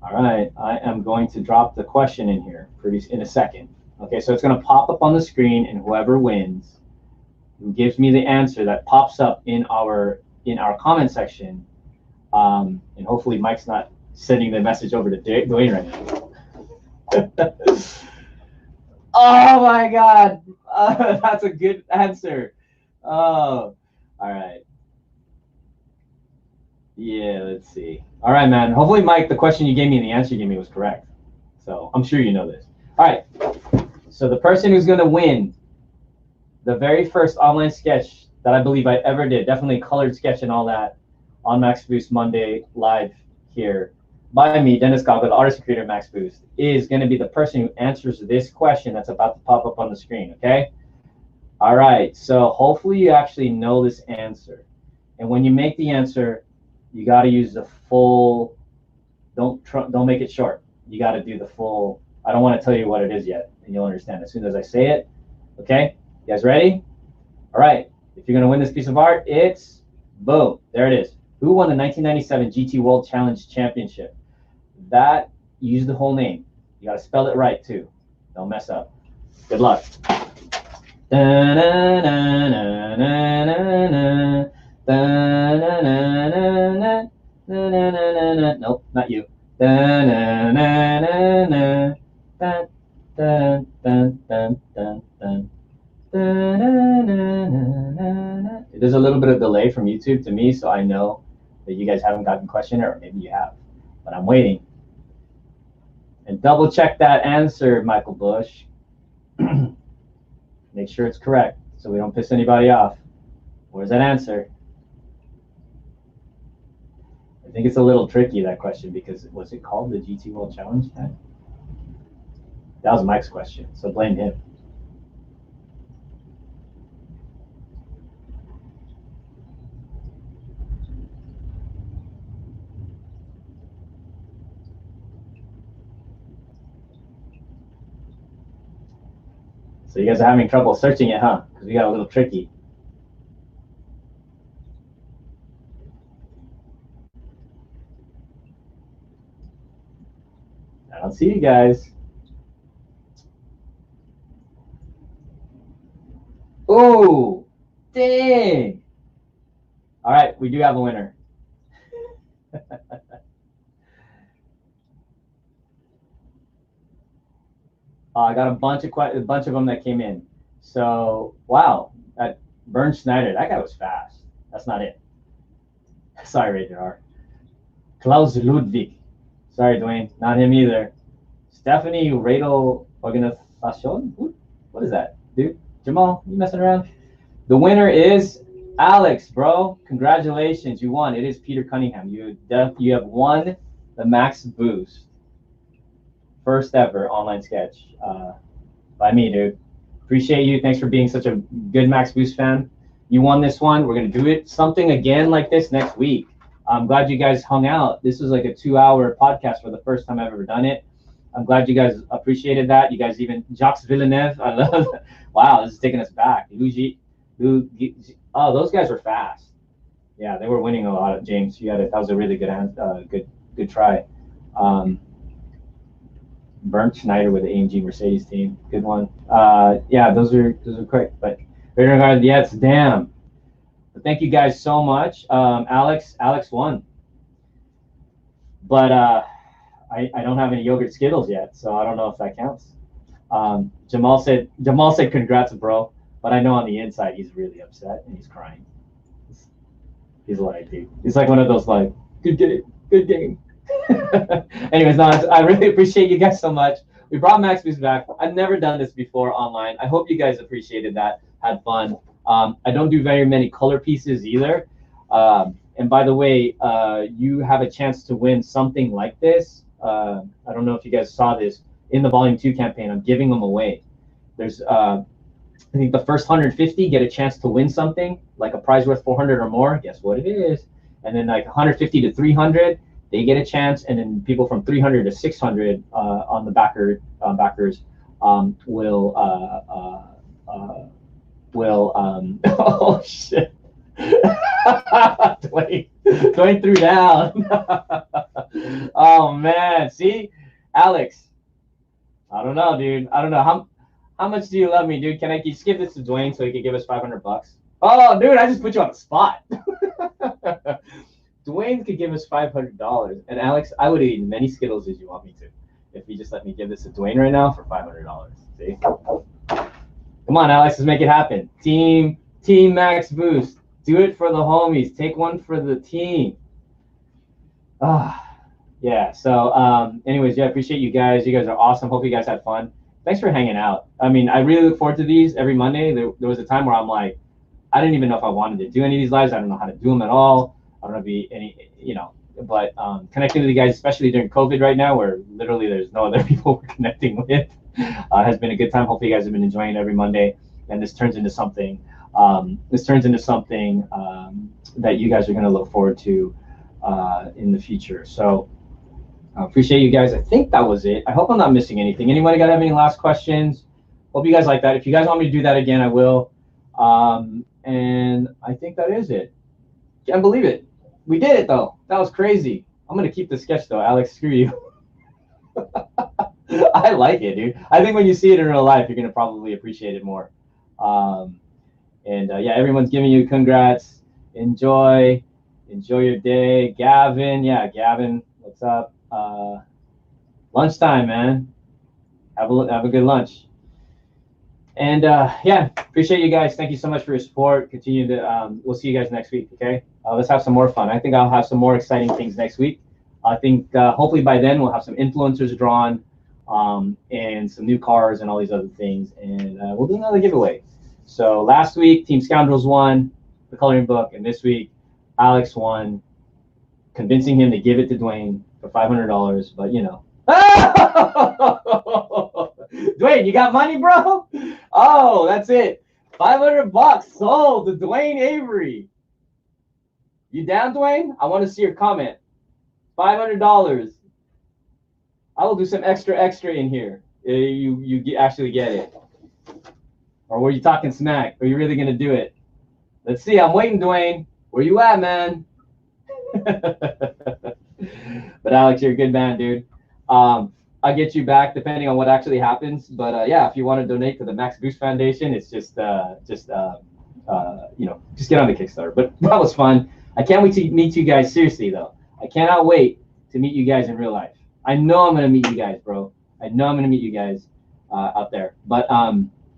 All right, I am going to drop the question in here in a second. Okay, so it's going to pop up on the screen, and whoever wins, who gives me the answer that pops up in our comment section, and hopefully Mike's not sending the message over to Dwayne right now. Oh my God, that's a good answer. Oh, all right. Yeah, let's see. All right, man. Hopefully, Mike, the question you gave me and the answer you gave me was correct. So I'm sure you know this. All right. So the person who's going to win the very first online sketch that I believe I ever did, definitely colored sketch and all that, on Max Boost Monday live here by me, Dennis Goggle, the artist and creator of Max Boost, is going to be the person who answers this question that's about to pop up on the screen, okay? All right, so hopefully you actually know this answer. And when you make the answer, you got to use the full, don't make it short. You got to do the full, I don't want to tell you what it is yet, and you'll understand as soon as I say it, okay? You guys ready? All right, if you're going to win this piece of art, it's, boom, there it is. Who won the 1997 GT World Challenge Championship? That, use the whole name. You got to spell it right, too. Don't mess up. Good luck. Nope, not you. There's a little bit of delay from YouTube to me, so I know that you guys haven't gotten the question, or maybe you have, but I'm waiting. And double check that answer, Michael Bush. Make sure it's correct so we don't piss anybody off. Where's that answer? I think it's a little tricky, that question, because was it called the GT World Challenge? That was Mike's question, so blame him. So you guys are having trouble searching it, huh? Because we got a little tricky. I don't see you guys. Oh, dang. All right, we do have a winner. I got a bunch of them that came in. So wow, that Bernd Schneider, that guy was fast. That's not it. Sorry, Rated R. Klaus Ludwig. Sorry, Dwayne, not him either. Stephanie Radel Organización. What is that, dude? Jamal, you messing around? The winner is Alex, bro. Congratulations, you won. It is Peter Cunningham. You have won the Max Boost. First ever online sketch by me, dude. Appreciate you. Thanks for being such a good Max Boost fan. You won this one. We're going to do it something again like this next week. I'm glad you guys hung out. This was like a 2-hour podcast for the first time I've ever done it. I'm glad you guys appreciated that. You guys even, Jacques Villeneuve, I love that. Wow, this is taking us back. Oh, those guys were fast. Yeah, they were winning a lot. Of James, that was a really good try. Bernd Schneider with the AMG Mercedes team, good one. Yeah, those are quick. But yeah, it's damn. But thank you guys so much. Alex won, but I don't have any yogurt Skittles yet, so I don't know if that counts. Jamal said congrats, bro. But I know on the inside he's really upset and he's crying. He's like, dude, he's like one of those like, good game. Anyways, no, I really appreciate you guys so much. We brought Max Boost back. I've never done this before online. I hope you guys appreciated that, had fun. I don't do very many color pieces either. And by the way, you have a chance to win something like this. I don't know if you guys saw this in the Volume 2 campaign. I'm giving them away. There's I think the first 150 get a chance to win something, like a prize worth 400 or more. Guess what it is? And then like 150 to 300, they get a chance. And then people from 300 to 600 on the backers will oh shit. Dwayne threw down. Oh man, see, Alex. I don't know, dude. I don't know how much do you love me, dude? Can I skip this to Dwayne so he could give us $500? Oh, dude, I just put you on the spot. Dwayne could give us $500, and Alex, I would eat as many Skittles as you want me to if you just let me give this to Dwayne right now for $500. See? Come on, Alex, let's make it happen. Team Max Boost. Do it for the homies. Take one for the team. Yeah. So, anyways, yeah, appreciate you guys. You guys are awesome. Hope you guys had fun. Thanks for hanging out. I mean, I really look forward to these every Monday. There was a time where I'm like, I didn't even know if I wanted to do any of these lives. I don't know how to do them at all. I don't know if be any, but connecting with you guys, especially during COVID right now, where literally there's no other people we're connecting with, has been a good time. Hopefully you guys have been enjoying every Monday, and this turns into something. That you guys are going to look forward to in the future. So I appreciate you guys. I think that was it. I hope I'm not missing anything. Anybody got have any last questions? Hope you guys like that. If you guys want me to do that again, I will. And I think that is it. Can't believe it. We did it though. That was crazy. I'm going to keep the sketch though. Alex, screw you. I like it, dude. I think when you see it in real life, you're going to probably appreciate it more. Yeah, everyone's giving you congrats. Enjoy your day. Gavin, what's up? Lunchtime, man. Have a good lunch. And yeah, appreciate you guys. Thank you so much for your support. Continue to we'll see you guys next week, okay? Let's have some more fun. I think I'll have some more exciting things next week. I think hopefully by then we'll have some influencers drawn and some new cars and all these other things, and we'll do another giveaway. So last week Team Scoundrels won the coloring book, and this week Alex won, convincing him to give it to Dwayne for $500, but Dwayne, you got money, bro? Oh, that's it. $500 sold to Dwayne Avery. You down, Dwayne? I want to see your comment. $500. I will do some extra in here. You actually get it. Or were you talking smack? Are you really going to do it? Let's see. I'm waiting, Dwayne. Where you at, man? But Alex, you're a good man, dude. I'll get you back depending on what actually happens. But yeah, if you want to donate to the Max Boost Foundation, it's just get on the Kickstarter. But that was fun. I can't wait to meet you guys. Seriously though, I cannot wait to meet you guys in real life. I know I'm gonna meet you guys, bro. I know I'm gonna meet you guys out there. But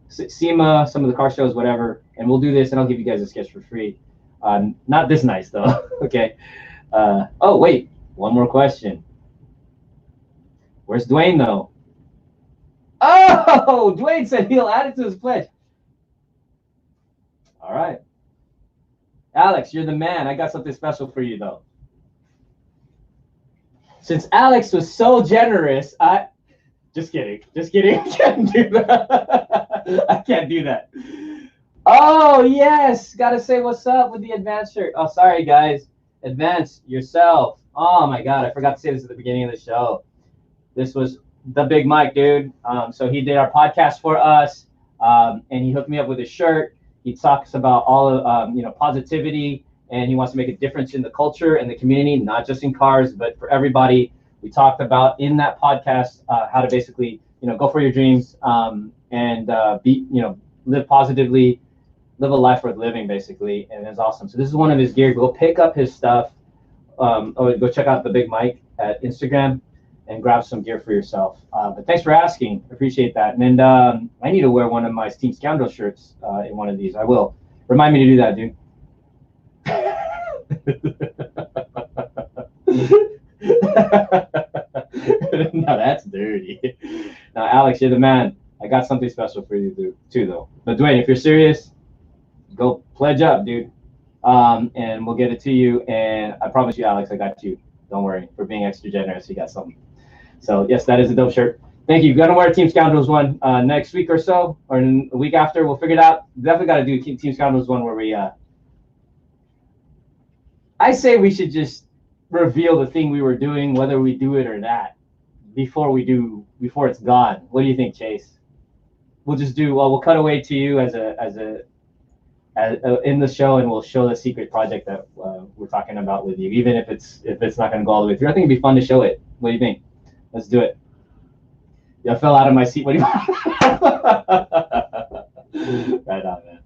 SEMA, some of the car shows, whatever, and we'll do this, and I'll give you guys a sketch for free. Not this nice though. Okay. Oh wait, one more question. Where's Dwayne though? Oh, Dwayne said he'll add it to his pledge. All right. Alex, you're the man. I got something special for you though. Since Alex was so generous, just kidding. I can't do that. I can't do that. Oh yes, gotta say what's up with the Advance shirt. Oh, sorry guys. Advance yourself. Oh my God, I forgot to say this at the beginning of the show. This was the Big Mike, dude. So he did our podcast for us, and he hooked me up with a shirt. He talks about all of positivity, and he wants to make a difference in the culture and the community, not just in cars, but for everybody. We talked about in that podcast how to basically go for your dreams and live positively, live a life worth living, basically, and it's awesome. So this is one of his gear. Go pick up his stuff. Or go check out the Big Mike at Instagram and grab some gear for yourself. But thanks for asking. Appreciate that. And I need to wear one of my Team Scoundrel shirts in one of these. I will. Remind me to do that, dude. No, that's dirty. Now, Alex, you're the man. I got something special for you too, though. But Dwayne, if you're serious, go pledge up, dude. And we'll get it to you. And I promise you, Alex, I got you. Don't worry. For being extra generous, you got something. So yes, that is a dope shirt. Thank you. Gonna wear Team Scoundrels one next week or so, or a week after. We'll figure it out. Definitely got to do Team Scoundrels one where we. I say we should just reveal the thing we were doing, whether we do it or not, before it's gone. What do you think, Chase? We'll just do. Well, we'll cut away to you as in the show, and we'll show the secret project that we're talking about with you, even if it's not going to go all the way through. I think it'd be fun to show it. What do you think? Let's do it. Yeah, I fell out of my seat. What do you? Right on, man.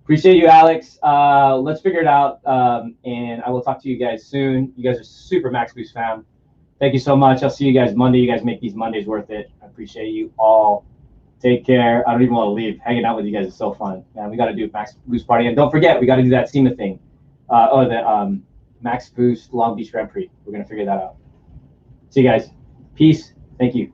Appreciate you, Alex. Let's figure it out, and I will talk to you guys soon. You guys are super Max Boost fam. Thank you so much. I'll see you guys Monday. You guys make these Mondays worth it. I appreciate you all. Take care. I don't even want to leave. Hanging out with you guys is so fun. Man, we got to do Max Boost party. And don't forget, we got to do that SEMA thing. The Max Boost Long Beach Grand Prix. We're going to figure that out. See you guys. Peace. Thank you.